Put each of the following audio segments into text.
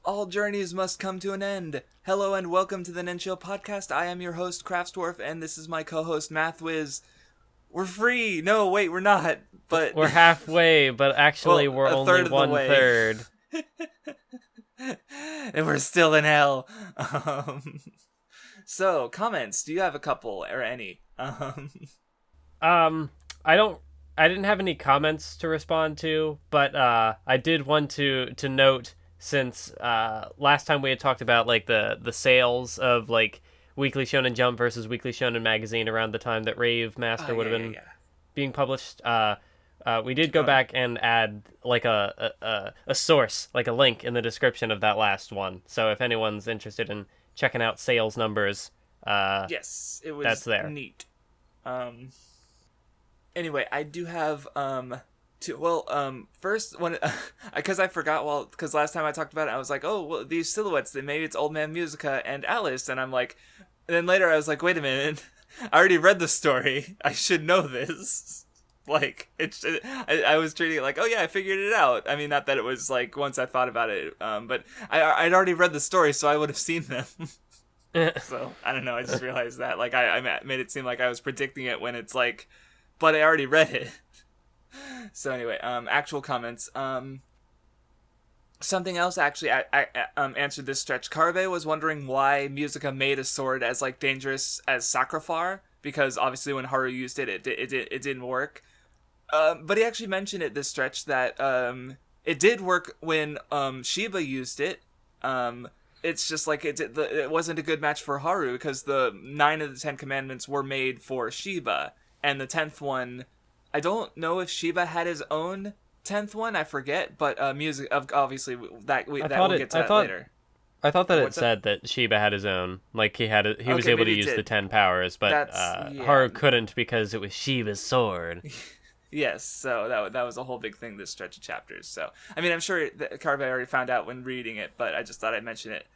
All journeys must come to an end. Hello and welcome to the Nen Show Podcast. I am your host, Craftsdwarf, and this is my co-host, Mathwiz. We're free! No, wait, we're not. But we're halfway, but actually we're only one-third. And we're still in hell. So, comments. Do you have a couple, or any? I didn't have any comments to respond to, but I did want to note, since last time we had talked about like the sales of like Weekly Shonen Jump versus Weekly Shonen Magazine around the time that Rave Master would have been being published. We did go back and add like a source, like a link in the description of that last one. So if anyone's interested in checking out sales numbers, yes, it was that's there. Neat. Anyway, I do have first one, because I forgot, because last time I talked about it, I was like, oh, well, these silhouettes, then maybe it's Old Man Musica and Alice, and I'm like, and then later I was like, wait a minute, I already read the story, I should know this. Like, I was treating it like, oh yeah, I figured it out. I mean, not that it was like, once I thought about it, but I'd already read the story, so I would have seen them. So, I don't know, I just realized that, like, I made it seem like I was predicting it when it's like, but I already read it. So anyway, actual comments. Something else actually I answered this stretch. Karbe was wondering why Musica made a sword as like dangerous as Sakrafar, because obviously when Haru used it, it didn't work. But he actually mentioned it this stretch that it did work when Shiba used it. It's just like it wasn't a good match for Haru because the 9 of the 10 commandments were made for Shiba, and the 10th one, I don't know if Shiba had his own 10th one, I forget, but music, obviously, we'll get to that later. I thought that it said that Shiba had his own, like he was able to use the 10 powers, but Haru couldn't because it was Shiba's sword. Yes, so that was a whole big thing, this stretch of chapters. So, I mean, I'm sure that Karbe already found out when reading it, but I just thought I'd mention it.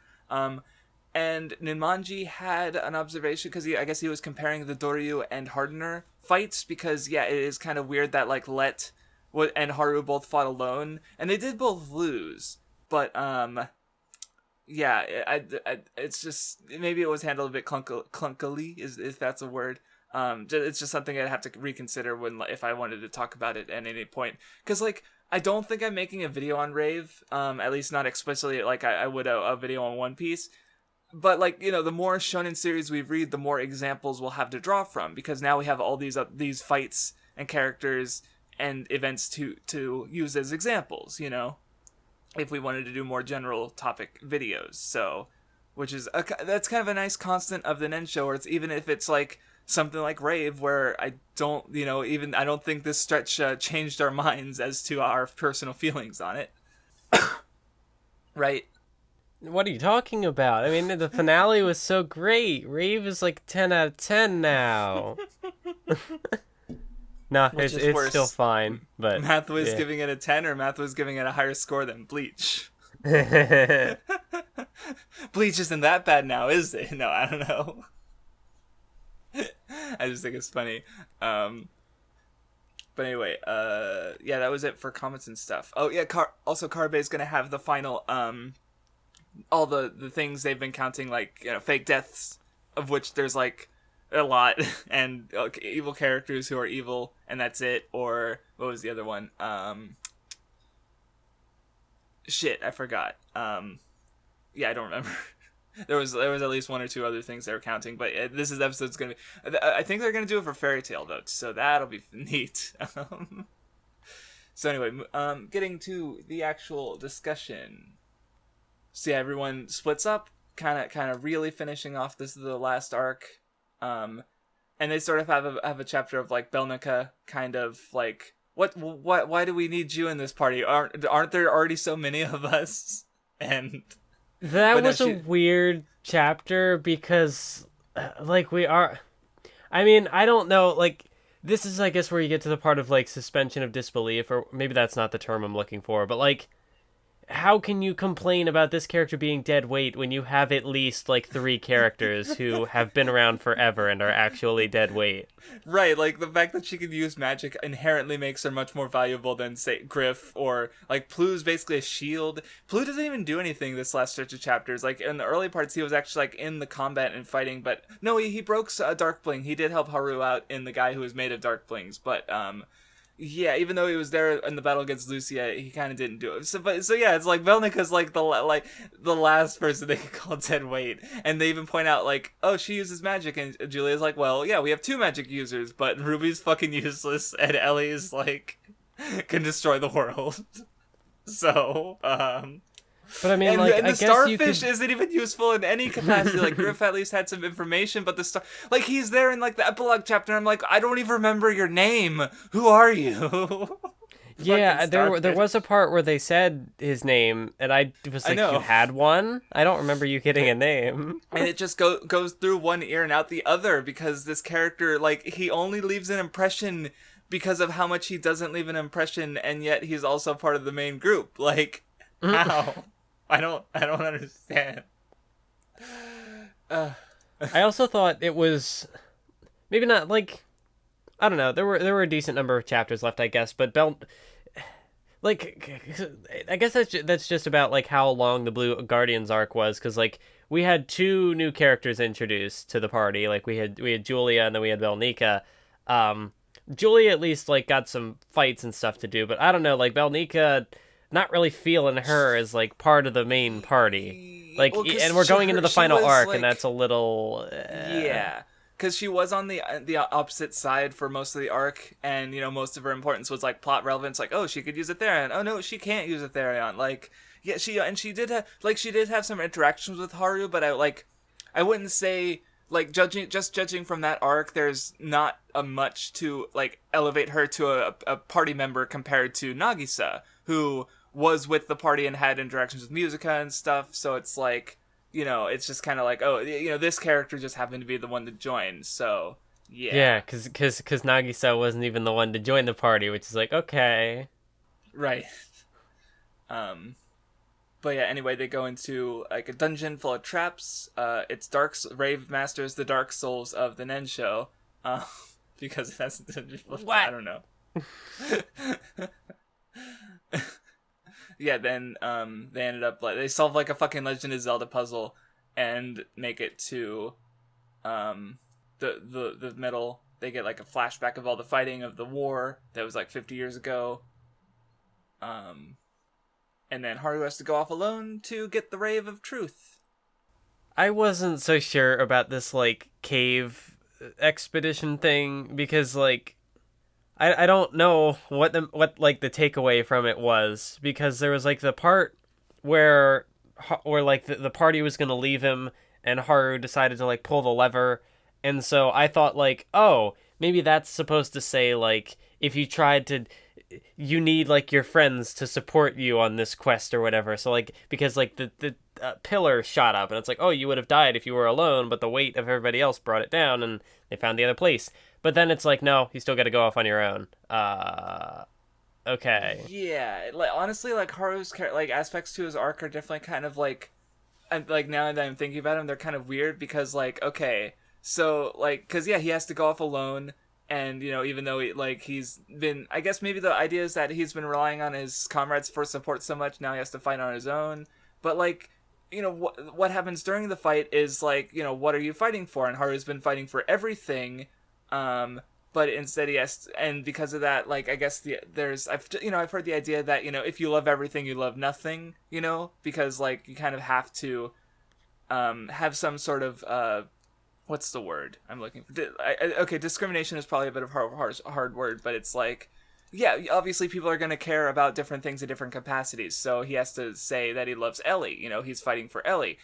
And Ninmanji had an observation, because I guess he was comparing the Doryu and Hardener fights, because, it is kind of weird that, like, Let and Haru both fought alone, and they did both lose, but, it's just, maybe it was handled a bit clunkily, if that's a word. It's just something I'd have to reconsider if I wanted to talk about it at any point, because, like, I don't think I'm making a video on Rave, at least not explicitly like I would a video on One Piece. But, like, the more shonen series we read, the more examples we'll have to draw from, because now we have all these fights and characters and events to use as examples, if we wanted to do more general topic videos. So, that's kind of a nice constant of the Nen Show, where it's, even if it's like something like Rave, where I don't think this stretch changed our minds as to our personal feelings on it. Right? What are you talking about? I mean, the finale was so great. Rave is like 10 out of 10 now. No, it's still fine. But Mathwiz giving it a 10, or Mathwiz giving it a higher score than Bleach? Bleach isn't that bad now, is it? No, I don't know. I just think it's funny. But anyway, that was it for comments and stuff. Oh yeah, also Karbe is gonna have the final all the things they've been counting, like, fake deaths, of which there's like a lot, and evil characters who are evil, and that's it. Or what was the other one? Shit, I forgot. I don't remember. There was at least one or two other things they were counting, but this episode's gonna be. I think they're gonna do it for Fairy Tail though, so that'll be neat. So anyway, getting to the actual discussion. So everyone splits up, kind of really finishing off. This is the last arc, and they sort of have a chapter of like Belnica, kind of like, why do we need you in this party? Aren't there already so many of us? And that was a weird chapter, because like we are. I mean, I don't know. Like, this is, I guess, where you get to the part of like suspension of disbelief, or maybe that's not the term I'm looking for, but like, how can you complain about this character being dead weight when you have at least like 3 characters who have been around forever and are actually dead weight? Right, like the fact that she can use magic inherently makes her much more valuable than, say, Griff, or like Plu's basically a shield. Plu doesn't even do anything this last stretch of chapters. Like in the early parts, he was actually like in the combat and fighting, but no, he broke a Darkbling. He did help Haru out in the guy who was made of Darkblings, but yeah, even though he was there in the battle against Lucia, he kind of didn't do it. So yeah, it's like Velnika's like the last person they could call dead weight, and they even point out like, oh, she uses magic, and Julia's like, well, yeah, we have 2 magic users, but Ruby's fucking useless, and Ellie's like can destroy the world. So but I mean, and, like, and I the guess starfish isn't even useful in any capacity. Like, Griff at least had some information, but like, he's there in, like, the epilogue chapter, and I'm like, I don't even remember your name. Who are you? Yeah, there was a part where they said his name, and I was like, you had one? I don't remember you getting a name. And it just goes through one ear and out the other, because this character, like, he only leaves an impression because of how much he doesn't leave an impression, and yet he's also part of the main group. Like, how? I don't understand. I also thought it was maybe not like, I don't know. There were a decent number of chapters left, I guess, but like, I guess that's just about like how long the Blue Guardians arc was, because like we had 2 new characters introduced to the party. Like we had Julia, and then we had Velnika. Julia at least like got some fights and stuff to do, but I don't know, like Velnika, not really feeling her as like part of the main party. Like, well, and we're going into the final arc, like, and that's a little yeah, because she was on the opposite side for most of the arc, and you know, most of her importance was like plot relevance. Like, oh, she could use a Therion. Oh no, she can't use a Therion. Like, yeah, she did have some interactions with Haru, but I wouldn't say, like, judging from that arc, there's not a much to like elevate her to a party member compared to Nagisa, who was with the party and had interactions with Musica and stuff. So it's like, you know, it's just kind of like, oh, you know, this character just happened to be the one to join. So yeah, yeah, because Nagisa wasn't even the one to join the party, which is like, okay, right. But yeah, anyway, they go into like a dungeon full of traps. It's Rave Masters, the Dark Souls of the Nen Show, because that's a dungeon full of what? I don't know. Yeah, then they ended up like they solve like a fucking Legend of Zelda puzzle and make it to the middle. They get like a flashback of all the fighting of the war that was like 50 years ago. And then Haru has to go off alone to get the Rave of Truth. I wasn't so sure about this like cave expedition thing, because like I don't know what like the takeaway from it was, because there was like the part where like the party was gonna leave him and Haru decided to like pull the lever, and so I thought like, oh, maybe that's supposed to say like if you need like your friends to support you on this quest or whatever. So like, because like the pillar shot up and it's like, oh, you would have died if you were alone, but the weight of everybody else brought it down and they found the other place. But then it's like, no, you still got to go off on your own. Okay. Yeah, like honestly, like Haru's like aspects to his arc are definitely kind of like, and like now that I'm thinking about him, they're kind of weird, because like, okay, so like, because yeah, he has to go off alone, and you know, even though he's been, I guess maybe the idea is that he's been relying on his comrades for support so much, now he has to fight on his own. But like, you know, what happens during the fight is like, you know, what are you fighting for? And Haru's been fighting for everything. But instead he has and because of that, like, I guess I've heard the idea that, you know, if you love everything, you love nothing, you know, because like you kind of have to have some sort of what's the word I'm looking for? Okay, discrimination is probably a bit of a hard word, but it's like, yeah, obviously people are going to care about different things in different capacities, so he has to say that he loves Elie, you know, he's fighting for Elie.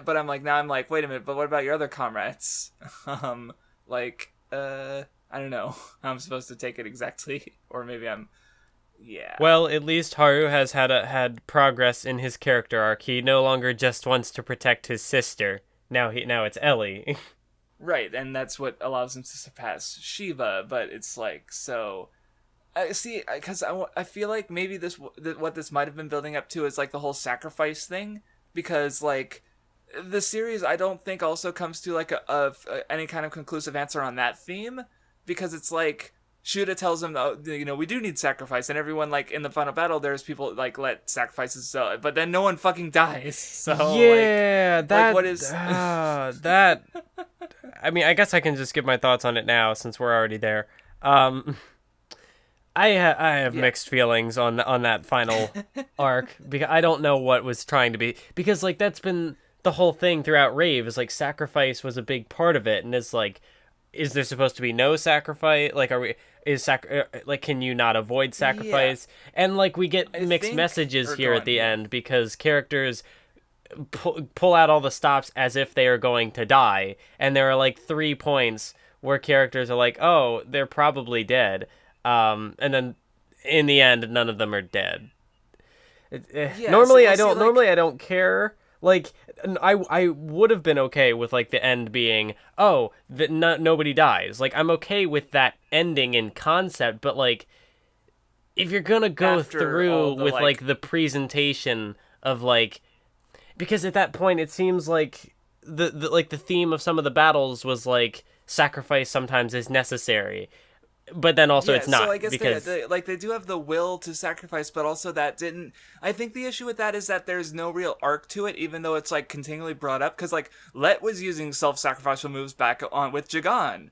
But I'm like, wait a minute, but what about your other comrades? I don't know how I'm supposed to take it exactly, or maybe yeah. Well, at least Haru has had progress in his character arc. He no longer just wants to protect his sister. Now it's Elie. Right, and that's what allows him to surpass Shiva, but it's like, so, I see, because I feel like maybe what this might have been building up to is like the whole sacrifice thing, because like the series I don't think also comes to like any kind of conclusive answer on that theme, because it's like Shuda tells him, oh, we do need sacrifice, and everyone like in the final battle there's people like let sacrifices, but then no one fucking dies. So yeah, what is that? I mean, I guess I can just give my thoughts on it now since we're already there. I have mixed feelings on that final arc, because I don't know what was trying to be, because like that's been the whole thing throughout Rave, is like sacrifice was a big part of it, and it's like, is there supposed to be no sacrifice? Like, like, can you not avoid sacrifice? Yeah. And like we get mixed messages here at the end, because characters pull out all the stops as if they are going to die, and there are like 3 points where characters are like, oh, they're probably dead. And then in the end, none of them are dead. Normally, I don't care. Like, I would have been okay with like the end being, oh, that nobody dies. Like, I'm okay with that ending in concept, but like, if you're gonna go through with like the presentation of like, because at that point it seems like the theme of some of the battles was like sacrifice sometimes is necessary. But then also it's not. So I guess because they do have the will to sacrifice, but also that didn't. I think the issue with that is that there's no real arc to it, even though it's like continually brought up. Because like Let was using self-sacrificial moves back on with Jagan.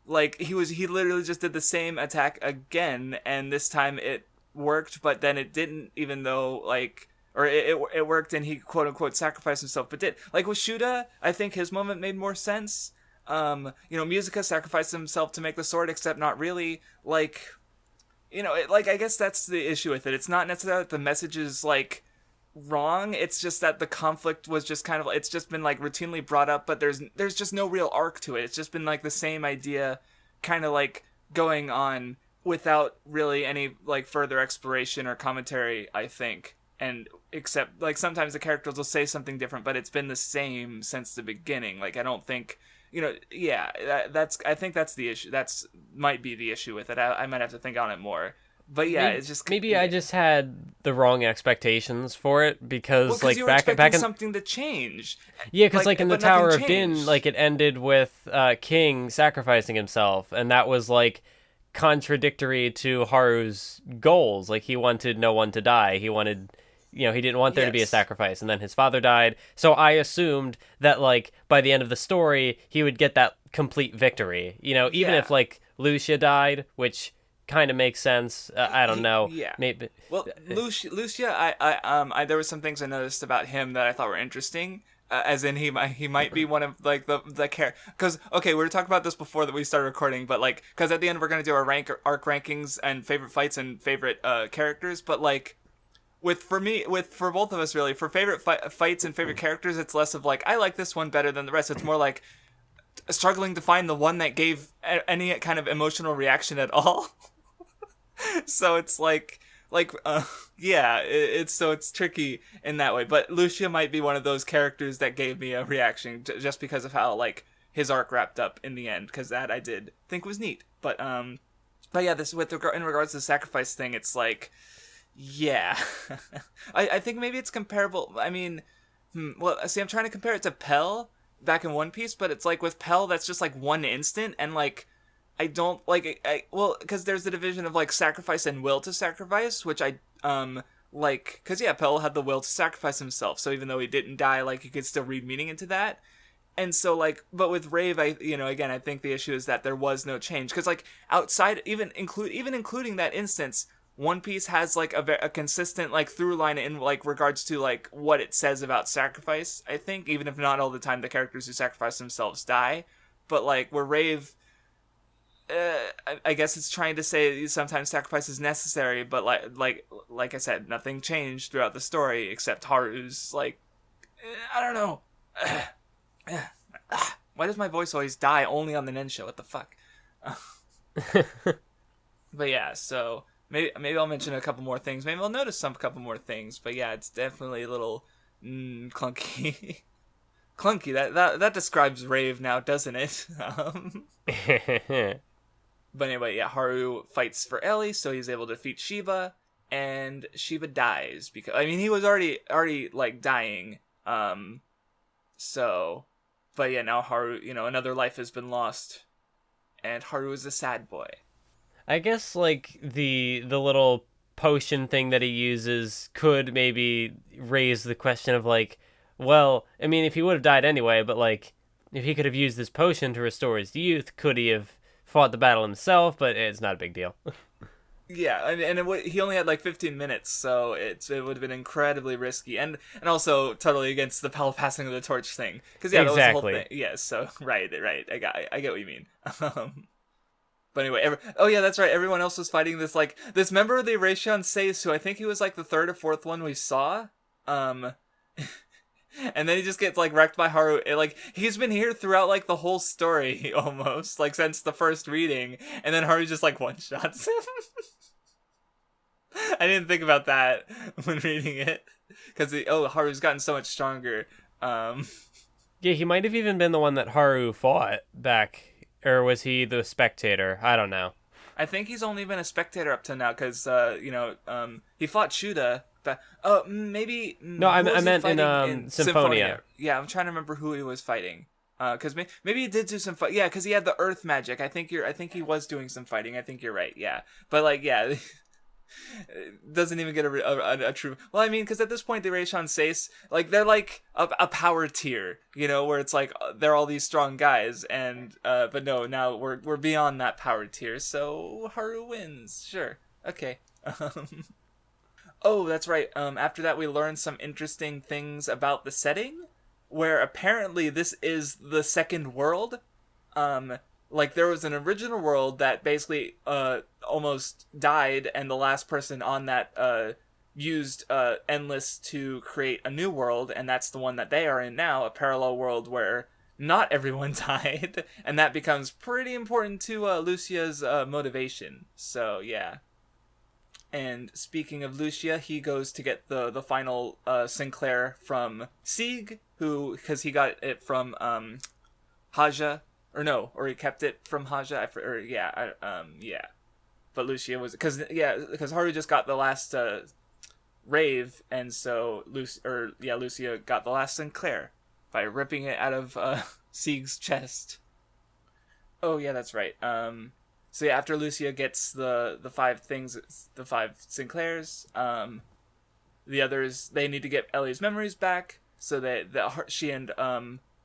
Like he literally just did the same attack again, and this time it worked, but then it didn't. Even though like, or it worked, and he quote unquote sacrificed himself, but did like with Shuda, I think his moment made more sense. Musica sacrificed himself to make the sword, except not really. Like, I guess that's the issue with it. It's not necessarily that the message is like wrong. It's just that the conflict was just kind of, it's just been like routinely brought up, but there's just no real arc to it. It's just been like the same idea kind of like going on without really any like further exploration or commentary, I think. And except like sometimes the characters will say something different, but it's been the same since the beginning. Like, I don't think, I think that's the issue. That's might be the issue with it. I might have to think on it more. But yeah, it's just maybe I just had the wrong expectations for it, because like you were back in something to change. Yeah, because like in the Tower of Din, like it ended with King sacrificing himself, and that was like contradictory to Haru's goals. Like he wanted no one to die. He wanted. He didn't want there to be a sacrifice, and then his father died. So I assumed that, like, by the end of the story, he would get that complete victory. Even if, like, Lucia died, which kind of makes sense. I don't know. Yeah. Maybe. Well, Lucia, I there were some things I noticed about him that I thought were interesting. As in, he might be one of, like, the character. Because, okay, we were talking about this before that we started recording, but, like, because at the end we're going to do our arc rankings and favorite fights and favorite characters, but, like, for both of us, really, for favorite fights and favorite characters, it's less of like, I like this one better than the rest. It's more like struggling to find the one that gave any kind of emotional reaction at all. So it's it's tricky in that way. But Lucia might be one of those characters that gave me a reaction just because of how like his arc wrapped up in the end, because that I did think was neat. But yeah, this in regards to the sacrifice thing, it's like. Yeah. I think maybe it's comparable. I mean, well, see, I'm trying to compare it to Pell back in One Piece, but it's like with Pell, that's just like one instant, and like, I don't, like, because there's the division of like sacrifice and will to sacrifice, which I, like, because yeah, Pell had the will to sacrifice himself, so even though he didn't die, like, you could still read meaning into that. And so, like, but with Rave, again, I think the issue is that there was no change, because like, outside, even including that instance, One Piece has like a consistent like through line in like regards to like what it says about sacrifice, I think, even if not all the time the characters who sacrifice themselves die. But like where Rave, I guess it's trying to say sometimes sacrifice is necessary, but like I said, nothing changed throughout the story except Haru's like, I don't know. Why does my voice always die only on the Nen Show? What the fuck? But yeah, so maybe I'll mention a couple more things. Maybe I'll notice a couple more things. But yeah, it's definitely a little clunky. Clunky. That describes Rave now, doesn't it? But anyway, yeah, Haru fights for Elie, so he's able to defeat Shiva, and Shiva dies because I mean he was already like dying. So, but yeah, now Haru, another life has been lost, and Haru is a sad boy. I guess like the little potion thing that he uses could maybe raise the question of like, well, I mean, if he would have died anyway, but like, if he could have used this potion to restore his youth, could he have fought the battle himself? But it's not a big deal. Yeah, and he only had like 15 minutes, so it would have been incredibly risky, and also totally against the passing of the torch thing. Because yeah, exactly. that was the whole thing. Yes, so right, I get what you mean. But anyway, oh yeah, that's right. Everyone else was fighting this member of the Eration Seis, who I think he was like the third or fourth one we saw. And then he just gets like wrecked by Haru. He's been here throughout like the whole story almost, like since the first reading, and then Haru just like one shots him. I didn't think about that when reading it because Haru's gotten so much stronger. Yeah, he might have even been the one that Haru fought back. Or was he the spectator? I don't know. I think he's only been a spectator up to now because, he fought Shuda. But, maybe... No, I meant in Symphonia. Yeah, I'm trying to remember who he was fighting. Because maybe he did do some fight. Yeah, because he had the earth magic. I think he was doing some fighting. I think you're right, yeah. But, like, yeah... doesn't even get a true... Well, I mean, because at this point, the Eration Seis, like, they're like a power tier, where it's like, they're all these strong guys, and, but no, now we're beyond that power tier, so Haru wins. Sure. Okay. Oh, that's right. After that, we learned some interesting things about the setting, where apparently this is the second world. Like, there was an original world that basically almost died, and the last person on that used Endless to create a new world, and that's the one that they are in now, a parallel world where not everyone died, and that becomes pretty important to Lucia's motivation. So, yeah. And speaking of Lucia, he goes to get the final Sinclair from Sieg, because he got it from Haja. Or no, or he kept it from Haja. Yeah. But Lucia was because Haru just got the last Rave, and so Lucia got the last Sinclair by ripping it out of Sieg's chest. Oh yeah, that's right. So yeah, after Lucia gets the 5 Sinclairs, the others, they need to get Ellie's memories back, so that she and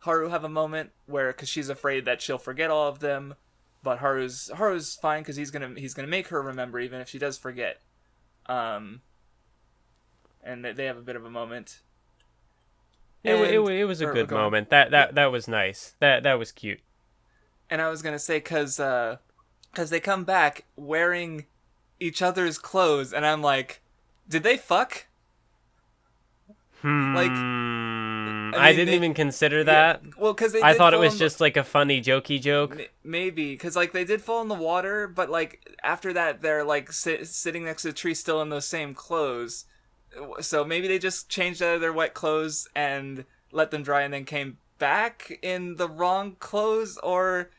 Haru have a moment where, because she's afraid that she'll forget all of them, but Haru's fine because he's gonna make her remember even if she does forget. And they have a bit of a moment. It was a good moment. That was nice. That was cute. And I was gonna say because they come back wearing each other's clothes, and I'm like, did they fuck? Like, I didn't even consider that. Yeah, well, because I thought it was just like a funny jokey joke. Maybe because like they did fall in the water, but like after that they're like sitting next to a tree still in those same clothes. So maybe they just changed out of their wet clothes and let them dry, and then came back in the wrong clothes, or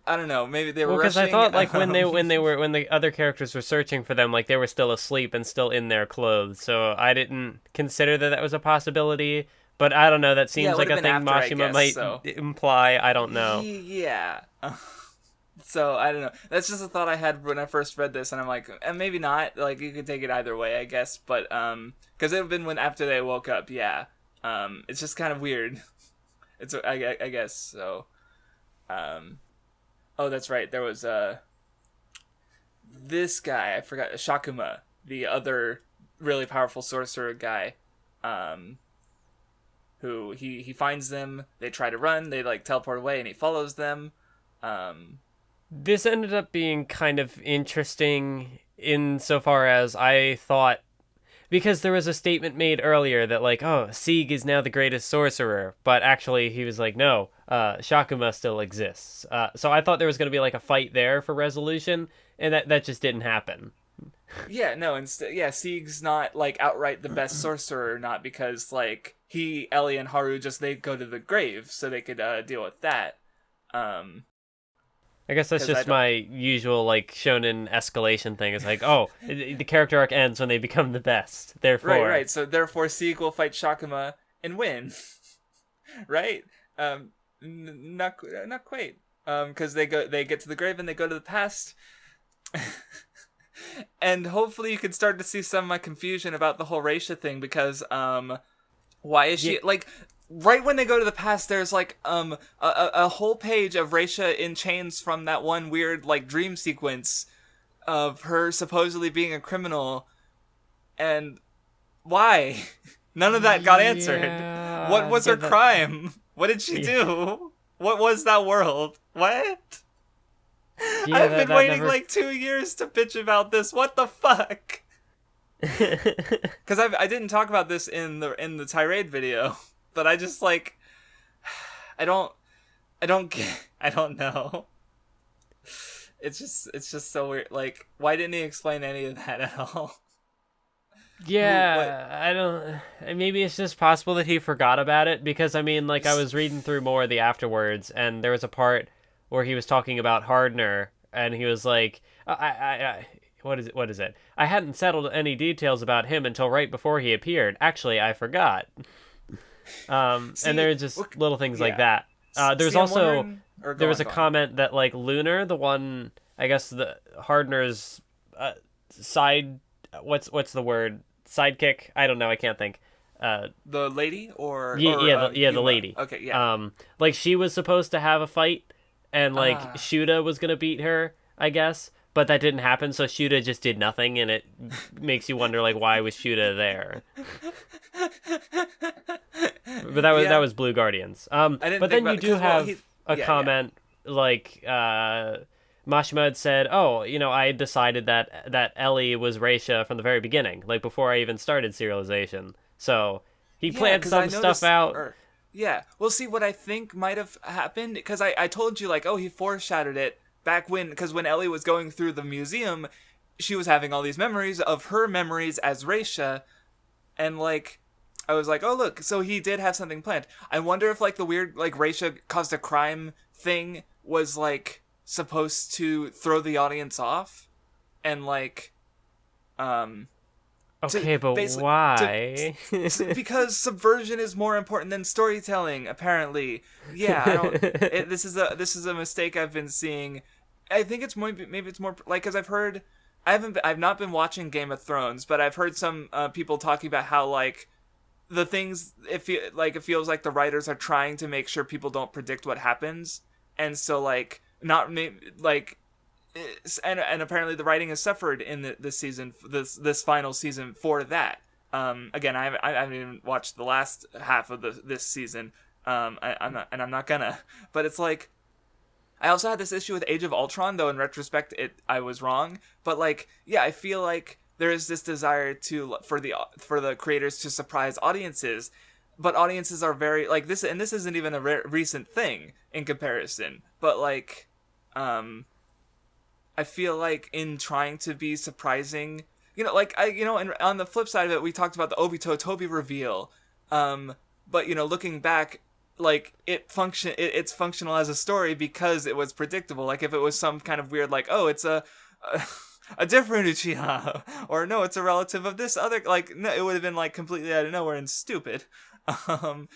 I don't know. Maybe they were because rushing. I thought like when the other characters were searching for them, like they were still asleep and still in their clothes. So I didn't consider that was a possibility. But I don't know. That seems like a thing Mashima might imply. I don't know. Yeah. So I don't know. That's just a thought I had when I first read this, and I'm like, maybe not. Like you could take it either way, I guess. But because it would have been when after they woke up. Yeah. It's just kind of weird. I guess so. Oh, that's right. There was this guy. I forgot. Shakuma, the other really powerful sorcerer guy. Who he finds them. They try to run. They like teleport away, and he follows them. This ended up being kind of interesting insofar as I thought, because there was a statement made earlier that like, oh, Sieg is now the greatest sorcerer, but actually he was like, no, Shakuma still exists. So I thought there was going to be like a fight there for resolution, and that just didn't happen. Yeah, no, Sieg's not like outright the best sorcerer, not because like Elie and Haru they go to the grave so they could deal with that. I guess that's 'Cause just my usual like shonen escalation thing. It's like, oh, the character arc ends when they become the best. Therefore, right. So therefore, Sieg will fight Shakuma and win, right? Not quite. Because they get to the grave and they go to the past, and hopefully you can start to see some of my confusion about the whole Reisha thing. Because why is she like? Right when they go to the past, there's like a whole page of Reisha in chains from that one weird like dream sequence of her supposedly being a criminal, and why? None of that got answered. Yeah, What was her crime? What did she do? What was that world? What? Yeah, I've been waiting never... like 2 years to bitch about this. What the fuck? Because I didn't talk about this in the tirade video. But I just like, I don't know. It's just so weird. Like, why didn't he explain any of that at all? Yeah, I don't. Maybe it's just possible that he forgot about it because I mean, like, I was reading through more of the afterwards, and there was a part where he was talking about Hardner, and he was like, what is it? I hadn't settled any details about him until right before he appeared. Actually, I forgot. And there are just little things like that. There's also there was a comment that like Lunar, the one, I guess the Hardner's side, what's the word, sidekick? I don't know. I can't think. The lady or the lady. Okay, yeah. Like she was supposed to have a fight, and like Shuda was gonna beat her, I guess. But that didn't happen, so Shuda just did nothing, and it makes you wonder, like, why was Shuda there? But that was Blue Guardians. But then you do have a comment, like, Mashima had said, oh, you know, I had decided that Elie was Reisha from the very beginning, like, before I even started serialization. So, he planned some stuff out. Yeah, well, see, what I think might have happened, because I told you, like, oh, he foreshadowed it, back when Elie was going through the museum, she was having all these memories of her memories as Reisha, and like, I was like, oh look, so he did have something planned. I wonder if like the weird like Reisha caused a crime thing was like supposed to throw the audience off, and like, okay, but why? Because subversion is more important than storytelling, apparently. Yeah, this is a mistake I've been seeing. I think it's maybe it's more like, because I've not been watching Game of Thrones, but I've heard some people talking about how like the things it feels like the writers are trying to make sure people don't predict what happens, and so like not like. And apparently the writing has suffered in this season, this final season for that. Again, I haven't even watched the last half of this season. I'm not gonna. But it's like, I also had this issue with Age of Ultron, though in retrospect I was wrong. But like, yeah, I feel like there is this desire for the creators to surprise audiences, but audiences are very like this, and this isn't even a recent thing in comparison. But like, I feel like in trying to be surprising, and on the flip side of it, we talked about the Obito Tobi reveal. But looking back, like it's functional as a story because it was predictable. Like if it was some kind of weird, like, oh, it's a different Uchiha, or no, it's a relative of this other, like, no, it would have been like completely out of nowhere and stupid.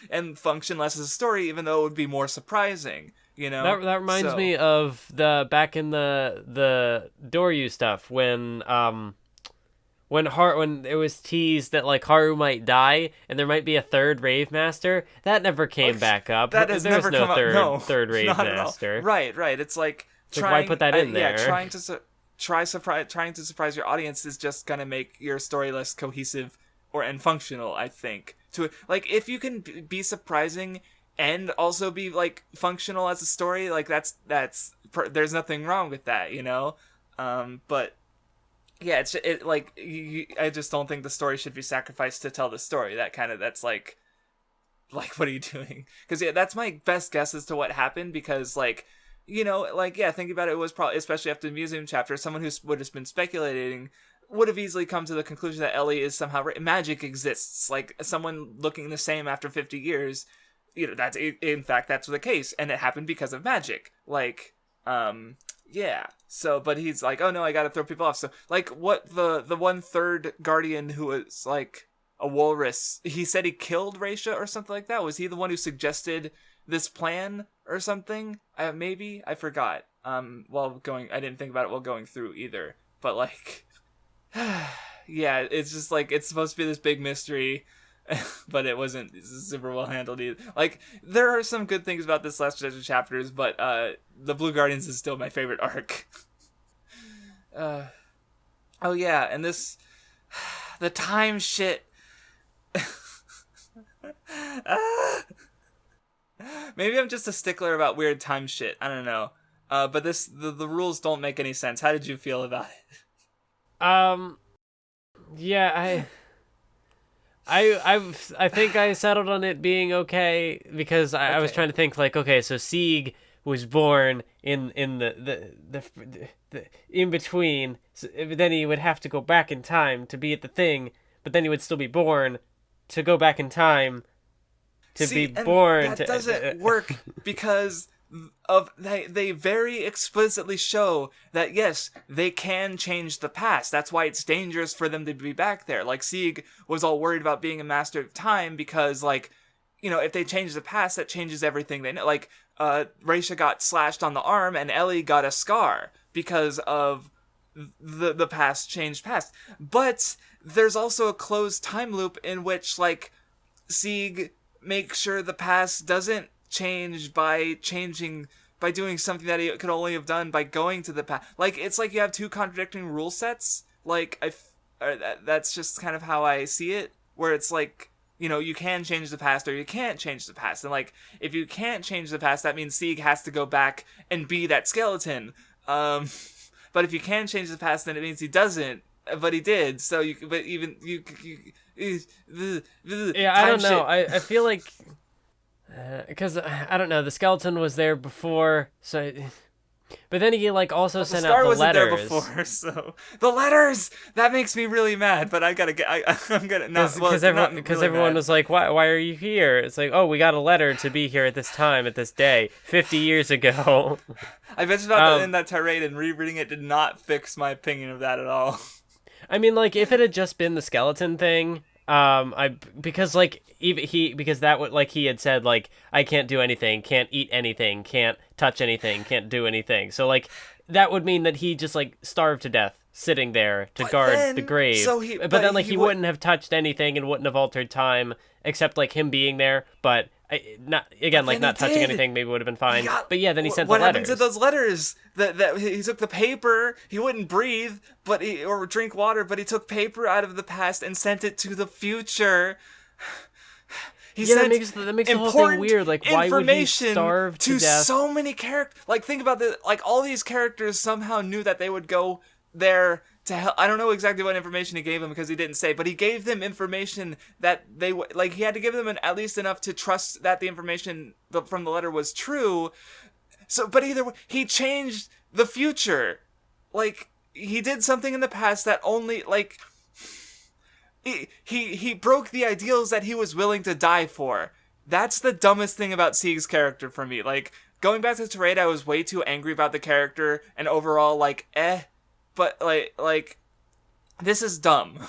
And function less as a story, even though it would be more surprising. That reminds me of the back in the Doryu stuff when it was teased that like Haru might die and there might be a third Rave Master. That never came back up. That has never come up. No, third Rave Master. Right. It's like why put that in there? Yeah, trying to surprise your audience is just gonna make your story less cohesive and functional. I think if you can be surprising and also be like functional as a story, like that's there's nothing wrong with that, but yeah, I just don't think the story should be sacrificed to tell the story. That's like what are you doing? Because yeah, that's my best guess as to what happened, because think about it, was probably, especially after the museum chapter, someone who would have been speculating would have easily come to the conclusion that Elie is somehow magic exists, like someone looking the same after 50 years. That's in fact that's the case, and it happened because of magic. Like, Yeah. So, but he's like, oh no, I gotta throw people off. So, like, what the one third guardian who was like a walrus, he said he killed Raisha or something like that. Was he the one who suggested this plan or something? Maybe I forgot. I didn't think about it while going through either. But like, yeah, it's just like it's supposed to be this big mystery. But it wasn't super well handled either. Like, there are some good things about this last stretch of chapters, but the Blue Guardians is still my favorite arc. Oh yeah, and this, the time shit. Maybe I'm just a stickler about weird time shit. I don't know. But the rules don't make any sense. How did you feel about it? Yeah, I think I settled on it being okay because I was trying to think like, okay, so Sieg was born in the in between, so then he would have to go back in time to be at the thing, but then he would still be born to go back in time to be born. That doesn't work because they very explicitly show that yes, they can change the past. That's why it's dangerous for them to be back there. Like, Sieg was all worried about being a master of time because, like, you know, if they change the past, that changes everything they know. Like, Raisha got slashed on the arm and Elie got a scar because of the past changed past. But there's also a closed time loop in which, like, Sieg makes sure the past doesn't change by doing something that he could only have done by going to the past. Like, it's like you have two contradicting rule sets. Like, that's just kind of how I see it, where it's like, you know, you can change the past or you can't change the past. And like, if you can't change the past, that means Sieg has to go back and be that skeleton. But if you can change the past, then it means he doesn't. But he did. So I don't know. I feel like because I don't know, the skeleton was there before, so. But then he like also sent out the letters. There before, so the letters that makes me really mad. But I gotta get. I'm gonna not because everyone was like, why are you here? It's like, oh, we got a letter to be here at this time at this day 50 years ago. I bet about in that tirade, and rereading it did not fix my opinion of that at all. I mean, like, if it had just been the skeleton thing, because that would, like, he had said, like, I can't do anything, can't eat anything, can't touch anything, can't do anything. So, like, that would mean that he just, like, starved to death sitting there to guard the grave. But then, like, he wouldn't have touched anything and wouldn't have altered time except, like, him being there. But not touching anything maybe would have been fine. But yeah, then he sent the letters. What happened to those letters? That he took the paper. He wouldn't breathe, or drink water, but he took paper out of the past and sent it to the future. That makes the whole thing weird. Like, why would he starve to death? So many characters. Like, think about this. Like, all these characters somehow knew that they would go there to help. I don't know exactly what information he gave them because he didn't say, but he gave them information that they like. He had to give them at least enough to trust that the information from the letter was true. So, but either way, he changed the future. Like, he did something in the past that only, like, he broke the ideals that he was willing to die for. That's the dumbest thing about Sieg's character for me. Like, going back to the tirade, I was way too angry about the character and overall, like, but like this is dumb.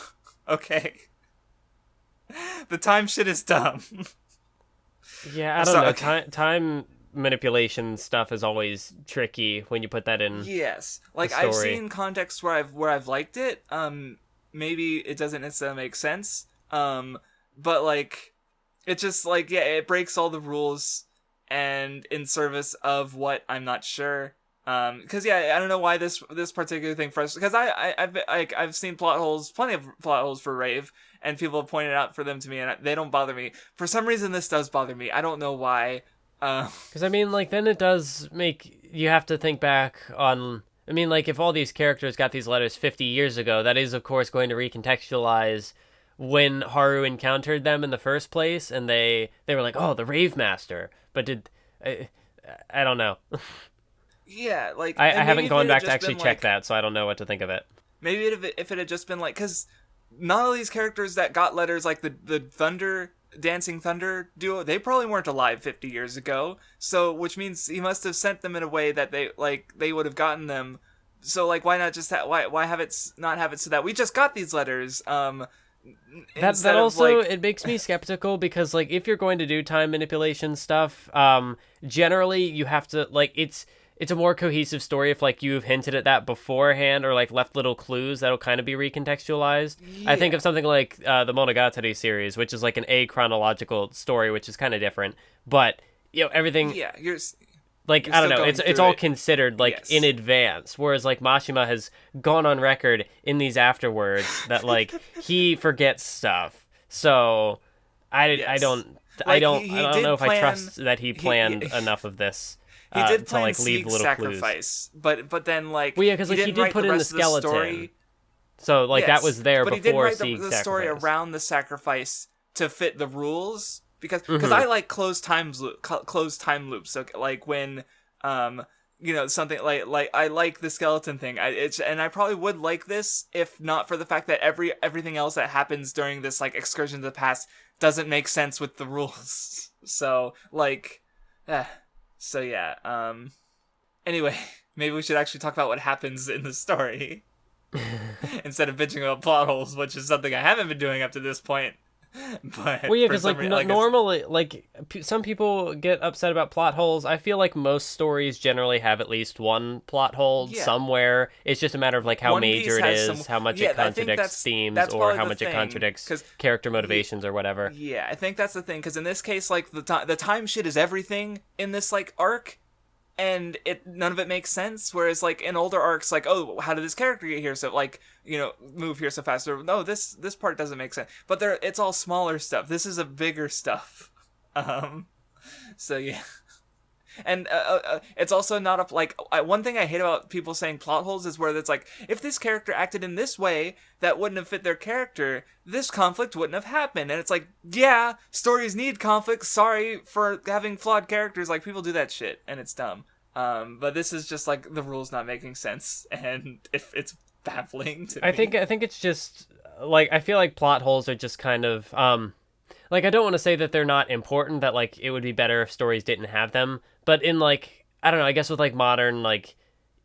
Okay. The time shit is dumb. Yeah, I don't know. Okay. Time manipulation stuff is always tricky when you put that in. Yes. Like, I've seen contexts where I've liked it. Maybe it doesn't necessarily make sense. But like, it's just like, yeah, it breaks all the rules and in service of what I'm not sure. Because yeah, I don't know why this particular thing frustrates. Because I've seen plenty of plot holes for Rave, and people have pointed out for them to me, and they don't bother me. For some reason, this does bother me. I don't know why. Because I mean, like, then it does make you have to think back on. I mean, like, if all these characters got these letters 50 years ago, that is of course going to recontextualize when Haru encountered them in the first place, and they were like, oh, the Rave Master. But I don't know. Yeah, like, I haven't gone back to actually check that, so I don't know what to think of it. Maybe if it had just been like, because none of these characters that got letters, like the Thunder Dancing Thunder duo, they probably weren't alive 50 years ago. So, which means he must have sent them in a way that they would have gotten them. So, like, why not just why have it not have it so that we just got these letters? That also, it makes me skeptical because, like, if you're going to do time manipulation stuff, generally you have to, like, it's a more cohesive story if, like, you've hinted at that beforehand or, like, left little clues that'll kind of be recontextualized. Yeah. I think of something like the Monogatari series, which is, like, an achronological story, which is kind of different. But, you know, everything... Yeah, you're I don't know, it's all considered, like, yes, in advance, whereas, like, Mashima has gone on record in these afterwards that, like, he forgets stuff. So, I don't know if I trust that he planned enough of this. He did plan to, like, leave little sacrifice, clues. but then, like, well, yeah, because, like, he did put in the skeleton. So, like, yes, that was there before Sieg's sacrifice. But he did write the story around the sacrifice to fit the rules. Because I like closed time loops. So, like, when, you know, something like I like the skeleton thing. And I probably would like this if not for the fact that everything else that happens during this, like, excursion to the past doesn't make sense with the rules. So, like, so yeah. Anyway, maybe we should actually talk about what happens in the story instead of bitching about plot holes, which is something I haven't been doing up to this point. But well, yeah, because like normally, like some people get upset about plot holes. I feel like most stories generally have at least one plot hole somewhere. It's just a matter of like how major it is, how much it contradicts themes, or how much it contradicts character motivations or whatever. Yeah, I think that's the thing. Because in this case, like the time shit is everything in this like arc. And none of it makes sense. Whereas, like, in older arcs, like, oh, how did this character get here? So, like, you know, move here so fast. Or, no, this part doesn't make sense. But it's all smaller stuff. This is a bigger stuff. So, yeah. And it's also not one thing I hate about people saying plot holes is where it's like, if this character acted in this way that wouldn't have fit their character, this conflict wouldn't have happened. And it's like, yeah, stories need conflict. Sorry for having flawed characters. Like, people do that shit, and it's dumb. But this is just like the rules not making sense, and if it's baffling to me. I think it's just like, I feel like plot holes are just kind of like, I don't want to say that they're not important, that like it would be better if stories didn't have them, but in like, I don't know, I guess with like modern like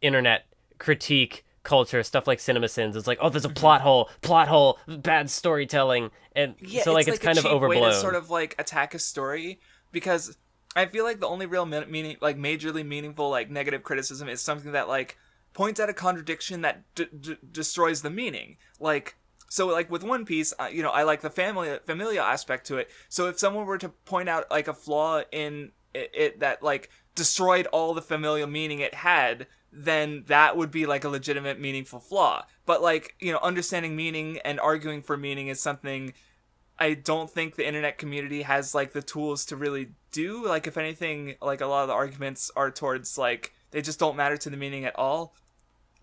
internet critique culture, stuff like CinemaSins, it's like, oh, there's a plot hole, bad storytelling, and so like it's kind of overblown. Way to sort of like attack a story, because I feel like the only real meaning, like majorly meaningful, like negative criticism is something that like points at a contradiction that destroys the meaning. Like, so like with One Piece, you know, I like the familial aspect to it. So if someone were to point out like a flaw in it that like destroyed all the familial meaning it had, then that would be like a legitimate meaningful flaw. But like, you know, understanding meaning and arguing for meaning is something I don't think the internet community has like the tools to really do. Like, if anything, like a lot of the arguments are towards like they just don't matter to the meaning at all,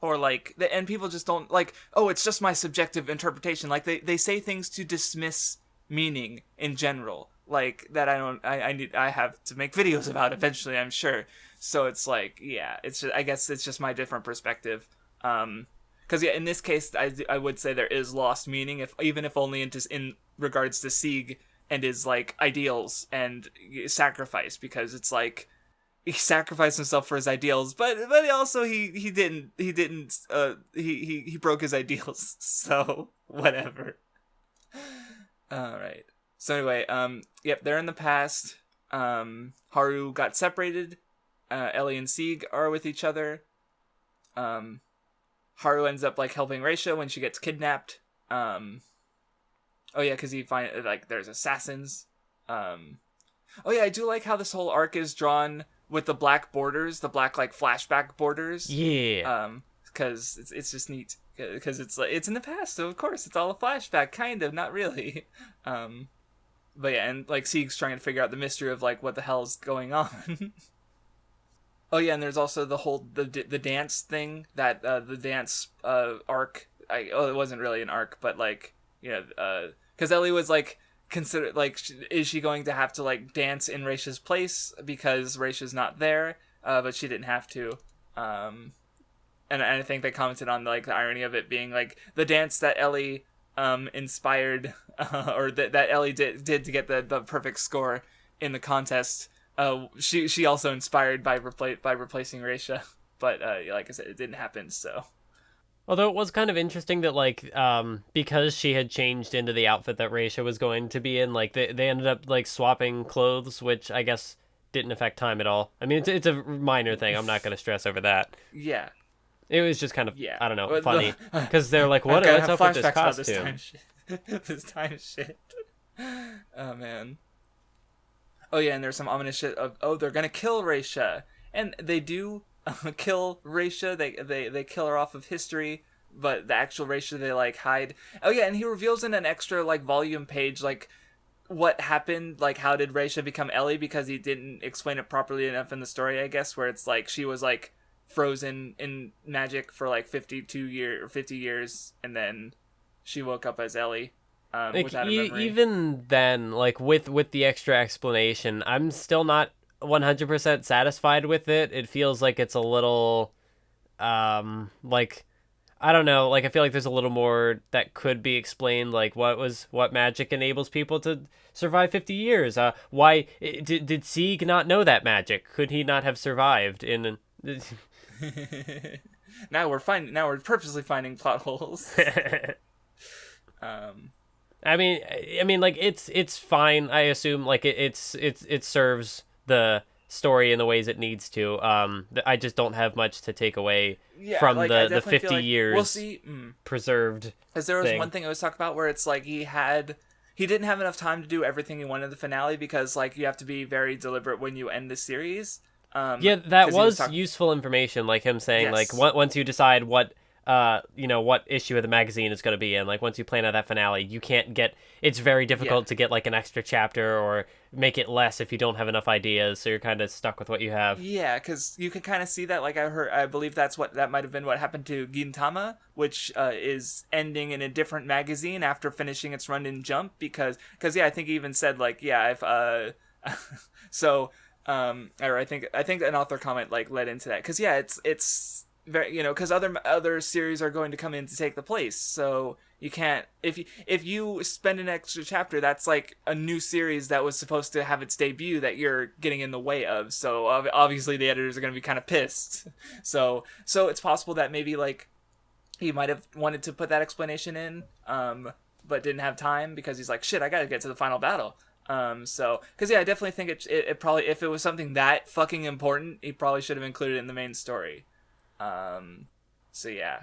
or like and people just don't like, oh, it's just my subjective interpretation. Like they say things to dismiss meaning in general, like that I have to make videos about eventually, I'm sure. So it's like, yeah, it's just, I guess it's just my different perspective. Because yeah, in this case, I would say there is lost meaning, even if only in regards to Sieg and his like ideals and sacrifice, because it's like he sacrificed himself for his ideals, but also he broke his ideals, so whatever. All right. So anyway, yep, they're in the past. Haru got separated. Elie and Sieg are with each other. Haru ends up like helping Reisha when she gets kidnapped. Oh yeah, because he find like there's assassins. Oh yeah, I do like how this whole arc is drawn with the black borders, the black like flashback borders. Yeah. Because it's just neat. Because it's like it's in the past, so of course it's all a flashback, kind of, not really. But yeah, and like Sieg's trying to figure out the mystery of like what the hell's going on. Oh yeah, and there's also the whole the dance thing, that the dance arc. It wasn't really an arc, but like, you know, because Elie was like consider like, is she going to have to like dance in Reisha's place because Reisha's not there? But she didn't have to. And I think they commented on like the irony of it being like the dance that Elie inspired, or that Elie did to get the perfect score in the contest. She also inspired by replacing Reisha, but like I said, it didn't happen. So, although it was kind of interesting that like because she had changed into the outfit that Reisha was going to be in, like they ended up like swapping clothes, which I guess didn't affect time at all. I mean, it's a minor thing. I'm not going to stress over that. Yeah. It was just kind of, I don't know, funny. Because they're like, what's up with this costume? This time shit. Oh, man. Oh, yeah, and there's some ominous shit of, they're going to kill Reisha. And they do kill Reisha. They kill her off of history, but the actual Reisha they, like, hide. Oh, yeah, and he reveals in an extra, like, volume page, like, what happened, like, how did Reisha become Elie, because he didn't explain it properly enough in the story, I guess, where it's, like, she was, like, frozen in magic for like 50 years, and then she woke up as Elie, like, without a memory. Even then, like with the extra explanation, I'm still not 100% satisfied with it. It feels like it's a little like, I don't know, like I feel like there's a little more that could be explained, like what magic enables people to survive 50 years. Why did Sieg not know that magic? Could he not have survived in Now we're purposely finding plot holes. I mean, like it's fine. I assume like it serves the story in the ways it needs to. I just don't have much to take away from like, the 50 like years we'll see. Preserved. Because there was one thing I was talking about where it's like he didn't have enough time to do everything he wanted in the finale, because like you have to be very deliberate when you end the series. Yeah, that was useful information, like him saying, yes, like once you decide what what issue of the magazine is going to be in, like once you plan out that finale, you can't get, it's very difficult to get like an extra chapter or make it less if you don't have enough ideas, so you're kind of stuck with what you have. Yeah, because you can kind of see that, like I believe that might have been what happened to Gintama, which is ending in a different magazine after finishing its run in Jump, because yeah, I think he even said like, yeah, I've so or I think an author comment like led into that, because yeah, it's very, because other series are going to come in to take the place, so you can't, if you spend an extra chapter, that's like a new series that was supposed to have its debut that you're getting in the way of, so obviously the editors are going to be kind of pissed. So it's possible that maybe like he might have wanted to put that explanation in, but didn't have time because he's like, shit, I gotta get to the final battle. Because yeah, I definitely think it probably, if it was something that fucking important, he probably should have included it in the main story. So yeah.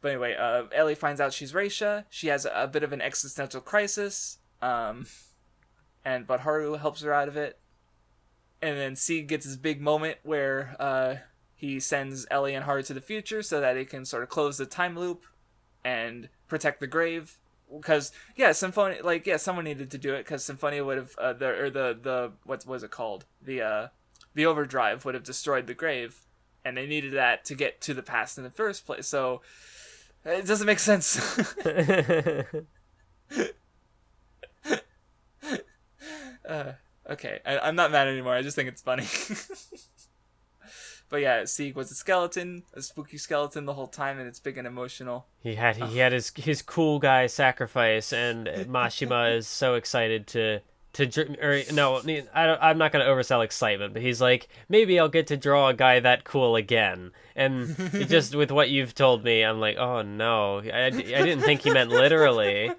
But anyway, Elie finds out she's Reisha. She has a bit of an existential crisis. But Haru helps her out of it. And then Sieg gets his big moment where he sends Elie and Haru to the future so that he can sort of close the time loop and protect the grave. Because someone needed to do it, because Symphonia would have the what was it called, the overdrive would have destroyed the grave, and they needed that to get to the past in the first place. So it doesn't make sense. Okay, I'm not mad anymore. I just think it's funny. But yeah, Sieg was a spooky skeleton the whole time, and it's big and emotional. He had his cool guy sacrifice, and Mashima is so excited I'm not gonna oversell excitement, but he's like, maybe I'll get to draw a guy that cool again. And just with what you've told me, I'm like, oh no, I didn't think he meant literally.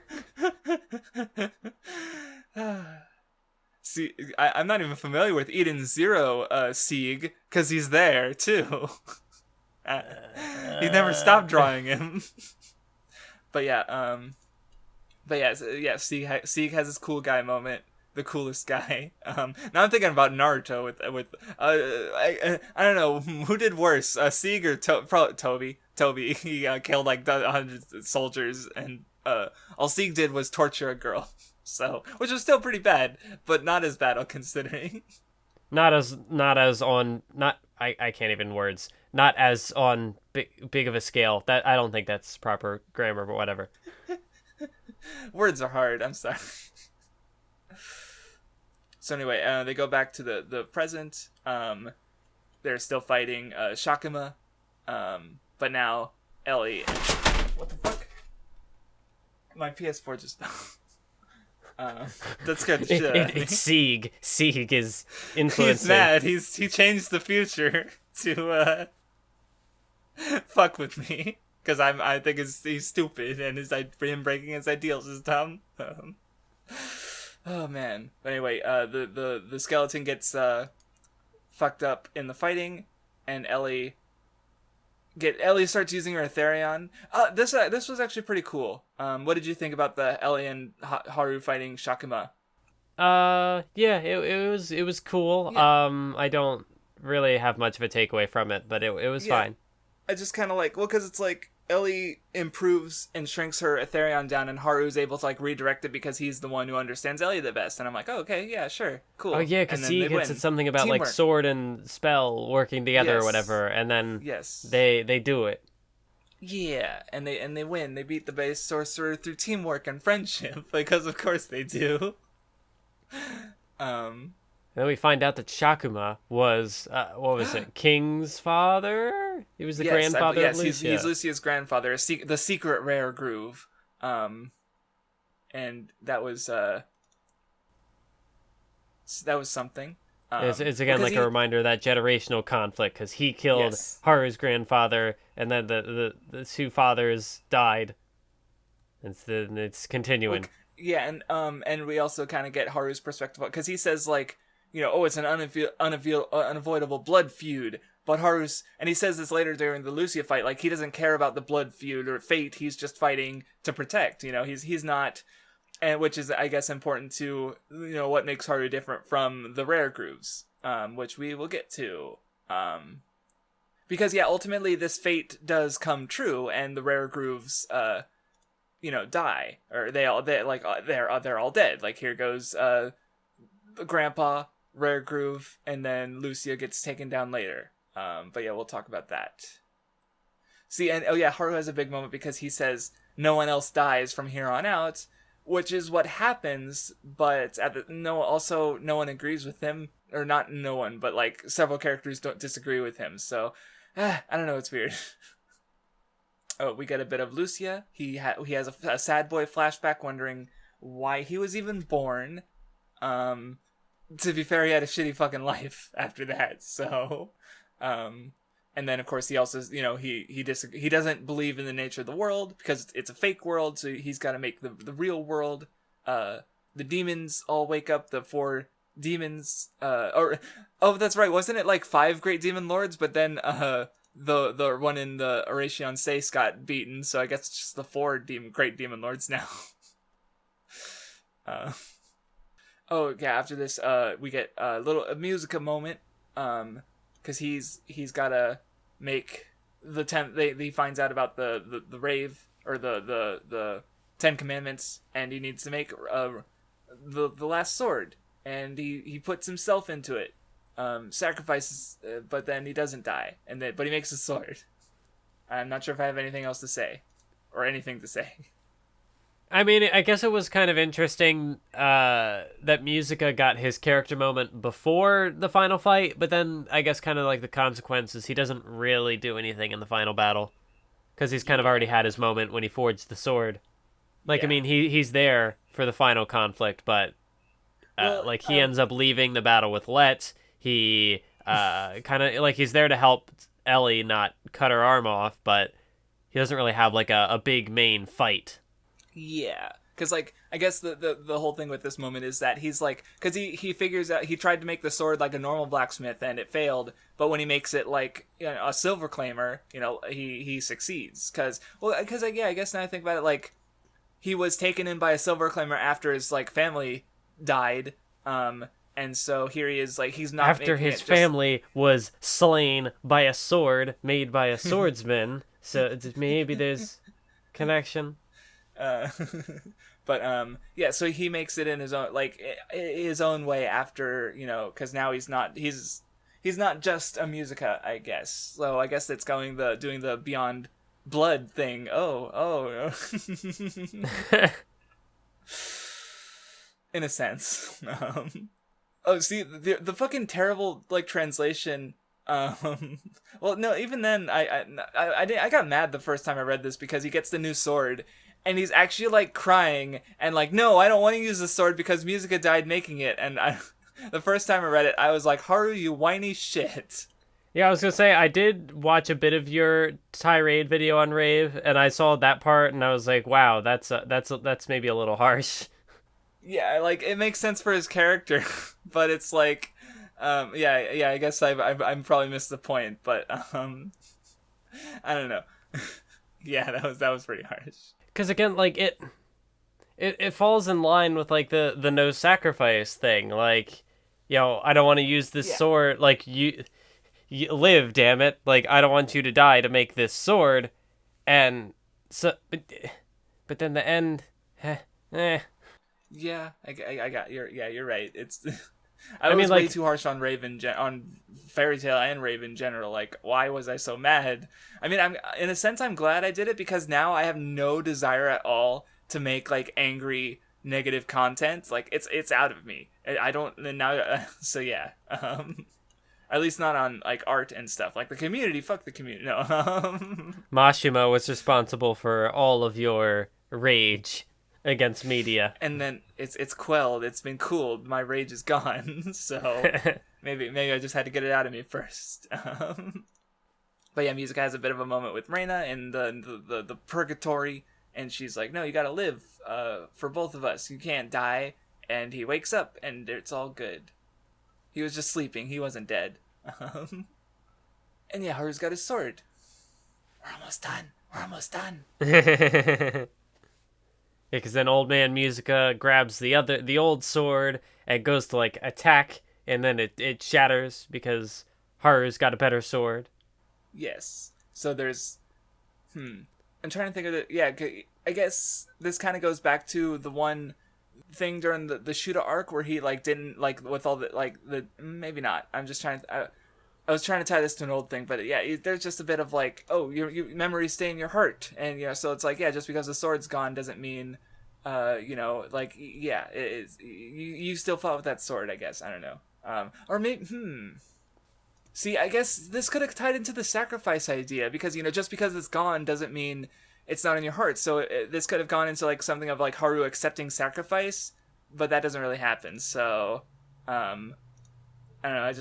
See, I'm not even familiar with Eden Zero Sieg, because he's there, too. He never stopped drawing him. But yeah, Sieg has his cool guy moment. The coolest guy. Now I'm thinking about Naruto with I don't know, who did worse, Sieg or probably Toby. Toby, he killed like 100 soldiers, and all Sieg did was torture a girl. So, which was still pretty bad, but not as bad, considering. Not as on big of a scale. That, I don't think that's proper grammar, but whatever. Words are hard. I'm sorry. So anyway, they go back to the present. They're still fighting Shakuma, but now Elie. What the fuck? My PS4 just that scared the shit out of me. It's Sieg. Sieg is influencing. He's mad. He changed the future to fuck with me because I think he's stupid and him breaking his ideals is dumb. Oh man. But anyway, the skeleton gets fucked up in the fighting, and Elie starts using her Etherion. This was actually pretty cool. What did you think about the Elie and Haru fighting Shakuma? Yeah, it was cool. Yeah. I don't really have much of a takeaway from it, but it was fine. I just kind of because it's Elie improves and shrinks her Etherion down, and Haru's able to redirect it because he's the one who understands Elie the best. And I'm like, oh, okay, yeah, sure, cool. Oh yeah, because he said something about Teamwork. Sword and spell working together or whatever, and then they do it. Yeah, and they win. They beat the base sorcerer through teamwork and friendship because of course they do. Then we find out that Shakuma was, what was it, King's father? He was the grandfather of Lucia. He's Lucia's grandfather, the secret rare groove. And that was something. It's again a reminder of that generational conflict, because he killed Haru's grandfather, and then the two fathers died. It's continuing. And we also kind of get Haru's perspective, because he says, it's an unavoidable blood feud. But and he says this later during the Lucia fight, he doesn't care about the blood feud or fate. He's just fighting to protect. He's not, and which is, I guess, important to what makes Haru different from the rare grooves, which we will get to. Because ultimately this fate does come true, and the rare grooves, die, or they're all dead. Here goes Grandpa, rare groove, and then Lucia gets taken down later. But we'll talk about that. See, and Haru has a big moment because he says no one else dies from here on out, which is what happens. But no one agrees with him, or not no one, but several characters don't disagree with him. So I don't know. It's weird. Oh, we get a bit of Lucia. He has a sad boy flashback, wondering why he was even born. To be fair, he had a shitty fucking life after that. So, and then of course he also, he doesn't believe in the nature of the world because it's a fake world. So he's got to make the real world. The demons all wake up. The 4 demons. That's right. Wasn't it 5 great demon lords? But then the one in the Oration Seis got beaten. So I guess it's just the 4 great demon lords now. After this, we get a musica moment, because he's gotta make the 10. He finds out about the rave, or the 10 commandments, and he needs to make the last sword, and he puts himself into it, sacrifices, but then he doesn't die, but he makes a sword. I'm not sure if I have anything else to say, or anything to say. I mean, I guess it was kind of interesting that Musica got his character moment before the final fight, but then I guess kind of the consequences, he doesn't really do anything in the final battle, because he's kind of already had his moment when he forged the sword. I mean, he's there for the final conflict, but he ends up leaving the battle with Let. He kind of, he's there to help Elie not cut her arm off, but he doesn't really have, a big main fight. Yeah, because I guess the whole thing with this moment is that he's because he figures out, he tried to make the sword like a normal blacksmith and it failed, but when he makes it a silver claimer, he succeeds. I guess now I think about it, he was taken in by a silver claimer after his family died, and so here he is he's not after his family was slain by a sword made by a swordsman. So maybe there's connection. So he makes it in his own way after, because now he's not just a musica, I guess. So I guess it's doing the Beyond Blood thing. Oh. In a sense. See, the fucking terrible translation. Well, no, even then I got mad the first time I read this, because he gets the new sword, and he's actually like crying and like, no, I don't want to use the sword because Musica died making it. And the first time I read it, I was like, Haru, you whiny shit. Yeah, I was gonna say, I did watch a bit of your tirade video on Rave, and I saw that part, and I was like, wow, that's maybe a little harsh. Yeah, like, it makes sense for his character, but it's like, yeah, I guess I probably missed the point, but, I don't know. Yeah, that was pretty harsh. Because again, like, it falls in line with, like, the no sacrifice thing, like, I don't want to use this sword, like, you live, damn it. Like, I don't want you to die to make this sword. And so, but then the end, Yeah, I got you're right. It's I was way too harsh on on Fairy Tail and Rave in general. Like, why was I so mad? I mean, I'm in a sense I'm glad I did it because now I have no desire at all to make like angry negative content. Like, it's out of me. I don't now. So yeah. At least not on, like, art and stuff. Like, the community, fuck the community. No. Mashima was responsible for all of your rage against media. And then it's quelled. It's been cooled. My rage is gone. So maybe I just had to get it out of me first. But yeah, Music has a bit of a moment with Reina in the purgatory. And she's like, no, you gotta live for both of us. You can't die. And he wakes up, and it's all good. He was just sleeping. He wasn't dead. And yeah, Haru's got his sword. We're almost done. Yeah, because then Old Man Musica grabs the old sword and goes to like attack, and then it shatters because Haru's got a better sword. Yes. So there's, I'm trying to think of it. Yeah, I guess this kind of goes back to the one thing during the Shuda arc where he like didn't like with all the maybe not. I'm just trying to. I was trying to tie this to an old thing, but yeah, there's just a bit of like, oh, your memories stay in your heart, and so it's like, yeah, just because the sword's gone doesn't mean, like, yeah, you still fought with that sword, I guess. I don't know, or maybe See, I guess this could have tied into the sacrifice idea because just because it's gone doesn't mean it's not in your heart. So this could have gone into like something of like Haru accepting sacrifice, but that doesn't really happen. So, I don't know.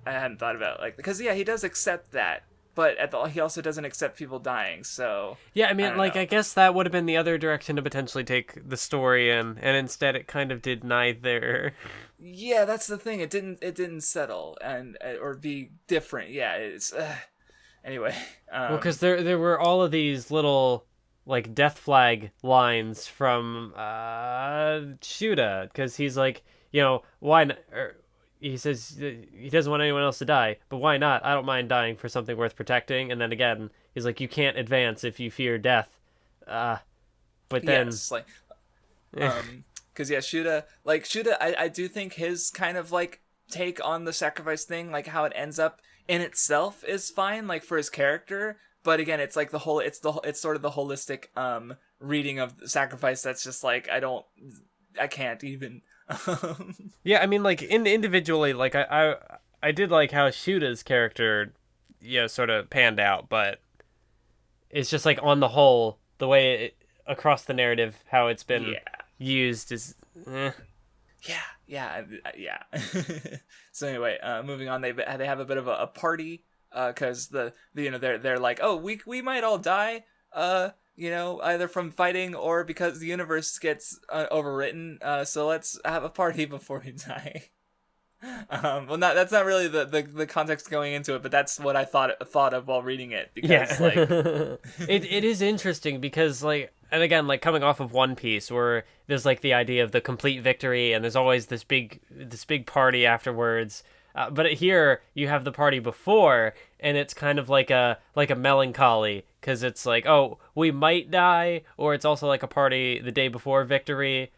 I hadn't thought about like because yeah, he does accept that, but he also doesn't accept people dying. So yeah, I mean, I guess that would have been the other direction to potentially take the story in, and instead it kind of did neither. Yeah, that's the thing. It didn't settle or be different. Yeah, it's anyway. Well, because there were all of these little like death flag lines from Shuda, because he's like, why not? He says he doesn't want anyone else to die, but why not? I don't mind dying for something worth protecting. And then again, he's like, you can't advance if you fear death. But then, yes, like, because yeah, Shuda, I do think his kind of like take on the sacrifice thing, like how it ends up in itself is fine, like for his character. But again, it's like it's sort of the holistic reading of sacrifice that's just like I can't even. Yeah, I mean, like individually, like I did like how Shuda's character, sort of panned out, but it's just like on the whole, the way across the narrative, how it's been used is. Yeah. So anyway, moving on, they have a bit of a party, because they're like, oh, we might all die, either from fighting or because the universe gets overwritten. So let's have a party before we die. That's not really the context going into it, but that's what I thought of while reading it. Because like, it is interesting because like, and again, like coming off of One Piece, where there's like the idea of the complete victory, and there's always this big party afterwards. But here you have the party before, and it's kind of like a melancholy, because it's like, oh, we might die, or it's also like a party the day before victory.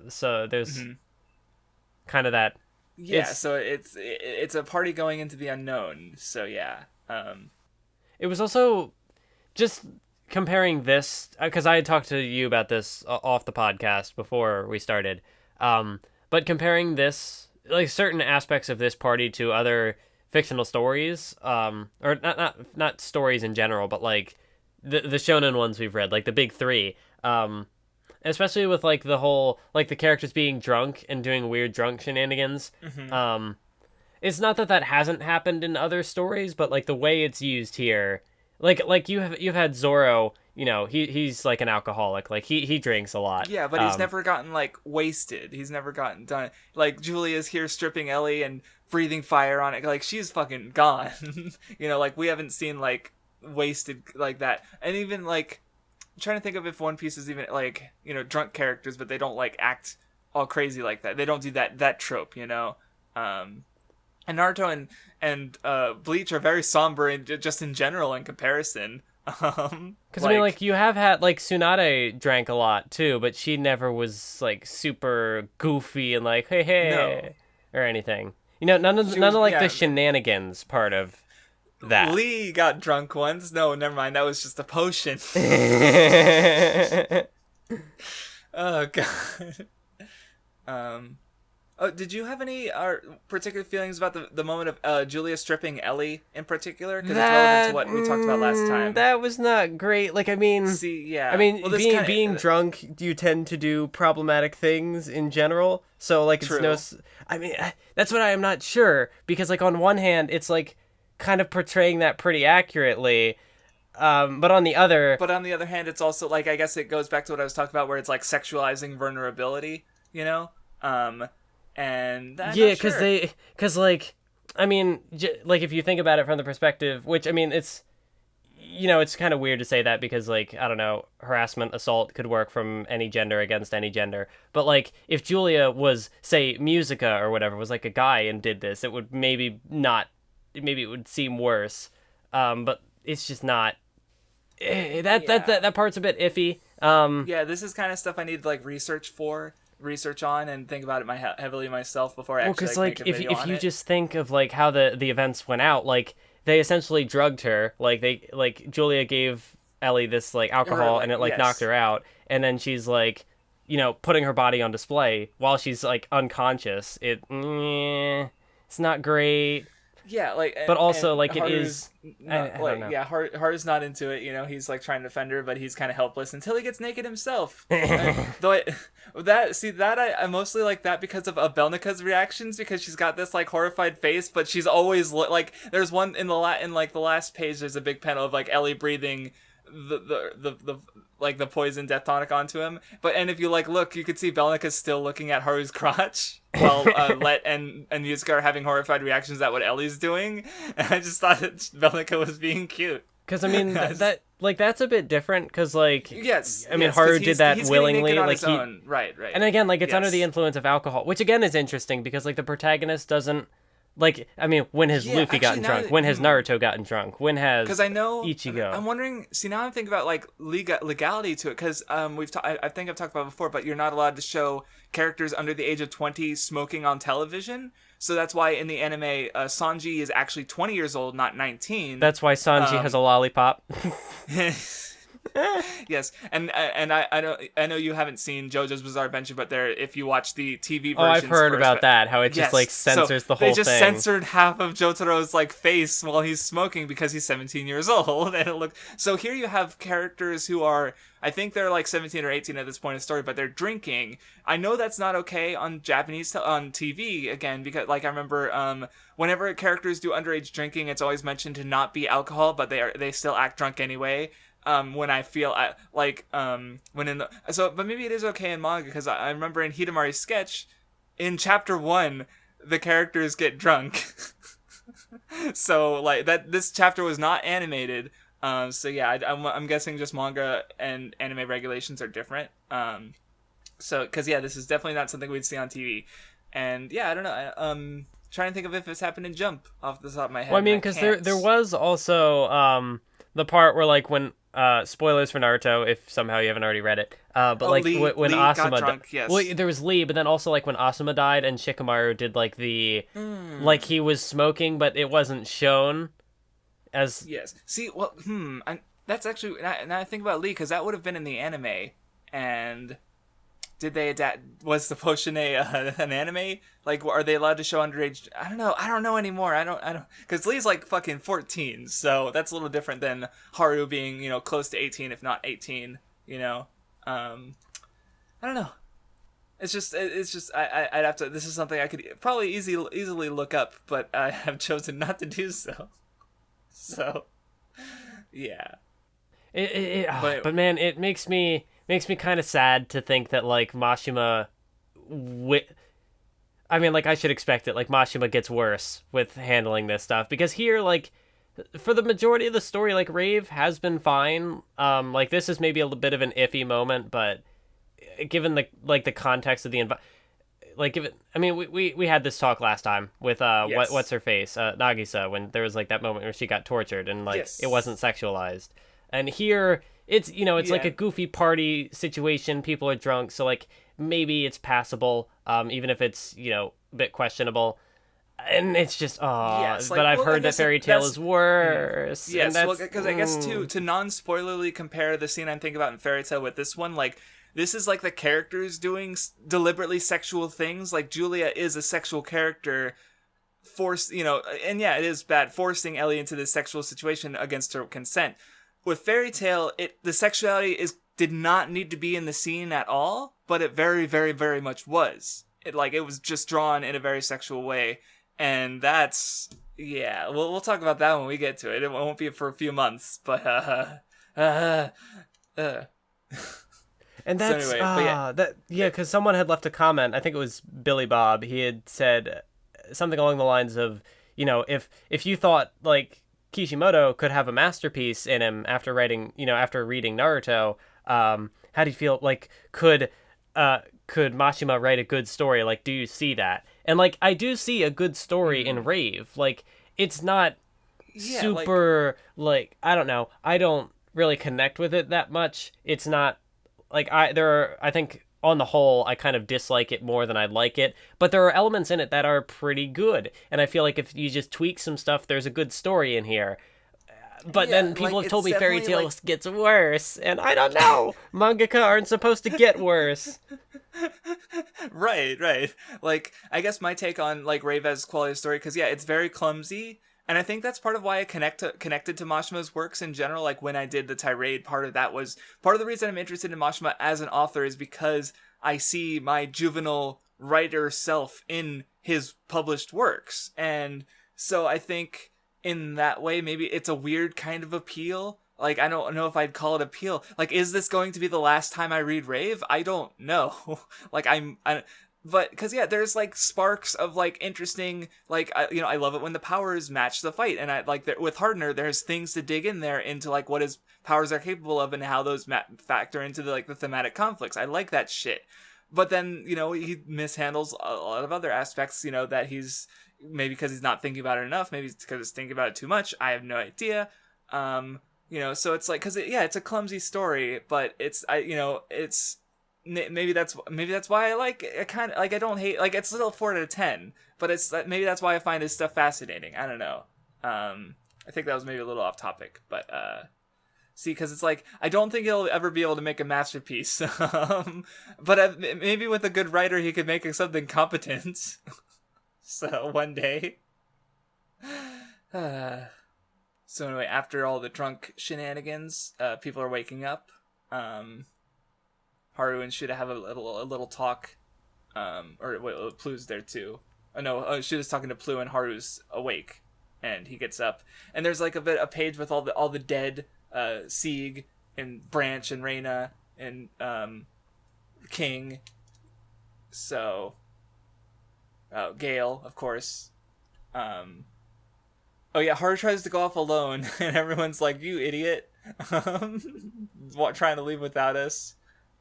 So there's kind of that. Yeah, so it's a party going into the unknown. So yeah. It was also just comparing this, because I had talked to you about this off the podcast before we started. But comparing this, like certain aspects of this party to other fictional stories, or not stories in general, but like the shonen ones we've read, like the big three. Especially with like the whole like the characters being drunk and doing weird drunk shenanigans. It's not that hasn't happened in other stories, but like the way it's used here, like you've had Zoro. He's like an alcoholic. Like he drinks a lot. Yeah, but he's never gotten like wasted. He's never gotten done. Like Julia's here stripping Elie and breathing fire on it. Like she's fucking gone. Like we haven't seen like wasted like that. And even like I'm trying to think of if One Piece is even like drunk characters, but they don't like act all crazy like that. They don't do that trope. And Naruto and Bleach are very somber and just in general in comparison. Because I mean, like you have had like Tsunade drank a lot too, but she never was like super goofy and like hey or anything. None of the shenanigans part of that. Lee got drunk once. No, never mind. That was just a potion. Oh god. Oh, did you have any particular feelings about the moment of Julia stripping Elie in particular? Because it's relevant to what we talked about last time. That was not great. Like, I mean... See, yeah. I mean, being drunk, you tend to do problematic things in general. So, like, it's True. I mean, that's what I am not sure. Because, like, on one hand, it's, like, kind of portraying that pretty accurately. But on the other hand, it's also, like, I guess it goes back to what I was talking about, where it's, like, sexualizing vulnerability, And because like I mean like if you think about it from the perspective, which I mean it's it's kind of weird to say that because like I don't know, harassment, assault could work from any gender against any gender, but like if Julia was say Musica or whatever was like a guy and did this, it would maybe it would seem worse, but it's just not that part's a bit iffy. This is kind of stuff I need to like research on and think about it heavily myself before I actually because like, like make a video if you just think of like how the events went out, like they essentially drugged her, like Julia gave Elie this like alcohol and it like knocked her out, and then she's like putting her body on display while she's like unconscious. It's not great. Yeah, like, but also and like Haru's it is. not, I don't know. Haru's not into it. He's like trying to defend her, but he's kind of helpless until he gets naked himself. Though I mostly like that because of Belnica's reactions, because she's got this like horrified face, but she's always like. There's one in the last page. There's a big panel of like Elie breathing the like the poison death tonic onto him, and if you like look, you could see Belnica's still looking at Haru's crotch while Let and Yusuke are having horrified reactions at what Ellie's doing, and I just thought that Belnica was being cute. Because I mean that's a bit different. Because like Haru did that he's willingly, on like his own. Right. And again, like it's under the influence of alcohol, which again is interesting because like the protagonist doesn't. Like, I mean, when has Luffy gotten drunk? When has Naruto gotten drunk? When has Ichigo? I'm wondering. See, now I'm thinking about like legality to it, because I think I've talked about it before, but you're not allowed to show characters under the age of 20 smoking on television. So that's why in the anime, Sanji is actually 20 years old, not 19. That's why Sanji has a lollipop. Yes, and I know you haven't seen JoJo's Bizarre Adventure, but if you watch the TV version, I've heard about that. How it just like censors the whole thing. They just censored half of Jotaro's like face while he's smoking because he's 17 years old, and it looked. So here you have characters who are, I think they're like 17 or 18 at this point in the story, but they're drinking. I know that's not okay on Japanese on TV again, because like I remember whenever characters do underage drinking, it's always mentioned to not be alcohol, but they still act drunk anyway. When I feel but maybe it is okay in manga, because I remember in Hidamari's sketch, in chapter 1, the characters get drunk. So like this chapter was not animated. So yeah, I'm guessing just manga and anime regulations are different. So because yeah, this is definitely not something we'd see on TV. And yeah, I don't know. Trying to think of if it's happened in Jump off the top of my head. Well, I mean, because there was also the part where like when. Spoilers for Naruto if somehow you haven't already read it. But like Lee Asuma got drunk, yes. Well, there was Lee, but then also like when Asuma died and Shikamaru did like like he was smoking, but it wasn't shown as. Yes. See, well, that's actually now I think about Lee, because that would have been in the anime, and did they adapt? Was the potion an anime? Like, are they allowed to show underage? I don't know anymore. I don't. Because Lee's like fucking 14, so that's a little different than Haru being close to 18, if not 18. I don't know. It's just I'd have to. This is something I could probably easily look up, but I have chosen not to do so. So, yeah. But man, it makes me kind of sad to think that like Mashima, I mean, like I should expect it. Like Mashima gets worse with handling this stuff because here, like, for the majority of the story, like Rave has been fine. Like this is maybe a little bit of an iffy moment, but given the context of the like given, I mean, we had this talk last time with Yes. what's her face, Nagisa, when there was like that moment where she got tortured and like Yes. it wasn't sexualized. And here it's it's like a goofy party situation, people are drunk, so like maybe it's passable, even if it's a bit questionable. And it's just Yes, like, but I've well, I heard that guess Fairy Tail that's- is worse. Yes, and well, because I guess to non-spoilerly compare the scene I'm thinking about in Fairy Tail with this one, like this is like the characters doing deliberately sexual things. Like Julia is a sexual character, and yeah, it is bad forcing Elie into this sexual situation against her consent. With Fairy Tail, the sexuality did not need to be in the scene at all, but it very, very, very much was. It was just drawn in a very sexual way, and that's we'll talk about that when we get to it. It won't be for a few months, but And that's so anyway, because someone had left a comment. I think it was Billy Bob. He had said something along the lines of, if you thought like Kishimoto could have a masterpiece in him after reading Naruto, how do you feel? Like, could Mashima write a good story? Like, do you see that? And like, I do see a good story in Rave. Like, it's not super like I don't know. I don't really connect with it that much. It's not like I think on the whole I kind of dislike it more than I like it, but there are elements in it that are pretty good, and I feel like if you just tweak some stuff, there's a good story in here. But then people have told me Fairy Tail gets worse, and I don't know. Mangaka aren't supposed to get worse. Right. Like, I guess my take on like Rave as quality of story, because it's very clumsy, and I think that's part of why I connected to Mashima's works in general. Like when I did the tirade, part of the reason I'm interested in Mashima as an author is because I see my juvenile writer self in his published works, and so I think in that way maybe it's a weird kind of appeal. Like, I don't know if I'd call it appeal. Like, is this going to be the last time I read Rave? I don't know. Like, but because there's like sparks of like interesting, like I love it when the powers match the fight, and I like with Hardner there's things to dig in there into like what his powers are capable of and how those factor into the thematic conflicts. I like that shit. But then he mishandles a lot of other aspects. That he's maybe because he's not thinking about it enough. Maybe it's because he's thinking about it too much. I have no idea. So it's like because it's a clumsy story, but it's maybe that's why I like it. Kind of like I don't hate, like it's still 4 out of 10, but it's maybe that's why I find his stuff fascinating. I don't know. I think that was maybe a little off topic, but see, because it's like I don't think he'll ever be able to make a masterpiece, but maybe with a good writer he could make something competent. So one day. So anyway, after all the drunk shenanigans, people are waking up. Haru and Shuda have a little talk. Or wait, Plu's there too. Oh no, Shuda's talking to Plu, and Haru's awake, and he gets up. And there's like a page with all the dead, Sieg and Branch and Reina and King. So, Gale, of course. Oh yeah, Haru tries to go off alone, and everyone's like, "You idiot!" Trying to leave without us.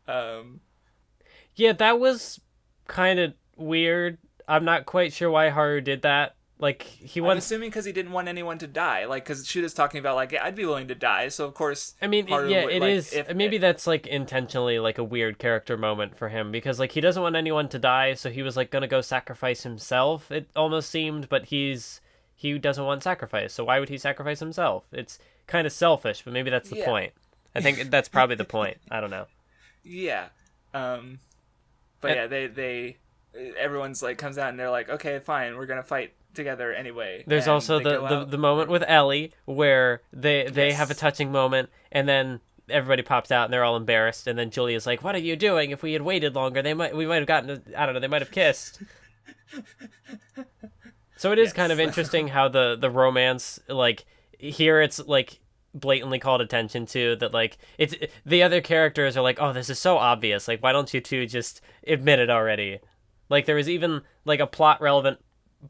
Yeah, that was kind of weird. I'm not quite sure why Haru did that. Like I'm assuming because he didn't want anyone to die. Like, because Shuda's talking about like, I'd be willing to die. So of course, I mean, Haru it like, is. Maybe that's like intentionally like a weird character moment for him because like he doesn't want anyone to die, so he was like gonna go sacrifice himself. It almost seemed, but he doesn't want sacrifice. So why would he sacrifice himself? It's kind of selfish, but maybe that's the point. I think that's probably the point. I don't know. Yeah. But they everyone's like comes out and they're like, okay, fine, we're gonna fight together anyway. There's also the moment with Elie where they have a touching moment, and then everybody pops out and they're all embarrassed, and then Julia's like, "What are you doing? If we had waited longer, we might have gotten, I don't know, they might have kissed." So it is kind of interesting how the romance, like, here it's like blatantly called attention to, that like it's the other characters are like, "Oh, this is so obvious. Like, why don't you two just admit it already?" Like, there was even like a plot relevant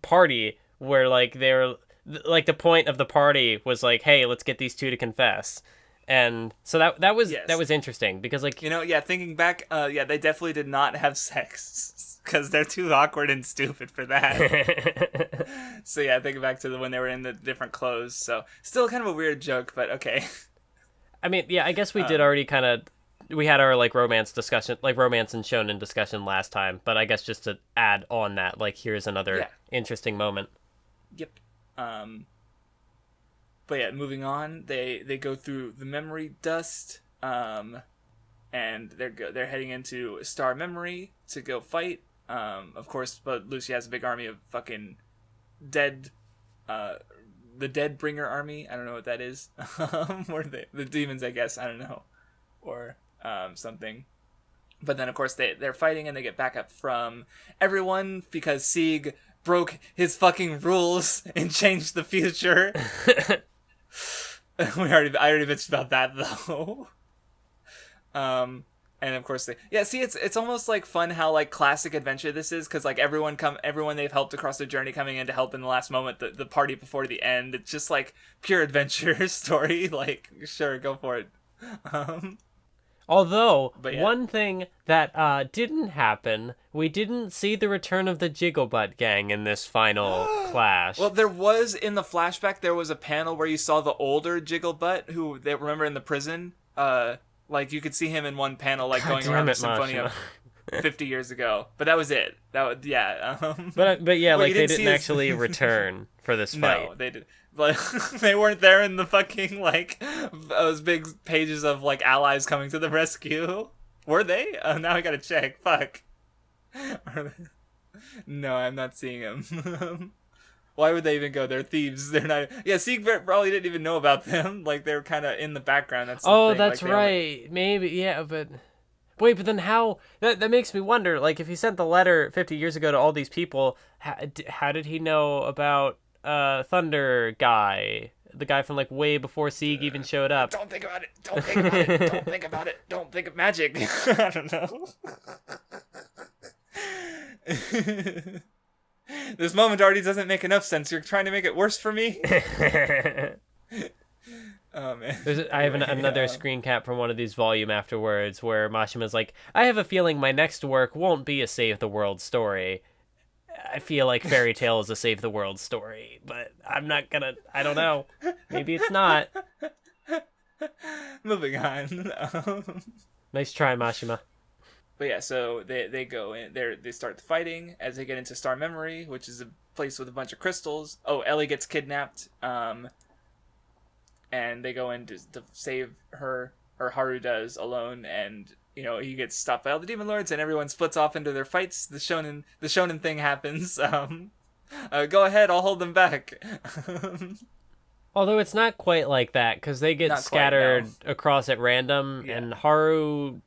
party where like they're like, the point of the party was like, "Hey, let's get these two to confess." And so that was interesting because, like, thinking back, they definitely did not have sex because they're too awkward and stupid for that. So yeah, thinking back to when they were in the different clothes. So still kind of a weird joke, but okay. I mean, yeah, I guess we did already kind of, we had our like romance discussion, like romance and shonen discussion last time, but I guess just to add on that, like, here's another interesting moment. Yep. But yeah, moving on, they go through the memory dust, and they're heading into Star Memory to go fight. Of course, but Lucy has a big army of fucking dead, the Dead Bringer army. I don't know what that is. Or the demons, I guess. I don't know, or something. But then, of course, they're fighting and they get backup from everyone because Sieg broke his fucking rules and changed the future. I already bitched about that though. And of course it's almost like fun how like classic adventure this is, because like everyone they've helped across their journey coming in to help in the last moment, the party before the end. It's just like pure adventure story. Like, sure, go for it. Although, one thing that didn't happen, we didn't see the return of the Jigglebutt gang in this final clash. Well, there was, in the flashback, there was a panel where you saw the older Jigglebutt, who they remember in the prison. Like, you could see him in one panel, like, going around the Symphonia 50 years ago. But that was it. But yeah, like, they didn't actually return for this fight. No, they did. Like, they weren't there in the fucking, like, those big pages of, like, allies coming to the rescue. Were they? Now I gotta check. Fuck. No, I'm not seeing them. Why would they even go? They're thieves. They're not. Yeah, Sieg probably didn't even know about them. Like, they were kind of in the background. That's the thing. That's like, right. Maybe, yeah, but... Wait, but then how... That makes me wonder, like, if he sent the letter 50 years ago to all these people, how did he know about... Thunder guy, the guy from like way before Sieg even showed up? Don't think about it. Don't think about it. Don't think about it. Don't think of magic. I don't know. This moment already doesn't make enough sense. You're trying to make it worse for me? Oh, man. I have another screen cap from one of these volume afterwards where Mashima's like, "I have a feeling my next work won't be a save the world story. I feel like Fairy Tail is a save the world story, but I'm not gonna, I don't know. Maybe it's not." Moving on. Nice try, Mashima. But yeah, so they go in, they start fighting as they get into Star Memory, which is a place with a bunch of crystals. Oh, Elie gets kidnapped, and they go in to save her, or Haru does, alone, and he gets stopped by all the demon lords, and everyone splits off into their fights. The shonen thing happens. Go ahead, I'll hold them back. Although it's not quite like that, because they get scattered across at random, and Haru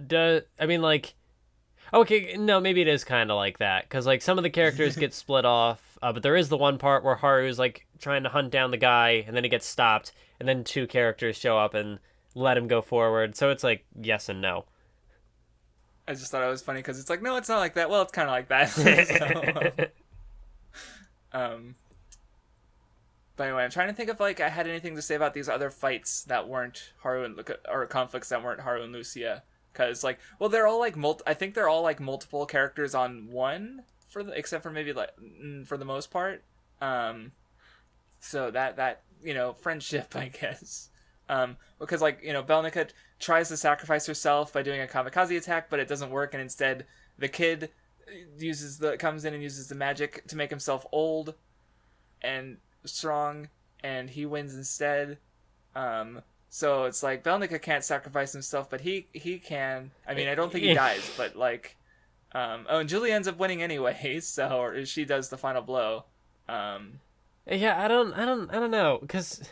does. I mean, like, okay, no, maybe it is kind of like that, because like some of the characters get split off, but there is the one part where Haru's like trying to hunt down the guy, and then he gets stopped, and then two characters show up and let him go forward. So it's like yes and no. I just thought it was funny because it's like, no, it's not like that. Well, it's kind of like that. But anyway, I'm trying to think if like I had anything to say about these other fights that weren't Haru and or conflicts that weren't Haru and Lucia. Because like, well, they're all like I think they're all like multiple characters on one except for maybe like for the most part. So that friendship, I guess. Because like Belnica tries to sacrifice herself by doing a kamikaze attack, but it doesn't work, and instead the kid comes in and uses the magic to make himself old and strong, and he wins instead. So it's like Belnica can't sacrifice himself, but he can. I mean, I don't think he dies, but like, and Julie ends up winning anyway. So or she does the final blow. Yeah, I don't know, because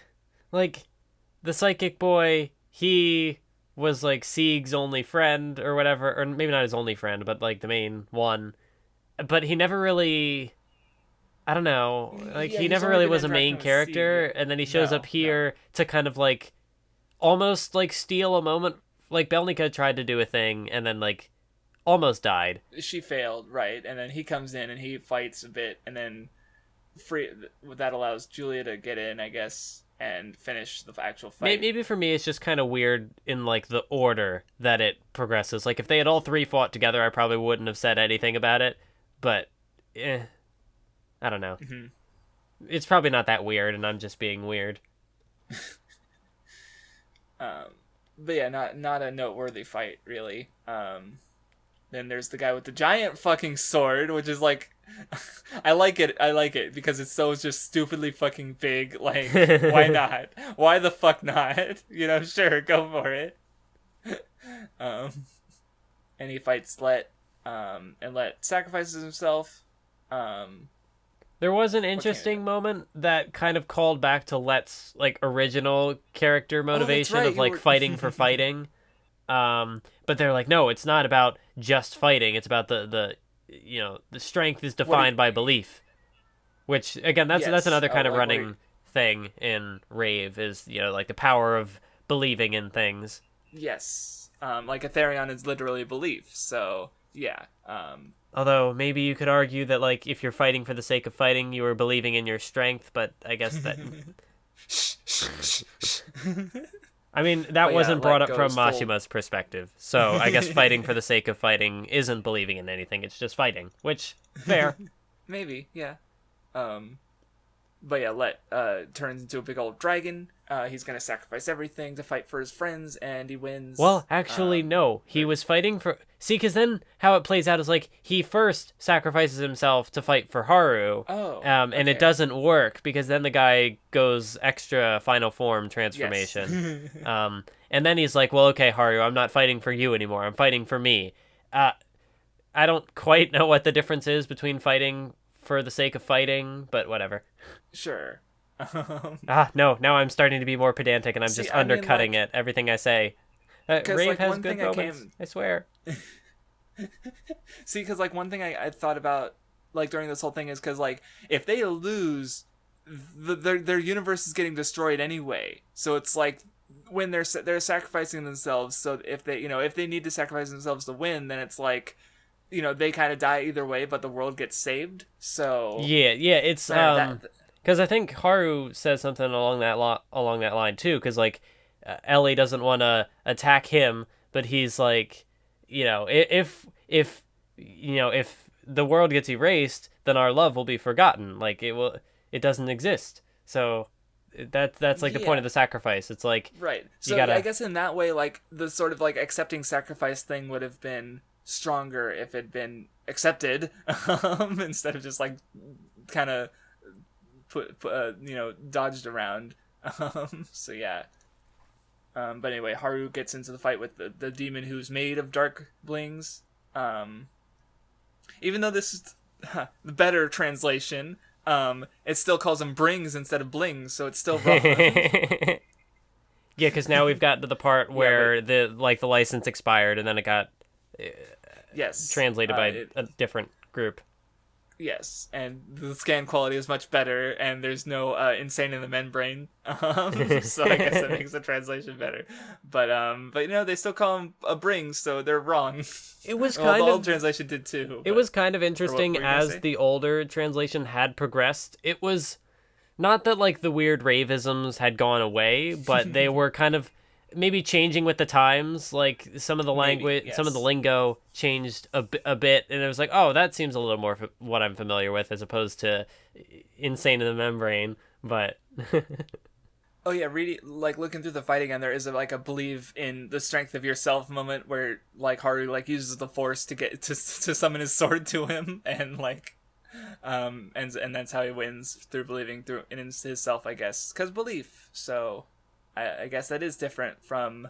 like, the psychic boy he was like Sieg's only friend or whatever, or maybe not his only friend, but like the main one. But he never really, I don't know, like Yeah, he he's never only really been was a main interacting with character, Sieg. and then he shows up No. here to kind of like almost like steal a moment. Like Belnica tried to do a thing and then like almost died. She failed, right? And then he comes in and he fights a bit, and then that allows Julia to get in, I guess, and finish the actual fight. Maybe for me it's just kind of weird in like the order that it progresses. Like if they had all three fought together, I probably wouldn't have said anything about it. But I don't know. Mm-hmm. It's probably not that weird, and I'm just being weird. But yeah, not a noteworthy fight, really. Then there's the guy with the giant fucking sword, which is like, I like it because it's so just stupidly fucking big. Like, why not? Why the fuck not? You know, sure, go for it. And he fights Let, and Let sacrifices himself. There was an interesting moment that kind of called back to Let's like original character motivation right, of like fighting for fighting. But they're like, no, it's not about just fighting. It's about the strength is defined by belief. Which again, that's another kind of running thing in Rave is like the power of believing in things. Yes. Like Aetherion is literally belief. So yeah. Although maybe you could argue that like if you're fighting for the sake of fighting, you are believing in your strength. But I guess that. I mean, that wasn't brought up from Mashima's perspective, so I guess fighting for the sake of fighting isn't believing in anything, it's just fighting, which, fair. Maybe, yeah. But yeah, Let turns into a big old dragon. He's gonna sacrifice everything to fight for his friends, and he wins. Well, actually, no. He was fighting for... See, because then how it plays out is, like, he first sacrifices himself to fight for Haru. And it doesn't work, because then the guy goes extra final form transformation. Yes. And then he's like, well, okay, Haru, I'm not fighting for you anymore. I'm fighting for me. I don't quite know what the difference is between fighting for the sake of fighting, but whatever. Sure. No, now I'm starting to be more pedantic and I'm just undercutting it, everything I say. Rave has good moments, I swear. See, because like one thing I thought about like during this whole thing is because like if they lose, their universe is getting destroyed anyway. So it's like when they're sacrificing themselves. So if they need to sacrifice themselves to win, then it's like they kind of die either way, but the world gets saved. So yeah, it's because I think Haru says something along that line too. Because like Elie doesn't want to attack him, but he's like, if the world gets erased, then our love will be forgotten. Like it doesn't exist. So that's like the point of the sacrifice. It's like right. So I guess in that way, like the sort of like accepting sacrifice thing would have been stronger if it'd been accepted instead of just like kind of dodged around. So yeah. But anyway, Haru gets into the fight with the demon who's made of dark blings. Even though this is the better translation, it still calls them brings instead of blings, so it's still wrong. Yeah, because now we've gotten to the part where the license expired and then it got translated by a different group. Yes, and the scan quality is much better, and there's no insane in the membrane, so I guess that makes the translation better. But they still call them a bring, so they're wrong. It was the old translation did too. It was kind of interesting as the older translation had progressed. It was not that like the weird ravisms had gone away, but they were kind of maybe changing with the times. Like some of the language, some of the lingo changed a bit, and it was like, oh, that seems a little more what I'm familiar with as opposed to insane in the membrane. But oh yeah, looking through the fight again, there is a believe in the strength of yourself moment where like Haru like uses the force to get to summon his sword to him, and like and that's how he wins, through believing in himself, I guess, because belief. So I guess that is different from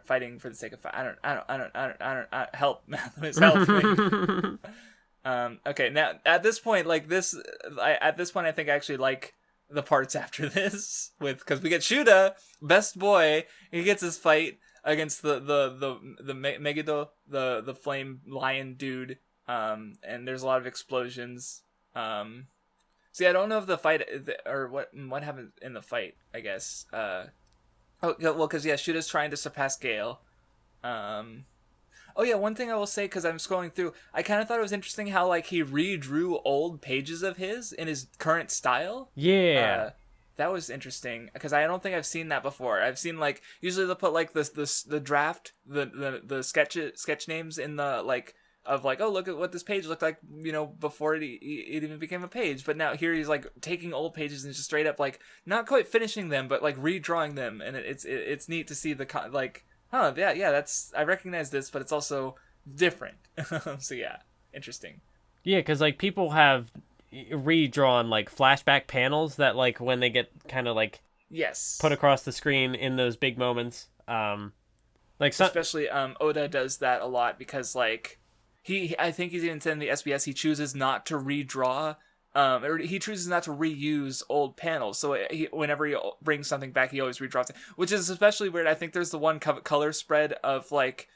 fighting for the sake of fight. I don't help Mathwiz, help me. Okay, now at this point, I think I actually like the parts after this because we get Shuda, best boy. He gets his fight against the Megiddo, the flame lion dude. And there's a lot of explosions. See, I don't know if the fight or what happened in the fight. I guess. Because Shuda's trying to surpass Gale. Oh yeah, one thing I will say, because I'm scrolling through, I kind of thought it was interesting how like he redrew old pages of his in his current style. Yeah. That was interesting because I don't think I've seen that before. I've seen like usually they'll put like the draft, the sketch names in the like of like, oh, look at what this page looked like, before it even became a page. But now here he's like taking old pages and just straight up like not quite finishing them, but like redrawing them, and it's neat to see the like, oh yeah, that's, I recognize this, but it's also different. So yeah, interesting. Yeah, because like people have redrawn like flashback panels that like when they get kind of like put across the screen in those big moments. Especially Oda does that a lot because like. I think he's even said in the SBS he chooses not to redraw, or he chooses not to reuse old panels. So whenever he brings something back, he always redraws it, which is especially weird. I think there's the one color spread of like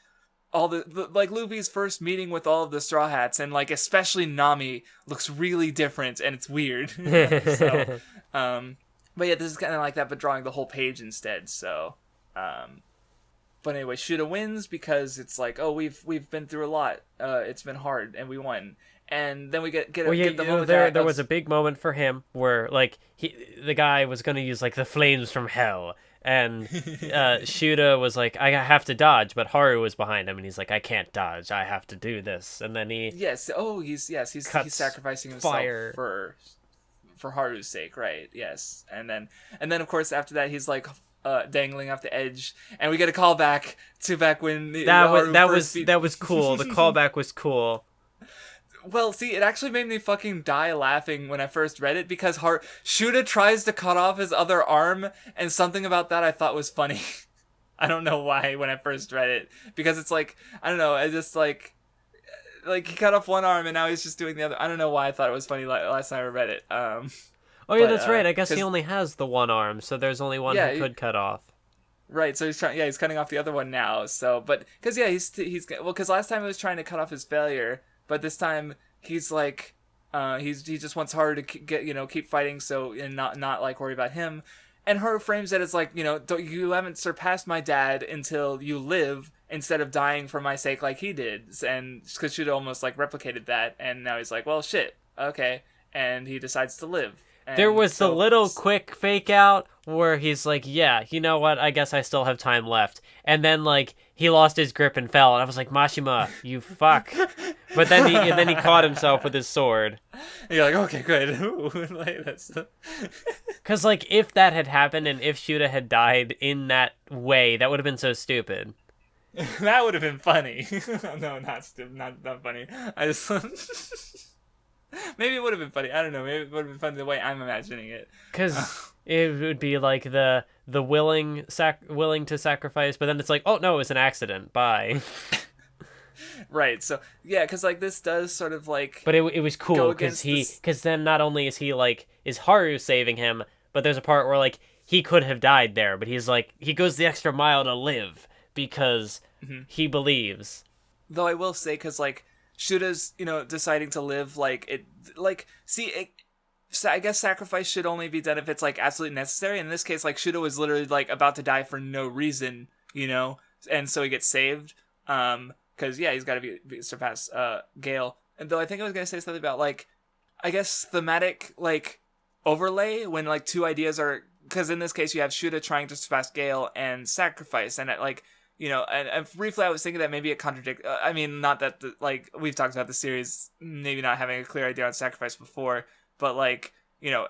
all the like Luffy's first meeting with all of the Straw Hats, and like especially Nami looks really different, and it's weird. So, but yeah, this is kind of like that, but drawing the whole page instead. So, but anyway, Shuda wins because it's like, oh, we've been through a lot. It's been hard, and we won. And then we get the moment there was a big moment for him where like the guy was going to use like the flames from hell, and Shuda was like, I have to dodge, but Haru was behind him, and he's like, I can't dodge, I have to do this, and then he's sacrificing himself for Haru's sake, right? Yes, and then of course after that he's like. Dangling off the edge, and we get a callback to back when that was cool. The callback was cool. Well, see, it actually made me fucking die laughing when I first read it because Shuda tries to cut off his other arm, and something about that I thought was funny. I don't know why when I first read it, because it's like, I don't know, I just like he cut off one arm and now he's just doing the other. I don't know why I thought it was funny last time I read it. Oh yeah, that's right. I guess he only has the one arm, so there's only one he could cut off. Right, so he's cutting off the other one now. So, but because because last time he was trying to cut off his failure, but this time he's like, he just wants Haru to keep fighting, so and not like worry about him. And Haru frames it as like, you haven't surpassed my dad until you live instead of dying for my sake like he did, and because Shuda almost like replicated that, and now he's like, well, shit, okay, and he decides to live. And there was the little quick fake out where he's like, yeah, you know what? I guess I still have time left. And then like he lost his grip and fell. And I was like, Mashima, you fuck. But then he caught himself with his sword. And you're like, okay, good. Like, because like if that had happened and if Shuda had died in that way, that would have been so stupid. That would have been funny. No, not stupid, not funny. I just. Maybe it would have been funny. I don't know. Maybe it would have been funny the way I'm imagining it. Because it would be like the willing to sacrifice, but then it's like, oh no, it's an accident. Bye. Right. So yeah, because like this does sort of like. But it was cool because then not only is Haru saving him, but there's a part where like he could have died there, but he's like he goes the extra mile to live because he believes. Though I will say, because like. Shuda's, deciding to live I guess sacrifice should only be done if it's like absolutely necessary. In this case, like Shuda was literally like about to die for no reason, and so he gets saved. Because he's got to be surpass Gale. And though I think I was gonna say something about like, I guess thematic like overlay when like two ideas are, because in this case you have Shuda trying to surpass Gale and sacrifice, and like. And briefly I was thinking that maybe it contradicts. I mean, not that like we've talked about the series, maybe not having a clear idea on sacrifice before, but like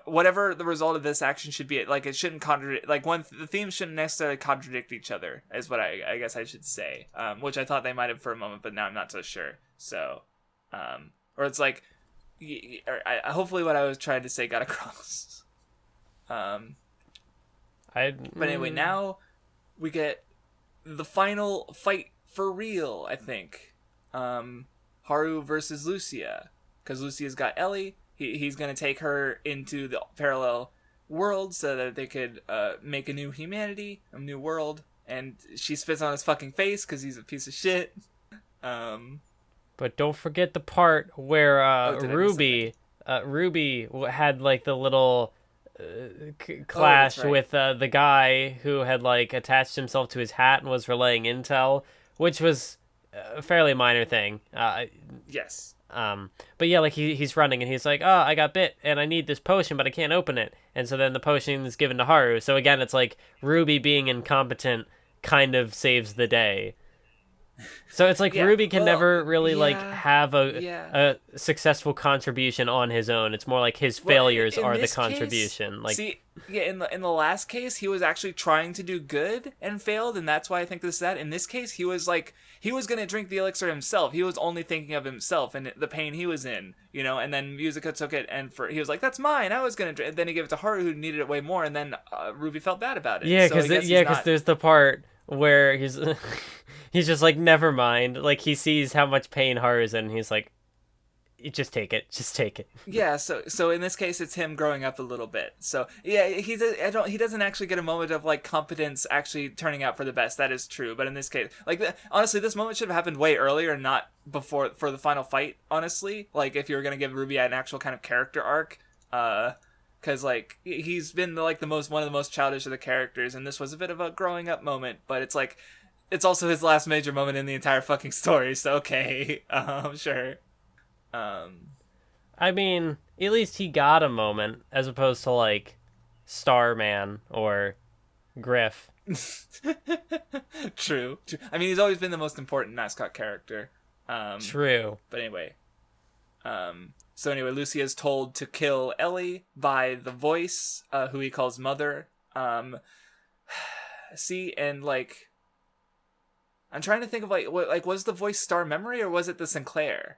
whatever the result of this action should be, like it shouldn't contradict. Like the themes shouldn't necessarily contradict each other, is what I guess I should say. Which I thought they might have for a moment, but now I'm not so sure. So, or it's like, hopefully what I was trying to say got across. But anyway, now we get. The final fight for real, I think. Haru versus Lucia. Because Lucia's got Elie. He's going to take her into the parallel world so that they could make a new humanity, a new world, and she spits on his fucking face because he's a piece of shit. But don't forget the part where Ruby had like the little clash with the guy who had like attached himself to his hat and was relaying intel, which was a fairly minor thing. Yes. But yeah, like he's running and he's like, oh, I got bit and I need this potion, but I can't open it. And so then the potion is given to Haru. So again, it's like Ruby being incompetent kind of saves the day. So it's like Ruby can never really like have a successful contribution on his own. It's more like his failures are the contribution. In the last case, he was actually trying to do good and failed, and that's why I think this is that. In this case, he was gonna drink the elixir himself. He was only thinking of himself and the pain he was in, and then Musica took it and he was like, "That's mine. I was gonna drink." And then he gave it to Haru, who needed it way more, and then Ruby felt bad about it. Yeah, because there's the part where he's he's just like, never mind. Like he sees how much pain Haru's in, and he's like, just take it. Yeah, so in this case, it's him growing up a little bit. So yeah, he doesn't actually get a moment of like competence actually turning out for the best. That is true, but in this case, like honestly, this moment should have happened way earlier, not before for the final fight. Honestly, like if you were gonna give Ruby an actual kind of character arc, because like he's been like one of the most childish of the characters, and this was a bit of a growing up moment. But it's like it's also his last major moment in the entire fucking story. So okay, sure. I mean, at least he got a moment as opposed to like Starman or Griff. True. I mean, he's always been the most important mascot character. True. But anyway. So anyway, Lucia is told to kill Elie by the voice, who he calls Mother. See, and like, I'm trying to think of was the voice Star Memory or was it the Sinclair?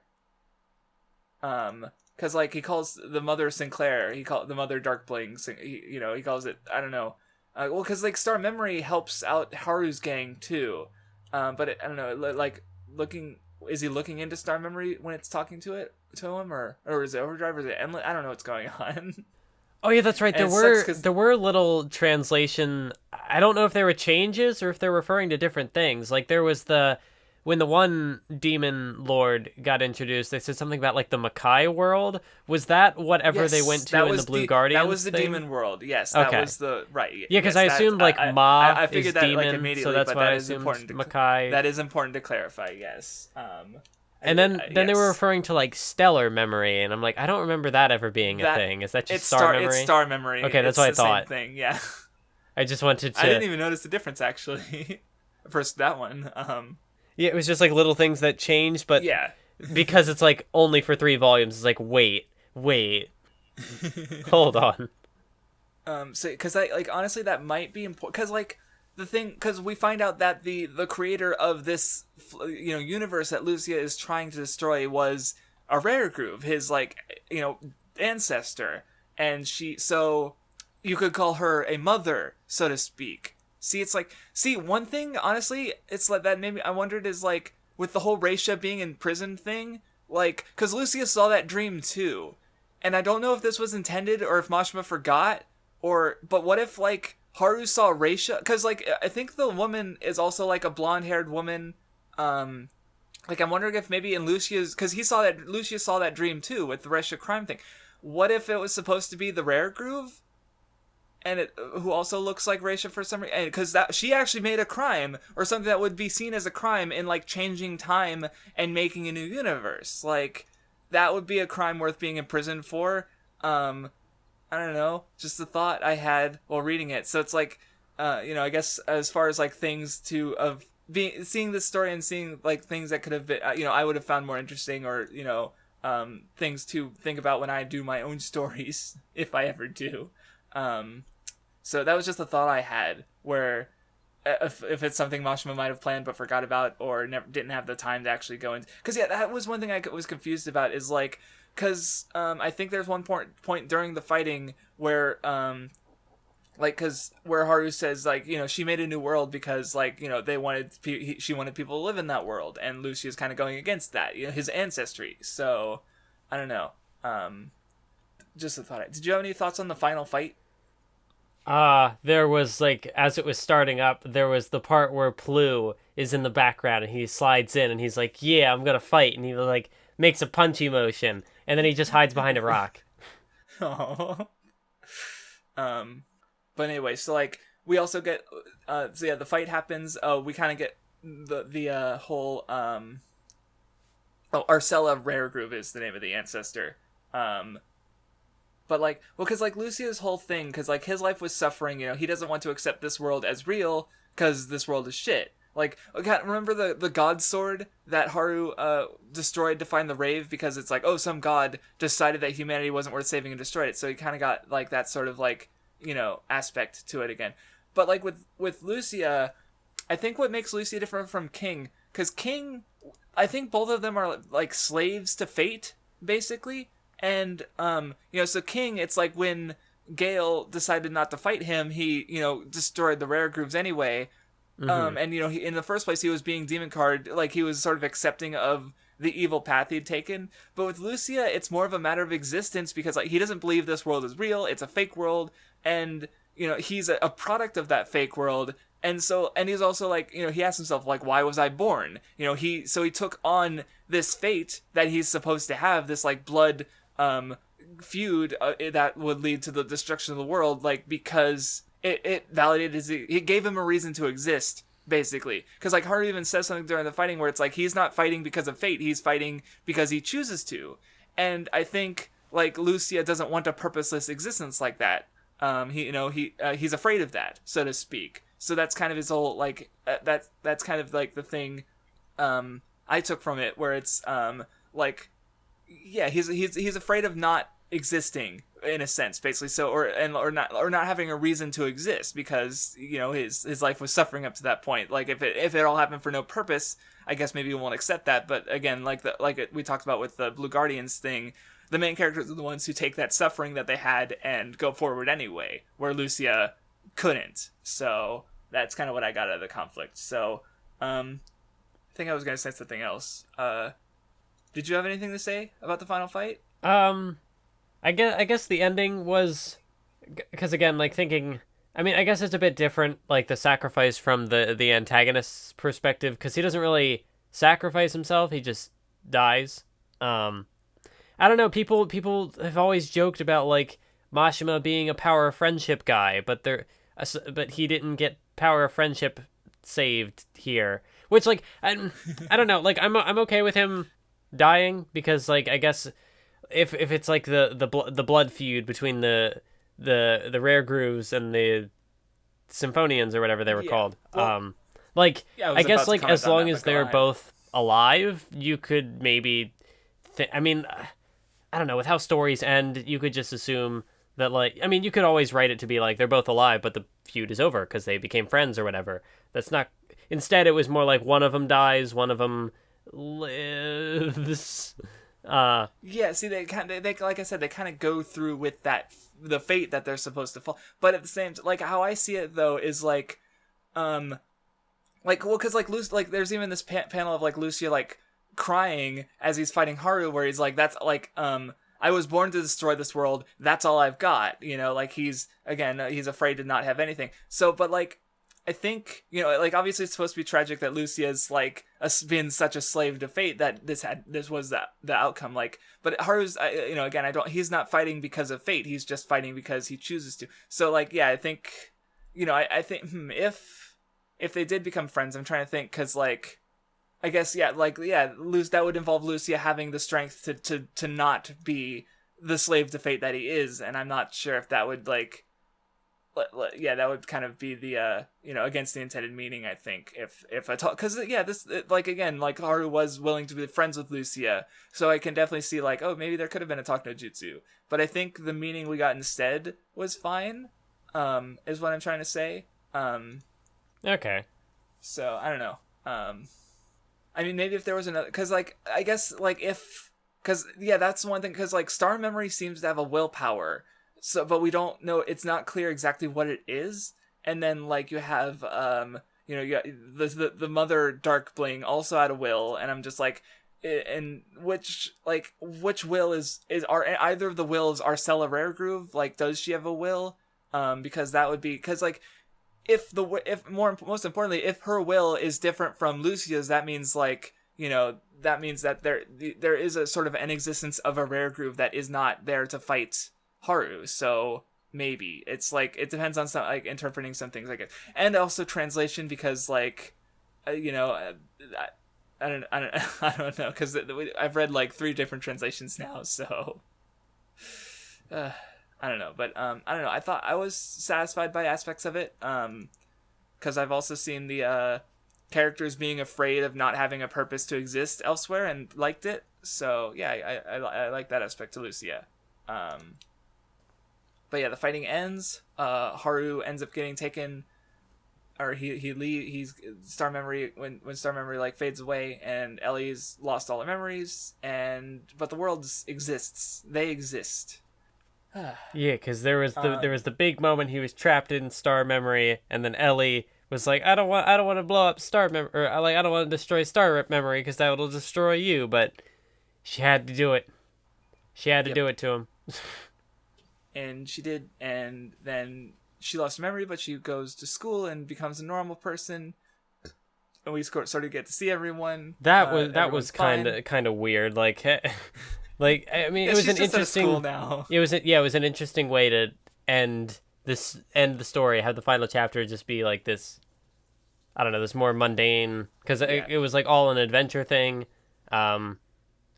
Because like he calls the Mother Sinclair, he called the Mother Darkbling. He calls it, I don't know. Well, because like Star Memory helps out Haru's gang too. But I don't know. Like is he looking into Star Memory when it's talking to him, or is it Overdrive, or is it Endless? I don't know what's going on. Oh yeah, that's right. There were little translation. I don't know if they were changes or if they're referring to different things. Like there was when the one demon lord got introduced, they said something about like the Makai world. Was that whatever they went to in the Blue Guardians? That was the demon world. Yes, that was the right. Yeah, because I assumed like Ma I figured is that demon, like immediately, so that's but why that I is assumed important. Makai. That is important to clarify. Yes. And then they were referring to like stellar memory, and I'm like, I don't remember that ever being a thing. Is that just Star Memory? It's Star Memory. Okay, that's what I thought. Same thing, yeah. I just wanted to. I didn't even notice the difference actually. First that one. Yeah, it was just like little things that changed, but yeah, because it's like only for 3 volumes, it's like wait, hold on. So because honestly, that might be important because like. Because we find out that the creator of this, universe that Lucia is trying to destroy was a rare groove, his ancestor, and so you could call her a mother, so to speak. One thing, honestly, it's like that made me, I wondered is like with the whole Reisha being in prison thing, like, because Lucia saw that dream too, and I don't know if this was intended or if Mashima forgot, but what if like Haru saw Reisha, because like I think the woman is also like a blonde-haired woman. Like I'm wondering if maybe in Lucia's, because Lucia saw that dream too with the Reisha crime thing. What if it was supposed to be the Rare Groove, and who also looks like Reisha for some reason? Because she actually made a crime or something that would be seen as a crime in like changing time and making a new universe. Like that would be a crime worth being imprisoned for. I don't know, just the thought I had while reading it. So it's like, I guess as far as like things seeing this story and seeing like things that could have been, I would have found more interesting, or things to think about when I do my own stories, if I ever do. So that was just a thought I had, where if it's something Mashima might have planned but forgot about, or didn't have the time to actually go into. Because yeah, that was one thing I was confused about, is like. Because I think there's one point during the fighting where, where Haru says, like, she made a new world because, like, she wanted people to live in that world, and Lucia's kind of going against that, his ancestry. So, I don't know. Just a thought. Did you have any thoughts on the final fight? There was like as it was starting up, there was the part where Plu is in the background and he slides in and he's like, "Yeah, I'm gonna fight," and he like makes a punchy motion, and then he just hides behind a rock. Oh. But anyway, so like we also get so yeah, the fight happens. We kind of get the whole Arcella Rare Groove is the name of the ancestor. But like, well, because like Lucia's whole thing, because like his life was suffering, he doesn't want to accept this world as real because this world is shit. Like, okay, remember the god sword that Haru destroyed to find the Rave, because it's like, oh, some god decided that humanity wasn't worth saving and destroyed it. So he kind of got like that sort of like aspect to it again. But like with Lucia, I think what makes Lucia different from King, because King, I think both of them are like slaves to fate, basically. And so King, it's like when Gale decided not to fight him, he destroyed the Rare Grooves anyway. Mm-hmm. And he, in the first place, he was being demon card, like he was sort of accepting of the evil path he'd taken. But with Lucia, it's more of a matter of existence, because like he doesn't believe this world is real. It's a fake world, and he's a product of that fake world. And he's also like, he asks himself, like, why was I born? He took on this fate that he's supposed to have, this like blood feud that would lead to the destruction of the world, like, because it validated it gave him a reason to exist, basically. Because like Haru even says something during the fighting where it's like he's not fighting because of fate, he's fighting because he chooses to. And I think like Lucia doesn't want a purposeless existence like that. He's afraid of that, so to speak. So that's kind of his whole like that's kind of like the thing I took from it, where it's like, yeah, he's afraid of not existing in a sense, basically. So or not having a reason to exist, because his life was suffering up to that point. Like if it all happened for no purpose, I guess maybe we won't accept that. But again, we talked about with the Blue Guardians thing, the main characters are the ones who take that suffering that they had and go forward anyway, where Lucia couldn't. So that's kind of what I got out of the conflict. So I think I was going to say something else. Did you have anything to say about the final fight? I guess the ending was, because again, like thinking, I mean, I guess it's a bit different, like the sacrifice from the antagonist's perspective, because he doesn't really sacrifice himself, he just dies. I don't know, people have always joked about like Mashima being a power of friendship guy, but he didn't get power of friendship saved here, which like I don't know, like I'm okay with him dying, because like I guess if it's like the blood feud between the Rare Grooves and the Symphonians or whatever they were called, well, like I guess like as long as they're both alive, you could maybe I mean, I don't know, with how stories end, you could just assume that, like, I mean, you could always write it to be like they're both alive, but the feud is over because they became friends or whatever. That's not. Instead, it was more like one of them dies, one of them lives. Yeah, see, they like I said, they kind of go through with the fate that they're supposed to fall. But at the same time, like how I see it though is like, well, because like there's even this panel of like Lucia like crying as he's fighting Haru, where he's like, that's like, I was born to destroy this world, that's all I've got, like he's afraid to not have anything. So, but like, I think, like obviously it's supposed to be tragic that Lucia's like been such a slave to fate that this was the outcome, like, but Haru's, again, he's not fighting because of fate, he's just fighting because he chooses to. So like, yeah, I think, I think if they did become friends, I'm trying to think, because like, I guess, yeah, like, yeah, that would involve Lucia having the strength to not be the slave to fate that he is, and I'm not sure if that would, like, yeah, that would kind of be the, against the intended meaning, I think, if I talk, because, yeah, like, again, like, Haru was willing to be friends with Lucia, so I can definitely see, like, oh, maybe there could have been a talk no jutsu, but I think the meaning we got instead was fine, is what I'm trying to say. Okay. So, I don't know, I mean, maybe if there was another, because, like, I guess, like, because, yeah, that's one thing, because, like, Star Memory seems to have a willpower, so, but we don't know, it's not clear exactly what it is, and then, like, you have, you got the mother Dark Bling also had a will, and I'm just, like, and which will are either of the wills Arcella Rare Groove, like, does she have a will? because that would be because like if most importantly, if her will is different from Lucia's, that means like, you know, that means that there is a sort of an existence of a rare group that is not there to fight Haru. So maybe it's like, it depends on some, like, interpreting some things, I guess, and also translation, because like, you know, I don't I don't know, because I've read like 3 different translations now, so I don't know, but I don't know. I thought I was satisfied by aspects of it, because I've also seen the characters being afraid of not having a purpose to exist elsewhere and liked it. So yeah, I like that aspect to Lucia. But yeah, the fighting ends. Haru ends up getting taken, or he's Star Memory, when Star Memory like fades away, and Ellie's lost all her memories, but the world exists. They exist. Yeah, because there was the big moment he was trapped in Star Memory, and then Elie was like, I don't want to blow up Star Memory, or I don't want to destroy Star Memory because that will destroy you. But she had to do it. She had to do it to him. And she did, and then she lost her memory, but she goes to school and becomes a normal person. And we sort of get to see everyone. That was kind of weird. Like, like, I mean, it was an interesting. Now. It was an interesting way to end the story. Have the final chapter just be like this. I don't know, this more mundane, because it was like all an adventure thing.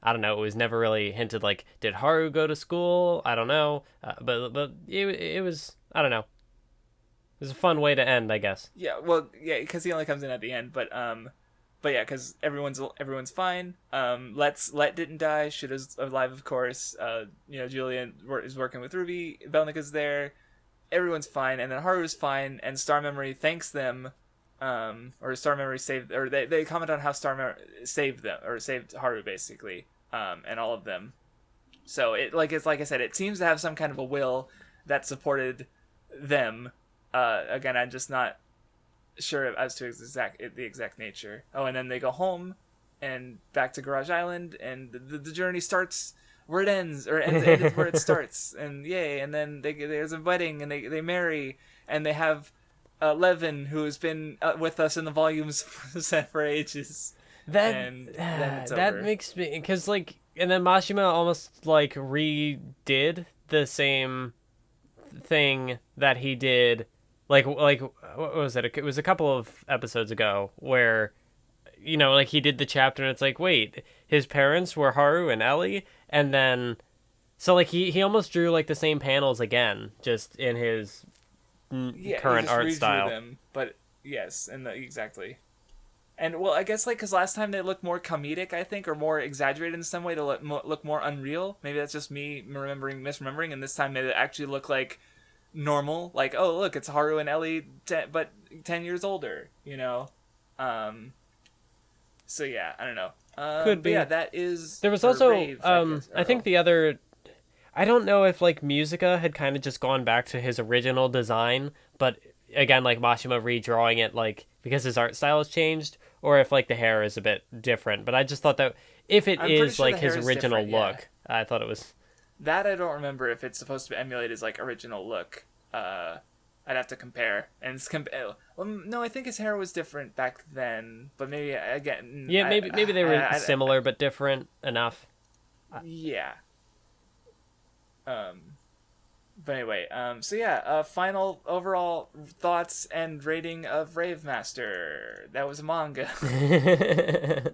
I don't know. It was never really hinted like, did Haru go to school? I don't know. But it was, I don't know. It was a fun way to end, I guess. Yeah, well, yeah, because he only comes in at the end, but yeah, because everyone's fine. Let didn't die. Shit is alive, of course. You know, Julian is working with Ruby. Belnica's there. Everyone's fine, and then Haru's fine, and Star Memory thanks them. Or Star Memory saved, or they comment on how Star Memory saved them, or saved Haru, basically, and all of them. So it's like I said, it seems to have some kind of a will that supported them. Again, I'm just not sure as to the exact nature. Oh, and then they go home and back to Garage Island, and the journey starts where it ends, or ends where it starts, and yay! And then there's a wedding, and they marry, and they have Levin, who has been with us in the volumes for ages. Then it's over. Makes me, because like, and then Mashima almost like redid the same thing that he did, like what was it? It was a couple of episodes ago where, you know, like he did the chapter and it's like, wait, his parents were Haru and Elie, and then so like he almost drew like the same panels again, just in his current art style. Them, but yes, exactly. And well, I guess like because last time they looked more comedic, I think, or more exaggerated in some way to look more unreal. Maybe that's just me misremembering, and this time they actually look like normal. Like, oh look, it's Haru and Elie, but 10 years older. You know. So yeah, I don't know. Could be. Yeah, that is. There was also Rave, I think the other. I don't know if like Musica had kind of just gone back to his original design, but again, like Mashima redrawing it, like because his art style has changed, or if like the hair is a bit different. But I just thought that if it is sure like his original look, I thought it was. That I don't remember if it's supposed to emulate his like original look. I'd have to compare and well, no, I think his hair was different back then, but maybe again. Yeah, maybe they were similar but different enough. Yeah. But anyway, so yeah, final overall thoughts and rating of Rave Master. That was a manga.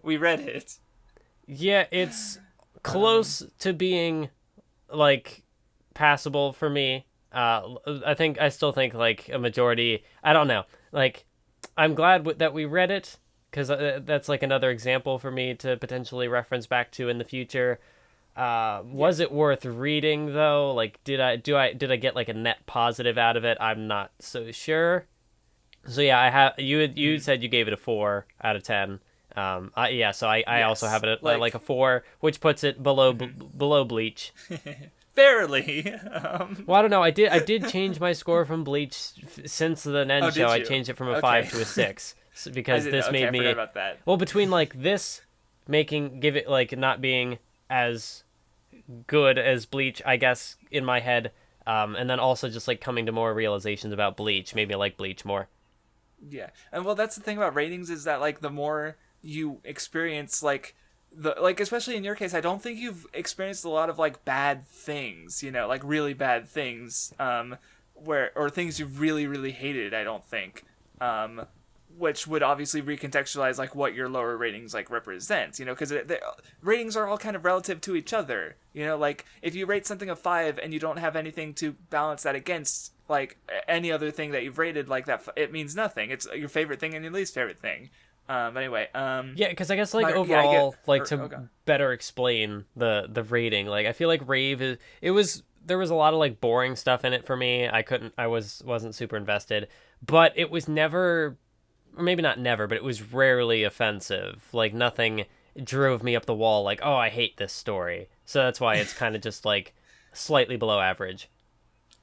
We read it. Yeah, it's close to being like passable for me. I still think like a majority. I don't know. Like, I'm glad that we read it, because that's like another example for me to potentially reference back to in the future. Was it worth reading though? Like, did I get like a net positive out of it? I'm not so sure. So yeah, you said you gave it a 4 out of 10. So I also have it at like a 4, which puts it below Bleach. Barely. Well, I don't know. I did change my score from Bleach since the Nen Show. I changed it from a 5 to a 6 because this made me. I forgot about that. Well, between like this give it like not being as good as Bleach, I guess, in my head, And then also just like coming to more realizations about Bleach made me like Bleach more. Yeah, and well, that's the thing about ratings is that like the more you experience like especially in your case, I don't think you've experienced a lot of like bad things, like really bad things, or things you really really hated. I don't think, which would obviously recontextualize like what your lower ratings like represent, because ratings are all kind of relative to each other. Like if you rate something a 5 and you don't have anything to balance that against like any other thing that you've rated like that, it means nothing. It's your favorite thing and your least favorite thing. Anyway, yeah, because I guess like overall, better explain the rating. Like I feel like Rave there was a lot of like boring stuff in it for me. I wasn't super invested, but it was never, or maybe not never, but it was rarely offensive. Like nothing drove me up the wall. Like, oh, I hate this story. So that's why it's kind of just like slightly below average.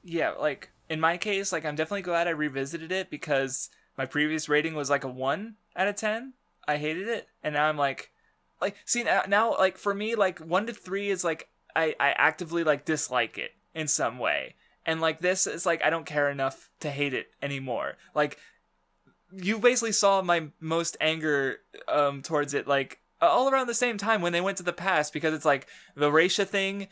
Yeah, like in my case, like I'm definitely glad I revisited it because my previous rating was like a 1 out of 10. I hated it, and now I'm like see now like for me like 1 to 3 is like I actively like dislike it in some way, and like this is like I don't care enough to hate it anymore. Like you basically saw my most anger towards it like all around the same time when they went to the past, because it's like the Raisha thing,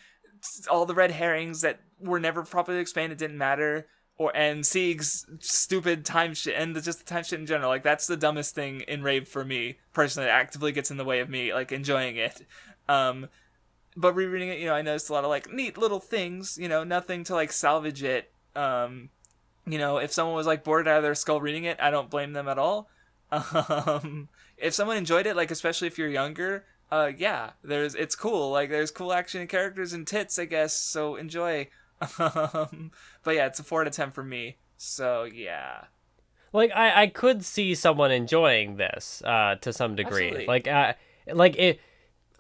all the red herrings that were never properly explained, it didn't matter, and Sieg's stupid time shit, and just the time shit in general. Like that's the dumbest thing in Rave for me personally. It actively gets in the way of me like enjoying it. But rereading it, I noticed a lot of like neat little things, nothing to like salvage it. If someone was like bored out of their skull reading it, I don't blame them at all. If someone enjoyed it, like especially if you're younger, yeah, it's cool. Like there's cool action and characters and tits, I guess. So enjoy. But yeah, it's a 4 out of 10 for me. So yeah. Like I could see someone enjoying this to some degree. Absolutely. Like it.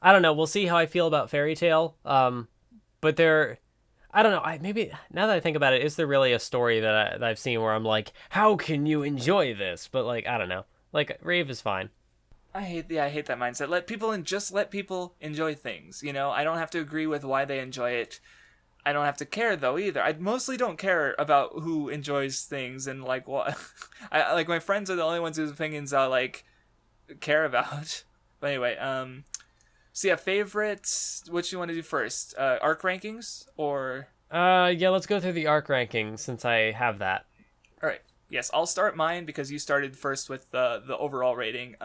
I don't know. We'll see how I feel about Fairy Tail. But I don't know. Maybe now that I think about it, is there really a story that I've seen where I'm like, how can you enjoy this? But like, I don't know. Like Rave is fine. I hate that mindset. Let people enjoy things. I don't have to agree with why they enjoy it. I don't have to care though either. I mostly don't care about who enjoys things and like what. I like my friends are the only ones whose opinions I like care about. But anyway, so yeah, favorites. What you want to do first? Arc rankings or? Yeah, let's go through the arc rankings since I have that. All right. Yes, I'll start mine because you started first with the overall rating.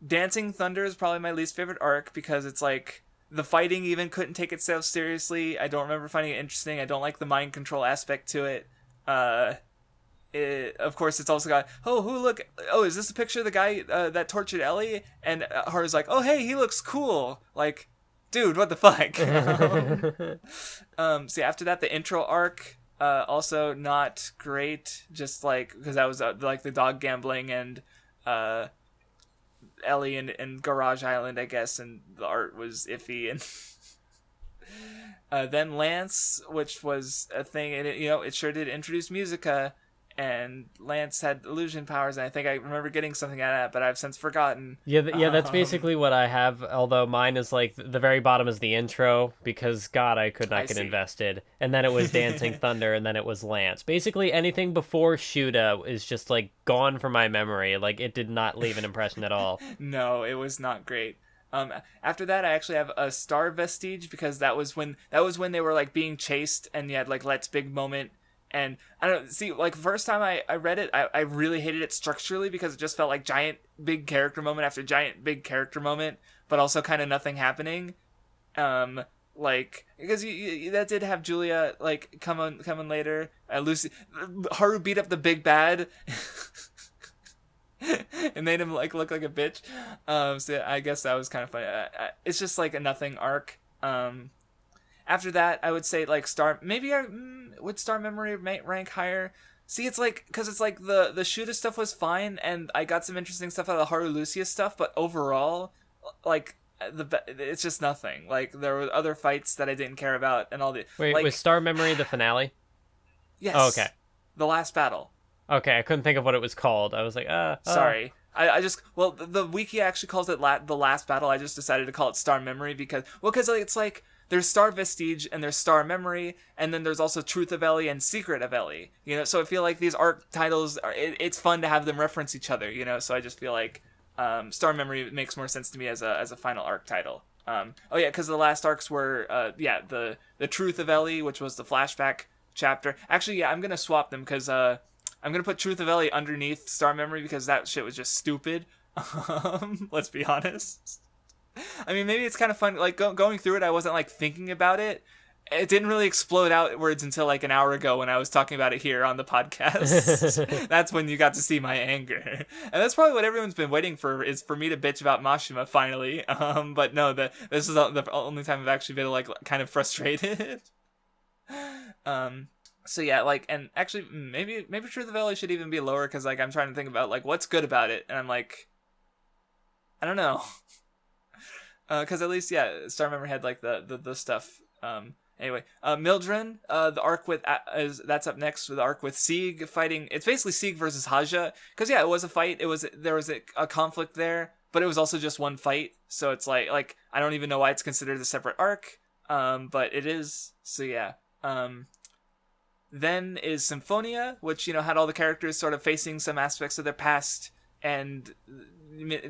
Dancing Thunder is probably my least favorite arc because it's like the fighting even couldn't take itself seriously. I don't remember finding it interesting. I don't like the mind control aspect to it. Of course, it's also got, is this a picture of the guy that tortured Elie? And Haru's like, oh, hey, he looks cool. Like, dude, what the fuck? So yeah, after that, the intro arc, also not great. Just like, because that was like the dog gambling and Elie and Garage Island, I guess, and the art was iffy. And then Lance, which was a thing, and it sure did introduce Musica. And Lance had illusion powers, and I think I remember getting something out of that, but I've since forgotten. Yeah, that's basically what I have, although mine is like, the very bottom is the intro, because God, I could not get invested. And then it was Dancing Thunder, and then it was Lance. Basically, anything before Shuda is just like gone from my memory. Like, it did not leave an impression at all. No, it was not great. After that, I actually have a Star Vestige, because that was when they were like being chased, and you had like Let's big moment. And I don't see, like, the first time I read it, I really hated it structurally because it just felt like giant big character moment after giant big character moment, but also kind of nothing happening. Like, because you that did have Julia like come in later. Lucy, Haru beat up the big bad. It made him like look like a bitch. So I guess that was kind of funny. It's just like a nothing arc. After that, I would say like would Star Memory rank higher? See, it's like, because it's like the Shuda stuff was fine, and I got some interesting stuff out of the Haru Lucia stuff, but overall, like it's just nothing. Like there were other fights that I didn't care about, and all the wait, like, was Star Memory the finale? Yes. Oh, okay. The last battle. Okay, I couldn't think of what it was called. I was like, sorry. I just, the wiki actually calls it the last battle. I just decided to call it Star Memory because it's like, there's Star Vestige and there's Star Memory, and then there's also Truth of Elie and Secret of Elie. So I feel like these arc titles it's fun to have them reference each other. So I just feel like Star Memory makes more sense to me as a final arc title. Because the last arcs were the Truth of Elie, which was the flashback chapter. Actually, yeah, I'm gonna swap them because I'm gonna put Truth of Elie underneath Star Memory because that shit was just stupid. Let's be honest. I mean, maybe it's kind of fun. Like going through it, I wasn't like thinking about it. It didn't really explode outwards until like an hour ago when I was talking about it here on the podcast. That's when you got to see my anger, and that's probably what everyone's been waiting for, is for me to bitch about Mashima finally. But no, this is the only time I've actually been like kind of frustrated. So yeah, like, and actually maybe Truth of Elie should even be lower because like I'm trying to think about like what's good about it, and I'm like, I don't know. Because at least, yeah, Star Memory had like the stuff. Anyway, Mildren, the arc with that's up next with the arc with Sieg fighting. It's basically Sieg versus Haja. Because yeah, it was a fight. There was a conflict there, but it was also just one fight. So it's like I don't even know why it's considered a separate arc. But it is. So yeah. Then is Symphonia, which had all the characters sort of facing some aspects of their past and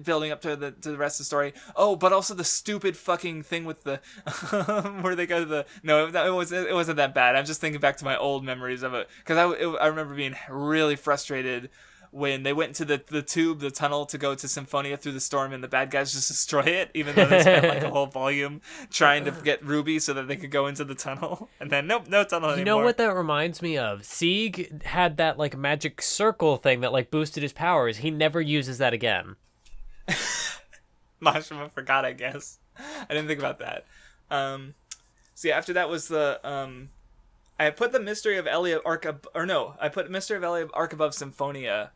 building up to the rest of the story. Oh, but also the stupid fucking thing with the where they go to the it wasn't that bad. I'm just thinking back to my old memories of it because I remember being really frustrated when they went into the tunnel to go to Symphonia through the storm and the bad guys just destroy it, even though they spent like a whole volume trying to get Ruby so that they could go into the tunnel, and then nope, no tunnel anymore. You know what that reminds me of? Sieg had that like magic circle thing that like boosted his powers. He never uses that again. Mashima forgot, I guess. I didn't think about that. So yeah, after that was the I put the Mystery of Elie arc I put Mystery of Elie arc above Symphonia.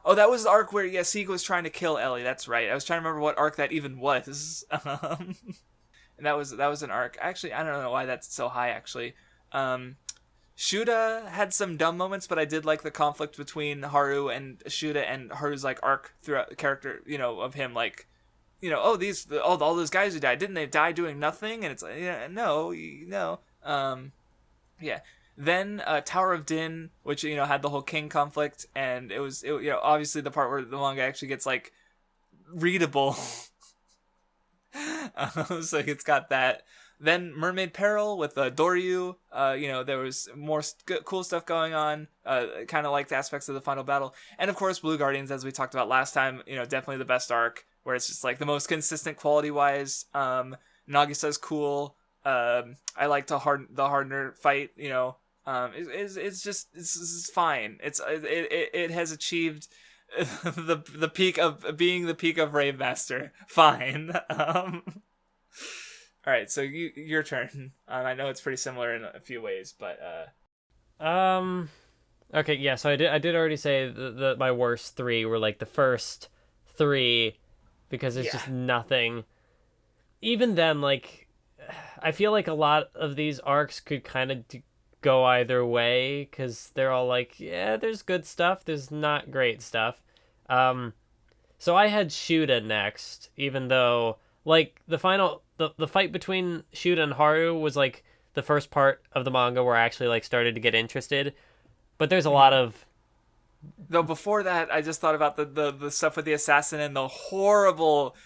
Oh, that was the arc where Sieg was trying to kill Elie. That's right. I was trying to remember what arc that even was. And that was an arc. Actually, I don't know why that's so high. Actually, Shuda had some dumb moments, but I did like the conflict between Haru and Shuda and Haru's like arc throughout the character. Of him like, all those guys who died, didn't they die doing nothing? And it's like, no. Yeah. Then Tower of Din, which had the whole king conflict, and it was obviously the part where the manga actually gets like readable. So it's got that. Then Mermaid Peril with Doryu. There was more cool stuff going on. Kind of like the aspects of the final battle, and of course Blue Guardians, as we talked about last time. Definitely the best arc, where it's just like the most consistent quality wise. Nagisa's cool. I like the Hardener fight. It's fine. It has achieved the peak of being the peak of Rave Master. Fine. All right, so your turn. I know it's pretty similar in a few ways, but okay, yeah. So I did already say my worst three were like the first three, because there's just nothing. Even then, like, I feel like a lot of these arcs could kind of go either way, because they're all like, yeah, there's good stuff, there's not great stuff. So I had Shuda next, even though like the fight between Shuda and Haru was like the first part of the manga where I actually like started to get interested. But there's a lot of... Though before that, I just thought about the stuff with the assassin and the horrible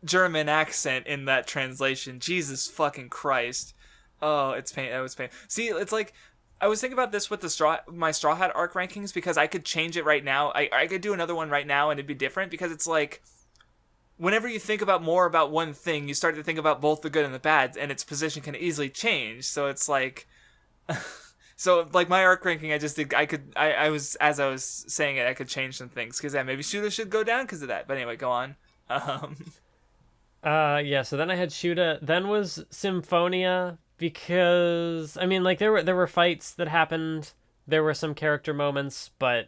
German accent in that translation. Jesus fucking Christ. Oh, it's pain. That was pain. See, it's like, I was thinking about this with my Straw Hat arc rankings, because I could change it right now. I could do another one right now and it'd be different, because it's like, whenever you think about more about one thing, you start to think about both the good and the bad, and its position can easily change. So it's like, so like my arc ranking, I was saying it, I could change some things, because maybe Shuda should go down because of that. But anyway, go on. Yeah. So then I had Shuda. Then was Symphonia, because I mean, like there were fights that happened. There were some character moments, but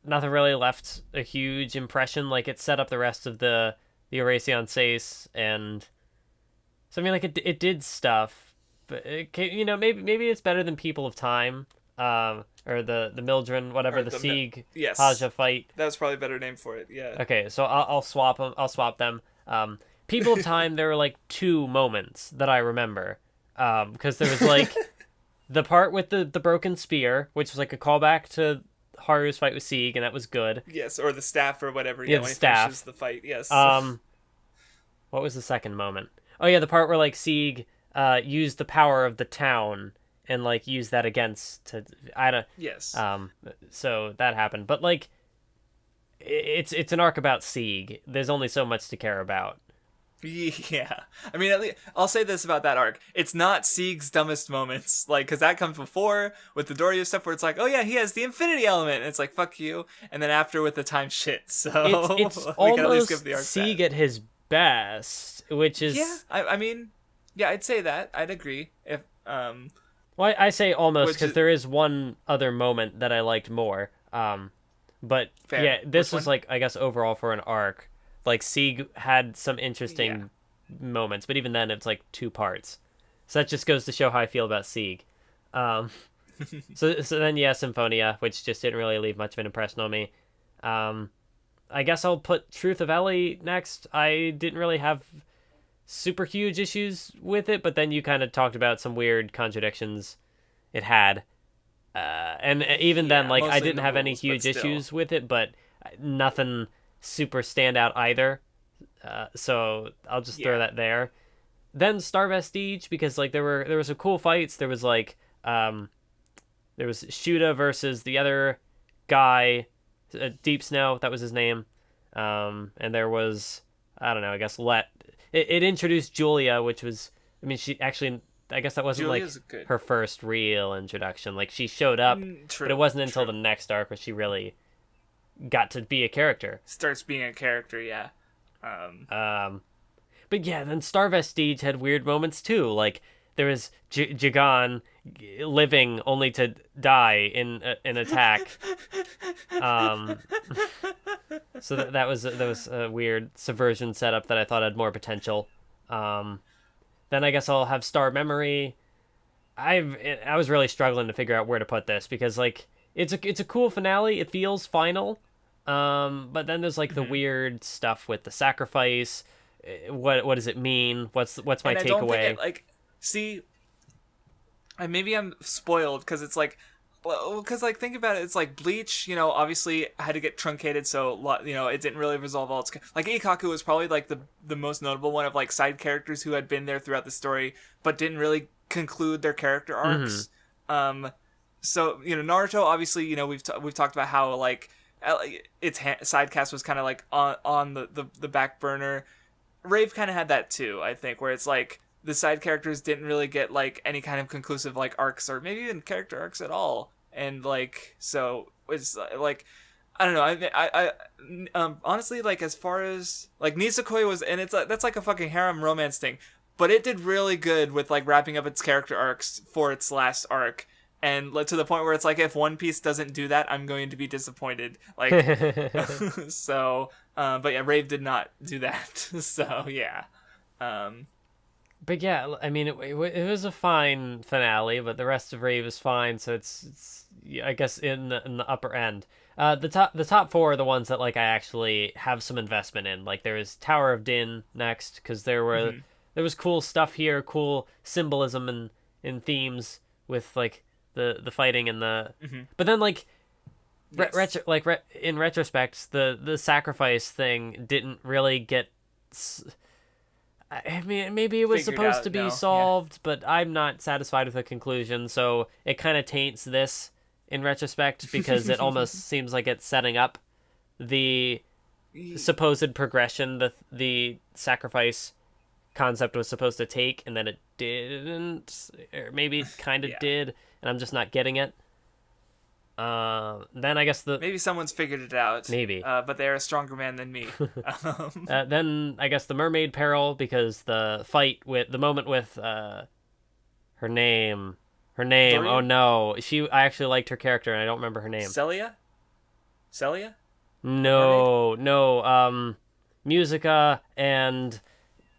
nothing really left a huge impression. Like, it set up the rest of the Erasion Seis, and so I mean, like it did stuff, but maybe it's better than People of Time, or the Mildren, whatever, or the Sieg Haja fight. That was probably a better name for it. Yeah. Okay, so I'll swap them. People of Time, there were like two moments that I remember. Because there was like the part with the broken spear, which was like a callback to Haru's fight with Sieg, and that was good. Yes, or the staff or whatever. Yeah, When the he staff. finishes the fight. Yes. What was the second moment? Oh yeah, the part where like Sieg used the power of the town and like used that against I don't. Yes. So that happened, but like it's an arc about Sieg. There's only so much to care about. Yeah, I mean, at least I'll say this about that arc: it's not Sieg's dumbest moments, like because that comes before with the Dorio stuff, where it's like, oh yeah, he has the infinity element, and it's like fuck you, and then after with the time shit. So It's we can almost at least give the arc Sieg that. at his best, which is Yeah, I mean, yeah, I'd say that. I'd agree. If well, I say almost because is... there is one other moment that I liked more. But Fair. yeah, this Which was one? like I guess overall for an arc, like Sieg had some interesting moments, but even then it's like two parts. So that just goes to show how I feel about Sieg. So then yeah, Symphonia, which just didn't really leave much of an impression on me. I guess I'll put Truth of Elie next. I didn't really have super huge issues with it, but then you kind of talked about some weird contradictions it had. And even then, like, I didn't have any huge issues with it, but nothing super standout either. So I'll just throw that there. Then Star Vestige, because like there were some cool fights. There was like there was Shuda versus the other guy, Deep Snow, that was his name. And there was, I don't know, I guess it introduced Julia, which was, I mean, she actually, I guess that wasn't Julia's like good. her first real introduction. Like she showed up, True, but it wasn't until the next arc where she really got to be a character. Starts being a character, yeah. But yeah, then Star Vestige had weird moments too. Like there was Jagan living only to die in an attack. So that was a weird subversion setup that I thought had more potential. Then I guess I'll have Star Memory. I was really struggling to figure out where to put this because like it's a cool finale. It feels final. But then there's like the weird stuff with the sacrifice. What does it mean? What's my takeaway? Like, see, maybe I'm spoiled because it's like, well, because like think about it, it's like Bleach. You know, obviously had to get truncated, so you know it didn't really resolve all its. Like Ikaku was probably like the most notable one of like side characters who had been there throughout the story, but didn't really conclude their character arcs. So you know, Naruto, obviously, you know we've talked about how like its sidecast was kind of like on the back burner. Rave kind of had that too, I think, where it's like the side characters didn't really get like any kind of conclusive like arcs or maybe even character arcs at all, and like so it's like I don't know. I honestly like as far as like Nisekoi was, and it's that's like a fucking harem romance thing, but it did really good with like wrapping up its character arcs for its last arc. And to the point where it's like, if One Piece doesn't do that, I'm going to be disappointed. Like, so, but yeah, Rave did not do that. So yeah. But yeah, I mean, it was a fine finale, but the rest of Rave is fine. So it's I guess in the upper end. The top four are the ones that like I actually have some investment in. Like there is Tower of Din next because there was cool stuff here, cool symbolism and themes with like the fighting and the but then like in retrospect the sacrifice thing didn't really get I mean maybe it was supposed to be solved, but I'm not satisfied with the conclusion, so it kind of taints this in retrospect because it almost seems like it's setting up the supposed progression the sacrifice concept was supposed to take, and then it didn't, or maybe it kind of did, and I'm just not getting it. Then I guess maybe someone's figured it out. Maybe, but they're a stronger man than me. Then I guess the mermaid peril, because the fight with the moment with her name. Dorian? Oh no, I actually liked her character, and I don't remember her name. Celia. No, Musica and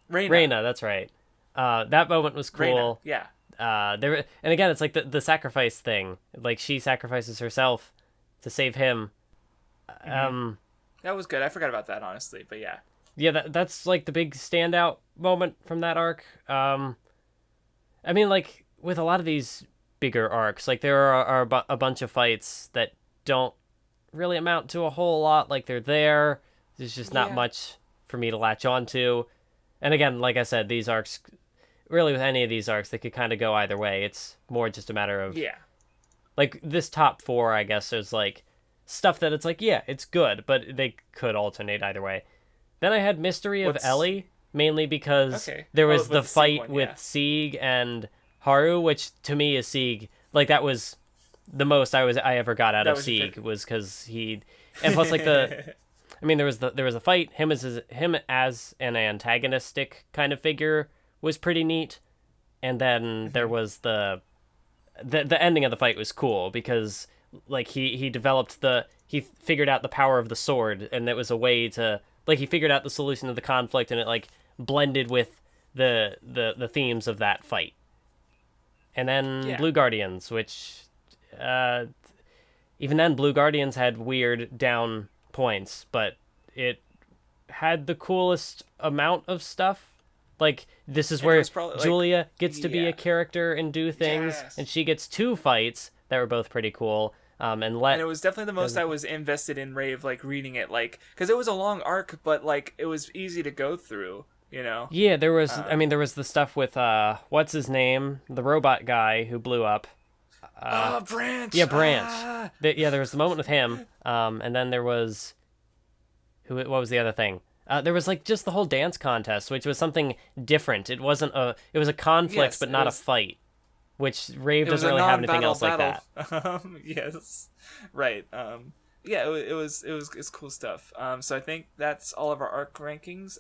Reina, that's right. That moment was cool. Reina, and again, it's like the sacrifice thing. Like she sacrifices herself to save him. That was good. I forgot about that, honestly, but yeah. Yeah, that's like the big standout moment from that arc. I mean, like, with a lot of these bigger arcs, like, there are a bunch of fights that don't really amount to a whole lot. Like, they're there. There's just not much for me to latch onto. And again, like I said, these arcs, really with any of these arcs, they could kind of go either way. It's more just a matter of... Yeah. Like, this top 4, I guess, there's, like, stuff that it's like, yeah, it's good, but they could alternate either way. Then I had Mystery of Elie, mainly because there was the fight with Sieg and Haru, which to me is Sieg. Like, that was the most I ever got out of Sieg, was because he... And plus, like, the... I mean, there was a fight. Him as an antagonistic kind of figure was pretty neat. And then there was the ending of the fight was cool because, like, he figured out the power of the sword, and it was a way to... Like, he figured out the solution to the conflict, and it, like, blended with the themes of that fight. And then Blue Guardians, which... even then, Blue Guardians had weird down points, but it had the coolest amount of stuff. Like, this is where Julia gets to be a character and do things, and she gets 2 fights that were both pretty cool. And it was definitely the most I was invested in Rave, like, reading it, like, because it was a long arc, but, like, it was easy to go through, you know? Yeah, there was, there was the stuff with, what's his name? The robot guy who blew up. Branch! Yeah, Branch. There was the moment with him, and then there was... what was the other thing? There was, like, just the whole dance contest, which was something different. It was a conflict, but not a fight. Which Rave doesn't really have anything else like that. Yes, right. It was cool stuff. So I think that's all of our arc rankings.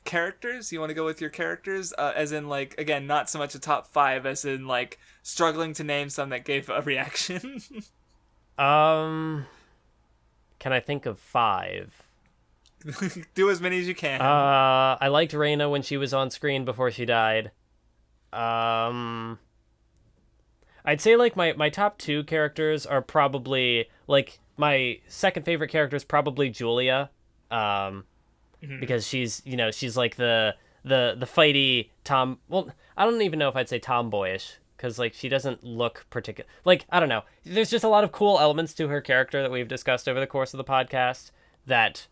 Characters. You want to go with your characters, as in, like, again, not so much a top 5, as in, like, struggling to name some that gave a reaction. Can I think of 5? Do as many as you can. I liked Reina when she was on screen before she died. I'd say, like, my top 2 characters are probably, like, my second favorite character is probably Julia, because she's like the fighty Tom. Well, I don't even know if I'd say tomboyish, because, like, she doesn't look particular. Like, I don't know. There's just a lot of cool elements to her character that we've discussed over the course of the podcast that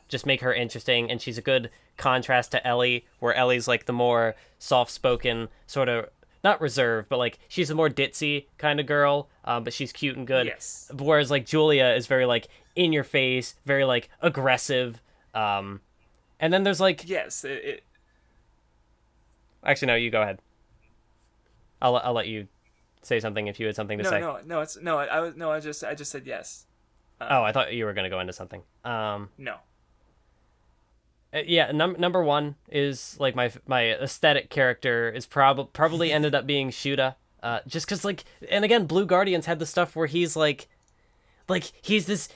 just make her interesting, and she's a good contrast to Elie, where Ellie's, like, the more soft-spoken, sort of, not reserved, but, like, she's a more ditzy kind of girl, but she's cute and good. Yes. Whereas, like, Julia is very, like, in your face, very, like, aggressive. And then there's, like... Yes, Actually, no, you go ahead. I'll let you say something if you had something to say. I just said yes. I thought you were going to go into something. No. Number 1 is, like, my aesthetic character is probably ended up being Shuda, just because, like, and again, Blue Guardians had the stuff where he's like he's this,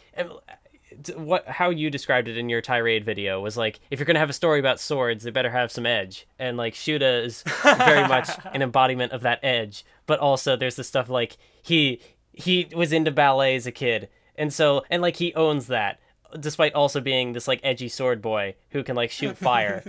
how you described it in your tirade video was, like, if you're gonna have a story about swords, they better have some edge, and, like, Shuda is very much an embodiment of that edge, but also there's the stuff, like, he was into ballet as a kid, and like, he owns that, despite also being this, like, edgy sword boy who can, like, shoot fire.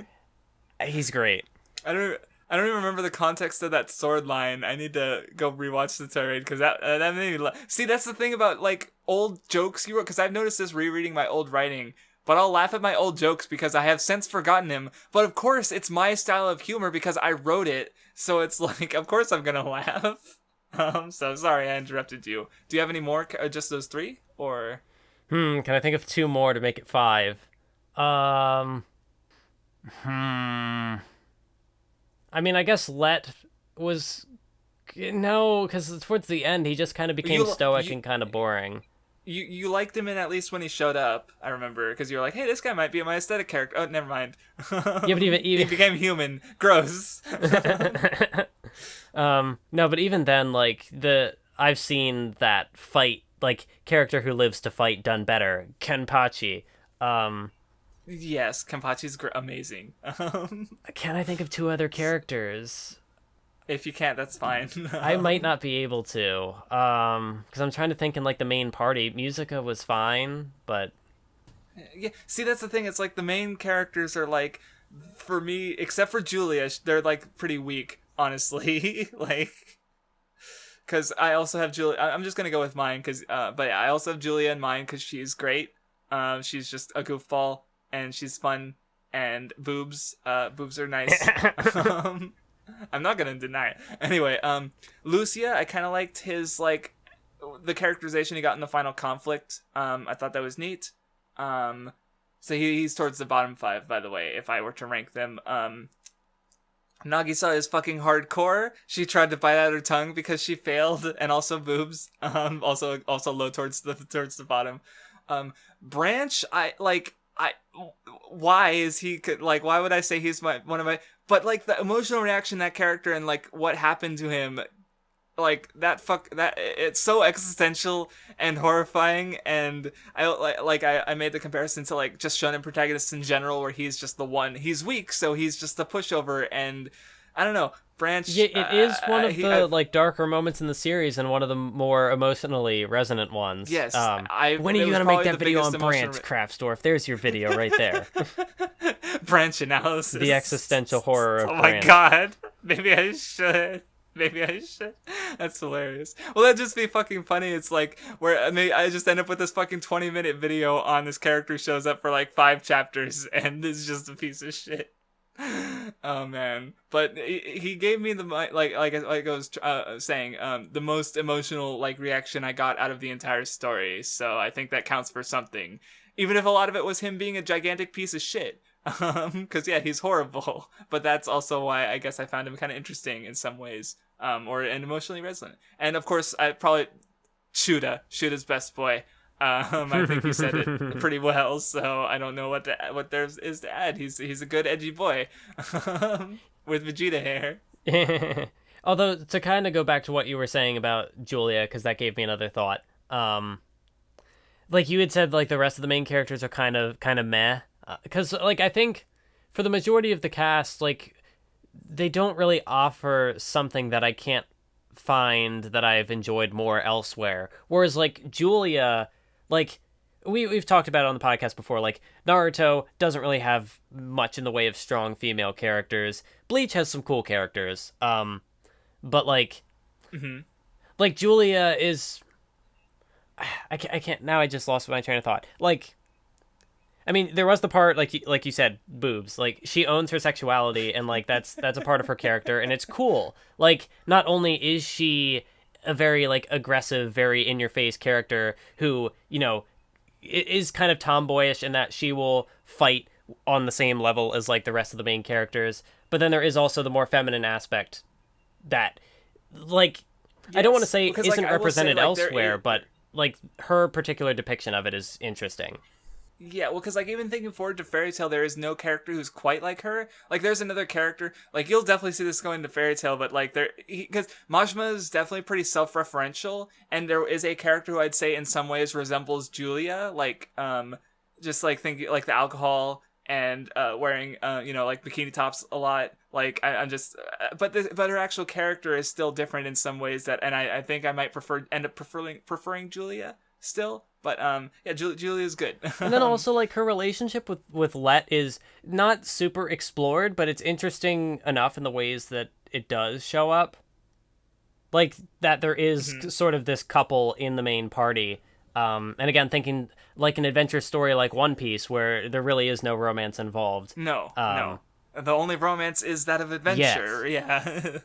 He's great. I don't even remember the context of that sword line. I need to go rewatch the tirade, because that made me see, that's the thing about, like, old jokes you wrote, because I've noticed this rereading my old writing, but I'll laugh at my old jokes because I have since forgotten him, but of course it's my style of humor because I wrote it, so it's like, of course I'm gonna laugh. So sorry I interrupted you. Do you have any more, just those 3, or... Can I think of 2 more to make it 5? I mean, I guess Let was... No, because towards the end, he just kind of became stoic and kind of boring. You liked him in at least when he showed up, I remember, because you were like, hey, this guy might be my aesthetic character. Oh, never mind. Yeah, but even... He became human. Gross. No, but even then, like, I've seen that fight, like, character who lives to fight done better. Kenpachi. Yes, Kenpachi's amazing. Can I think of 2 other characters? If you can't, that's fine. I might not be able to. Because I'm trying to think in, like, the main party. Musica was fine, but... Yeah, see, that's the thing. It's like the main characters are, like, for me, except for Julia, they're like pretty weak, honestly. Like, because I also have Julia. I'm just gonna go with mine, but yeah, I also have Julia in mine because she's great. She's just a goofball and she's fun, and boobs are nice. I'm not gonna deny it. Anyway, Lucia, I kind of liked his like the characterization he got in the final conflict. I thought that was neat. So he's towards the bottom 5, by the way, if I were to rank them. Nagisa is fucking hardcore. She tried to bite out her tongue because she failed, and also boobs. Also low towards the bottom. Branch, why is he like? Why would I say he's one of my? But like the emotional reaction that character and like what happened to him, like that it's so existential and horrifying. And I made the comparison to like just shonen protagonists in general, where he's just the one, he's weak, so he's just a pushover. And I don't know, Branch. Yeah, it is one of the like darker moments in the series, and one of the more emotionally resonant ones. Yes. When are you gonna make that video on Branch, Craftsdwarf? There's your video right there. Branch analysis. The existential horror of Branch. Branch. My god. Maybe I should. That's hilarious. Well, that'd just be fucking funny. It's like where I just end up with this fucking 20-minute video on this character shows up for like 5 chapters and is just a piece of shit. Oh man. But he gave me the like I was saying the most emotional like reaction I got out of the entire story. So I think that counts for something. Even if a lot of it was him being a gigantic piece of shit. Because yeah, he's horrible, but that's also why I guess I found him kind of interesting in some ways, and emotionally resonant. And of course, I probably Shoota's best boy. I think you said it pretty well, so I don't know what there is to add. He's a good edgy boy with Vegeta hair. Although to kind of go back to what you were saying about Julia, because that gave me another thought. Like you had said, like the rest of the main characters are kind of meh. Because, like, I think for the majority of the cast, like, they don't really offer something that I can't find that I've enjoyed more elsewhere. Whereas, like, Julia, like, we've talked about it on the podcast before, like, Naruto doesn't really have much in the way of strong female characters. Bleach has some cool characters. But, like, like, Julia is... I can't... Now I just lost my train of thought. Like... I mean, there was the part, like you said, boobs. Like, she owns her sexuality, and, like, that's a part of her character, and it's cool. Like, not only is she a very, like, aggressive, very in-your-face character who, you know, is kind of tomboyish in that she will fight on the same level as, like, the rest of the main characters, but then there is also the more feminine aspect that, like, yes, I don't want to say isn't like, represented elsewhere, but, like, her particular depiction of it is interesting. Yeah, well, because, like, even thinking forward to Fairy Tail, there is no character who's quite like her. Like, there's another character, like, you'll definitely see this going to Fairy Tail, but, like, because Mashima is definitely pretty self-referential, and there is a character who I'd say in some ways resembles Julia, like, just, like, thinking, like, the alcohol and wearing, you know, like, bikini tops a lot. Like, I'm just, but her actual character is still different in some ways and I think I might end up preferring Julia still. But yeah, Julia's good. And then also, like, her relationship with Let is not super explored, but it's interesting enough in the ways that it does show up. Like, that there is sort of this couple in the main party. And again, thinking like an adventure story like One Piece, where there really is no romance involved. No. The only romance is that of adventure. Yes. Yeah.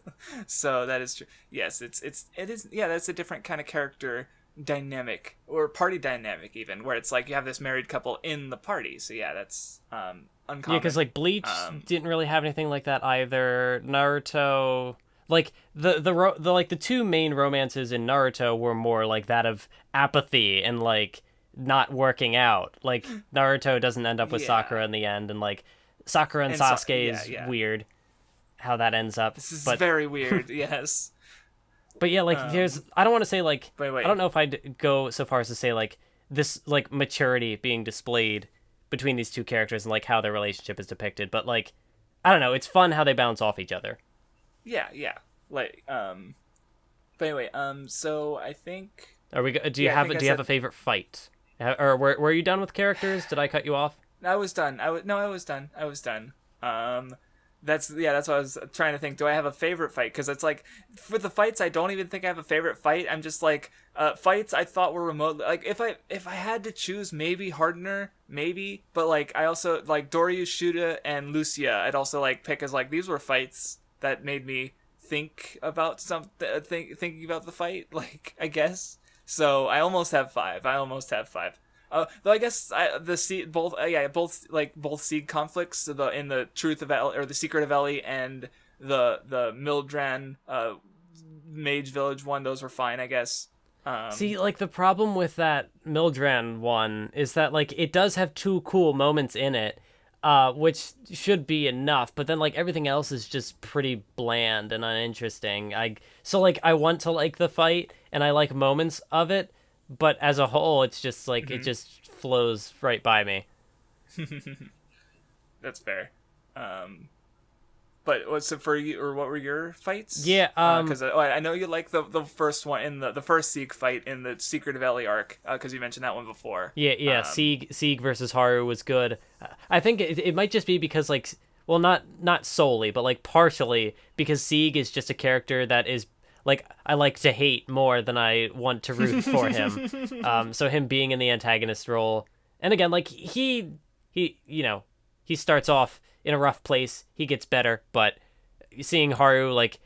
So that is true. Yes, it is. Yeah, that's a different kind of character dynamic, or party dynamic even, where it's like you have this married couple in the party. So yeah, that's uncommon. Yeah, because like Bleach didn't really have anything like that either. Naruto, like the 2 main romances in Naruto were more like that of apathy and like not working out. Like Naruto doesn't end up with Sakura in the end, and like Sakura and Sasuke is weird how that ends up. This is very weird. Yes. But yeah, like, there's... I don't want to say, like... Wait. I don't know if I'd go so far as to say, like, this, like, maturity being displayed between these 2 characters and, like, how their relationship is depicted. But, like, I don't know. It's fun how they bounce off each other. Yeah. Like, But anyway, so I think... Do you have a favorite fight? Or were you done with characters? Did I cut you off? I was done. I was done. That's what I was trying to think. Do I have a favorite fight? Because it's like, for the fights, I don't even think I have a favorite fight. I'm just like, fights I thought were remotely, like, if I had to choose, maybe Hardener, maybe, but like, I also like Doryu, Shuda, and Lucia. I'd also like pick as like, these were fights that made me think about thinking about the fight, like, I guess. So I almost have five. Though I guess both Sieg conflicts, in the Truth of Elie, or the Secret of Elie, and the Mildran Mage Village one, those were fine, I guess. See, like, the problem with that Mildran one is that, like, it does have two cool moments in it, which should be enough, but then, like, everything else is just pretty bland and uninteresting. So I want to like the fight, and I like moments of it, but as a whole, it's just, like, it just flows right by me. That's fair. But what's it for you, or what were your fights? Yeah, because I know you like the first one in the first Sieg fight in the Secret of Elie arc, because you mentioned that one before. Yeah. Sieg versus Haru was good. I think it might just be because, like, well, not solely, but like partially because Sieg is just a character that is, like, I like to hate more than I want to root for him. So him being in the antagonist role, and again, like, he starts off in a rough place, he gets better, but seeing Haru, like,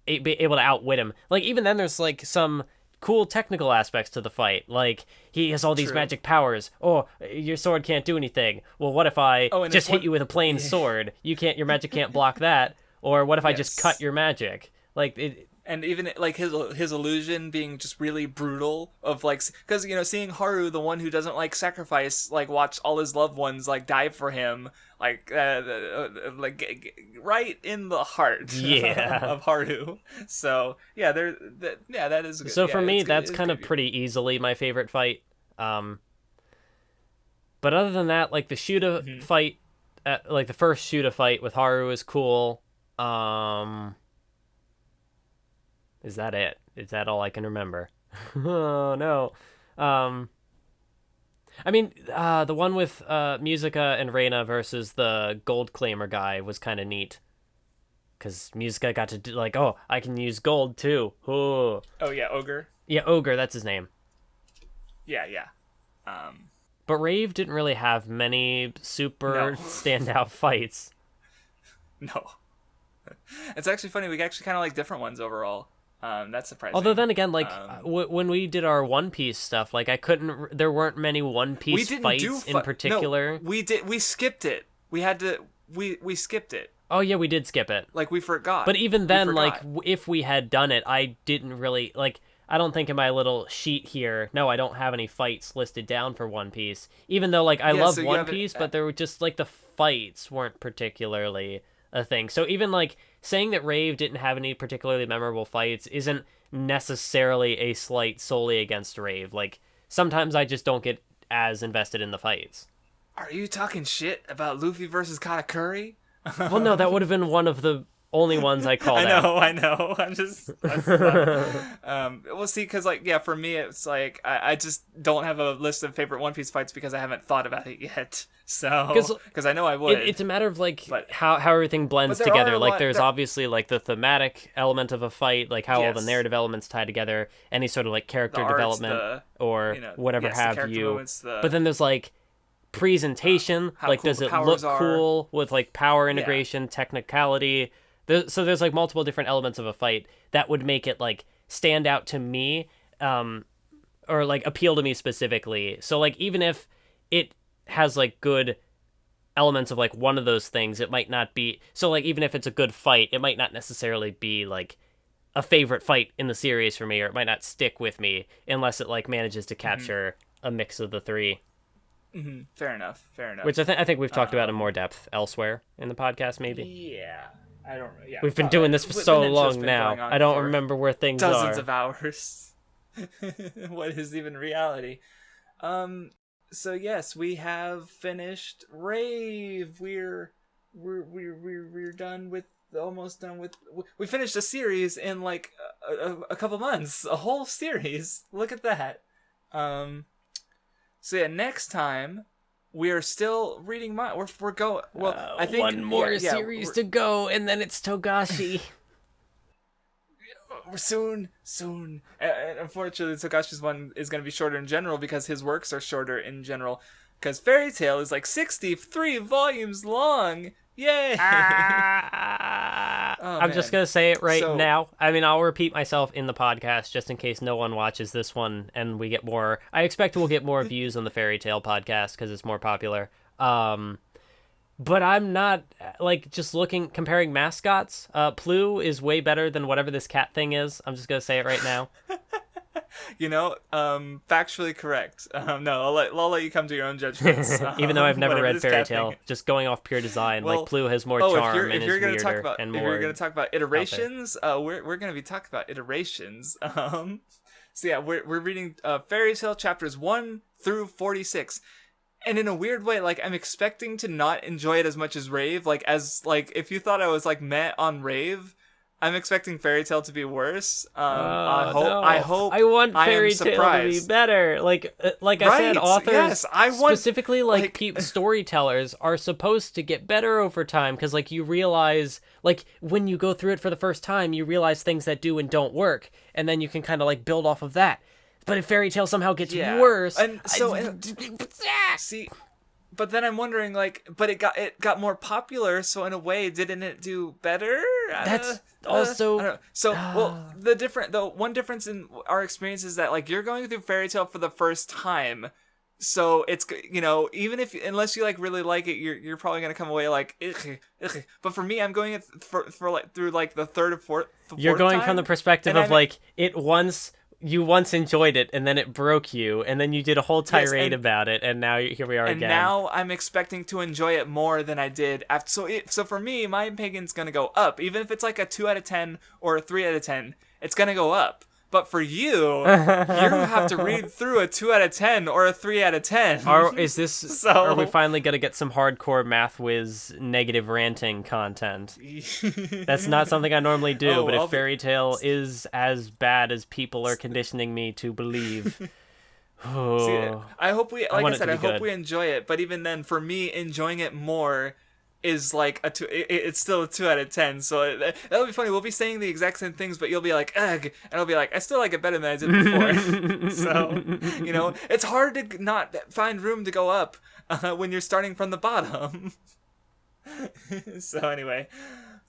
be able to outwit him, like, even then there's, like, some cool technical aspects to the fight. Like, he has all these magic powers. Oh, your sword can't do anything. Well, what if I just hit you with a plain sword? Your magic can't block that. Or what if I just cut your magic? Like, it. And even, like, his illusion being just really brutal, of, like, because, seeing Haru, the one who doesn't like sacrifice, like, watch all his loved ones, like, die for him, like right in the heart of Haru. So yeah, that is good. So for me, that's kind of pretty easily my favorite fight. But other than that, like, the Shuda fight, like the first Shuda fight with Haru is cool. Is that it? Is that all I can remember? Oh, no. I mean, the one with Musica and Reina versus the Gold Claimer guy was kind of neat. Because Musica got to do, like, oh, I can use gold, too. Oh, yeah, Ogre. Yeah, Ogre, that's his name. Yeah. But Rave didn't really have many super standout fights. No. It's actually funny, we actually kind of like different ones overall. That's surprising. Although then again, like, when we did our One Piece stuff, like, there weren't many One Piece fights in particular. No, we skipped it. We had to, we skipped it. Oh yeah, we did skip it. Like, we forgot. But even then, like, if we had done it, I didn't really, like, I don't think in my little sheet here, no, I don't have any fights listed down for One Piece. Even though, like, I love One Piece, but there were just, like, the fights weren't particularly a thing. So even, like, saying that Rave didn't have any particularly memorable fights isn't necessarily a slight solely against Rave. Like, sometimes I just don't get as invested in the fights. Are you talking shit about Luffy versus Katakuri? Well, no, that would have been one of the only ones I called out. I know. I'm just... we'll see, because, like, yeah, for me, it's like, I just don't have a list of favorite One Piece fights because I haven't thought about it yet. So, because I know I would. It's a matter of, like, how everything blends together. Like, there's obviously, like, the thematic element of a fight, like, how all the narrative elements tie together, any sort of, like, character development, or whatever have you. But then there's, like, presentation, like, cool, does it look cool with, like, power integration, technicality. So there's, like, multiple different elements of a fight that would make it, like, stand out to me, or, like, appeal to me specifically. So, like, even if it has, like, good elements of, like, one of those things, it might not be... So, like, even if it's a good fight, it might not necessarily be, like, a favorite fight in the series for me, or it might not stick with me unless it, like, manages to capture a mix of the three. Mm-hmm. Fair enough. Which I think we've talked about in more depth elsewhere in the podcast, maybe. Yeah. I don't know. Yeah, we've been doing this for so long now. I don't remember where things are. Dozens of hours. What is even reality? So yes, we have finished Rave. We're done with, almost done with. We finished a series in like a couple months. A whole series. Look at that. So yeah, next time we're still reading we're going. Well, I think one more series to go, and then it's Togashi. Soon. And unfortunately, Togashi's one is going to be shorter in general because his works are shorter in general. Because Fairy Tail is like 63 volumes long. Yay! I'm just going to say it now. I mean, I'll repeat myself in the podcast just in case no one watches this one and we get more. I expect we'll get more views on the Fairy Tail podcast because it's more popular. But I'm not, like, just comparing mascots. Plu is way better than whatever this cat thing is. I'm just going to say it right now. Factually correct. No, I'll let you come to your own judgments. Even though I've never read Fairy Tail, just going off pure design, Plu has more charm and is weirder and more. If you're going to talk about iterations, we're going to be talking about iterations. So yeah, we're reading Fairy Tail chapters 1 through 46. And in a weird way, like, I'm expecting to not enjoy it as much as Rave. If you thought I was, like, meh on Rave, I'm expecting Fairy Tail to be worse. I want Fairy Tail to be better. Like I said, authors, specifically, storytellers, are supposed to get better over time. Because, like, you realize, like, when you go through it for the first time, you realize things that do and don't work. And then you can kind of, like, build off of that. But if Fairy Tail somehow gets worse, see, but then I'm wondering, like, but it got more popular, so in a way, didn't it do better? That's also I don't know. So one difference in our experience is that, like, you're going through Fairy Tail for the first time, so it's, unless you, like, really like it, you're probably gonna come away like ugh. But for me, I'm going it for like through like the third or fourth. You're going from the perspective of like you once enjoyed it, and then it broke you, and then you did a whole tirade about it, and now here we are again. And now I'm expecting to enjoy it more than I did after. So for me, my opinion's gonna go up, even if it's like a 2 out of 10 or a 3 out of 10. It's gonna go up. But for you, you have to read through a 2 out of 10 or a 3 out of 10. Are we finally gonna get some hardcore Mathwiz negative ranting content? That's not something I normally do, but if Fairy Tail is as bad as people are conditioning me to believe, See, I hope we enjoy it. But even then, for me, enjoying it more is like it's still a 2 out of 10. So that'll be funny. We'll be saying the exact same things, but you'll be like, ugh, and I'll be like, I still like it better than I did before. So, it's hard to not find room to go up when you're starting from the bottom. So anyway,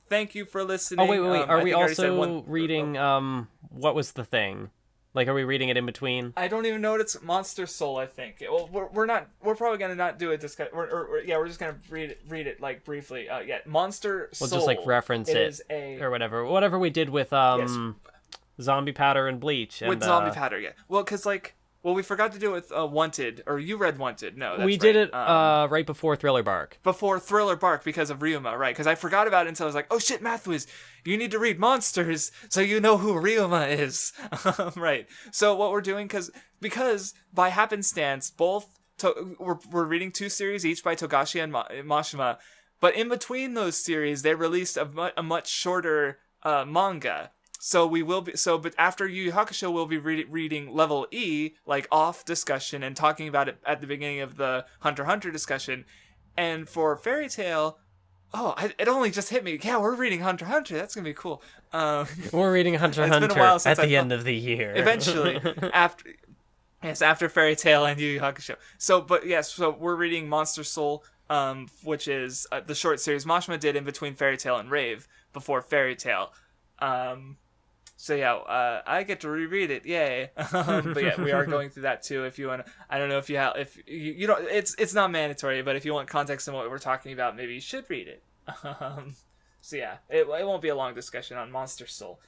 thank you for listening. Oh, wait. Are we also reading, what was the thing? Like, are we reading it in between? I don't even know what it's Monster Soul, I think. Well, we're probably going to not do it discuss. We're just going to read it like briefly. Monster Soul. We'll just like reference it or whatever. Whatever we did with Zombie Powder and Bleach. With Zombie Powder, yeah. Well, because we forgot to do it with Wanted, or you read Wanted. No, that's we did it right before Thriller Bark. Before Thriller Bark because of Ryuma, right? Because I forgot about it until I was like, oh shit, Mathwiz, you need to read Monsters so you know who Ryuma is. Right. So what we're doing, because by happenstance, we're reading 2 series each by Togashi and Mashima, but in between those series, they released a much shorter manga. So but after Yu Yu Hakusho, we'll be reading Level E, like off discussion and talking about it at the beginning of the Hunter x Hunter discussion. And for Fairy Tail, it only just hit me. Yeah, we're reading Hunter x Hunter. That's gonna be cool. We're reading Hunter x Hunter at the end of the year. Eventually, after Fairy Tail and Yu Yu Hakusho. So we're reading Monster Soul, which is the short series Mashima did in between Fairy Tail and Rave before Fairy Tail. So yeah, I get to reread it, yay! But yeah, we are going through that too. If you want, I don't know if you don't. It's not mandatory, but if you want context on what we're talking about, maybe you should read it. So yeah, it won't be a long discussion on Monster Soul.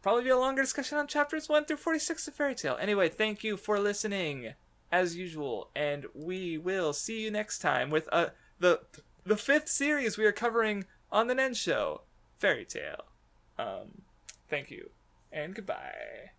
Probably be a longer discussion on chapters 1 through 46 of Fairy Tail. Anyway, thank you for listening, as usual, and we will see you next time with the 5th series we are covering on the Nen Show, Fairy Tail. Thank you, and goodbye.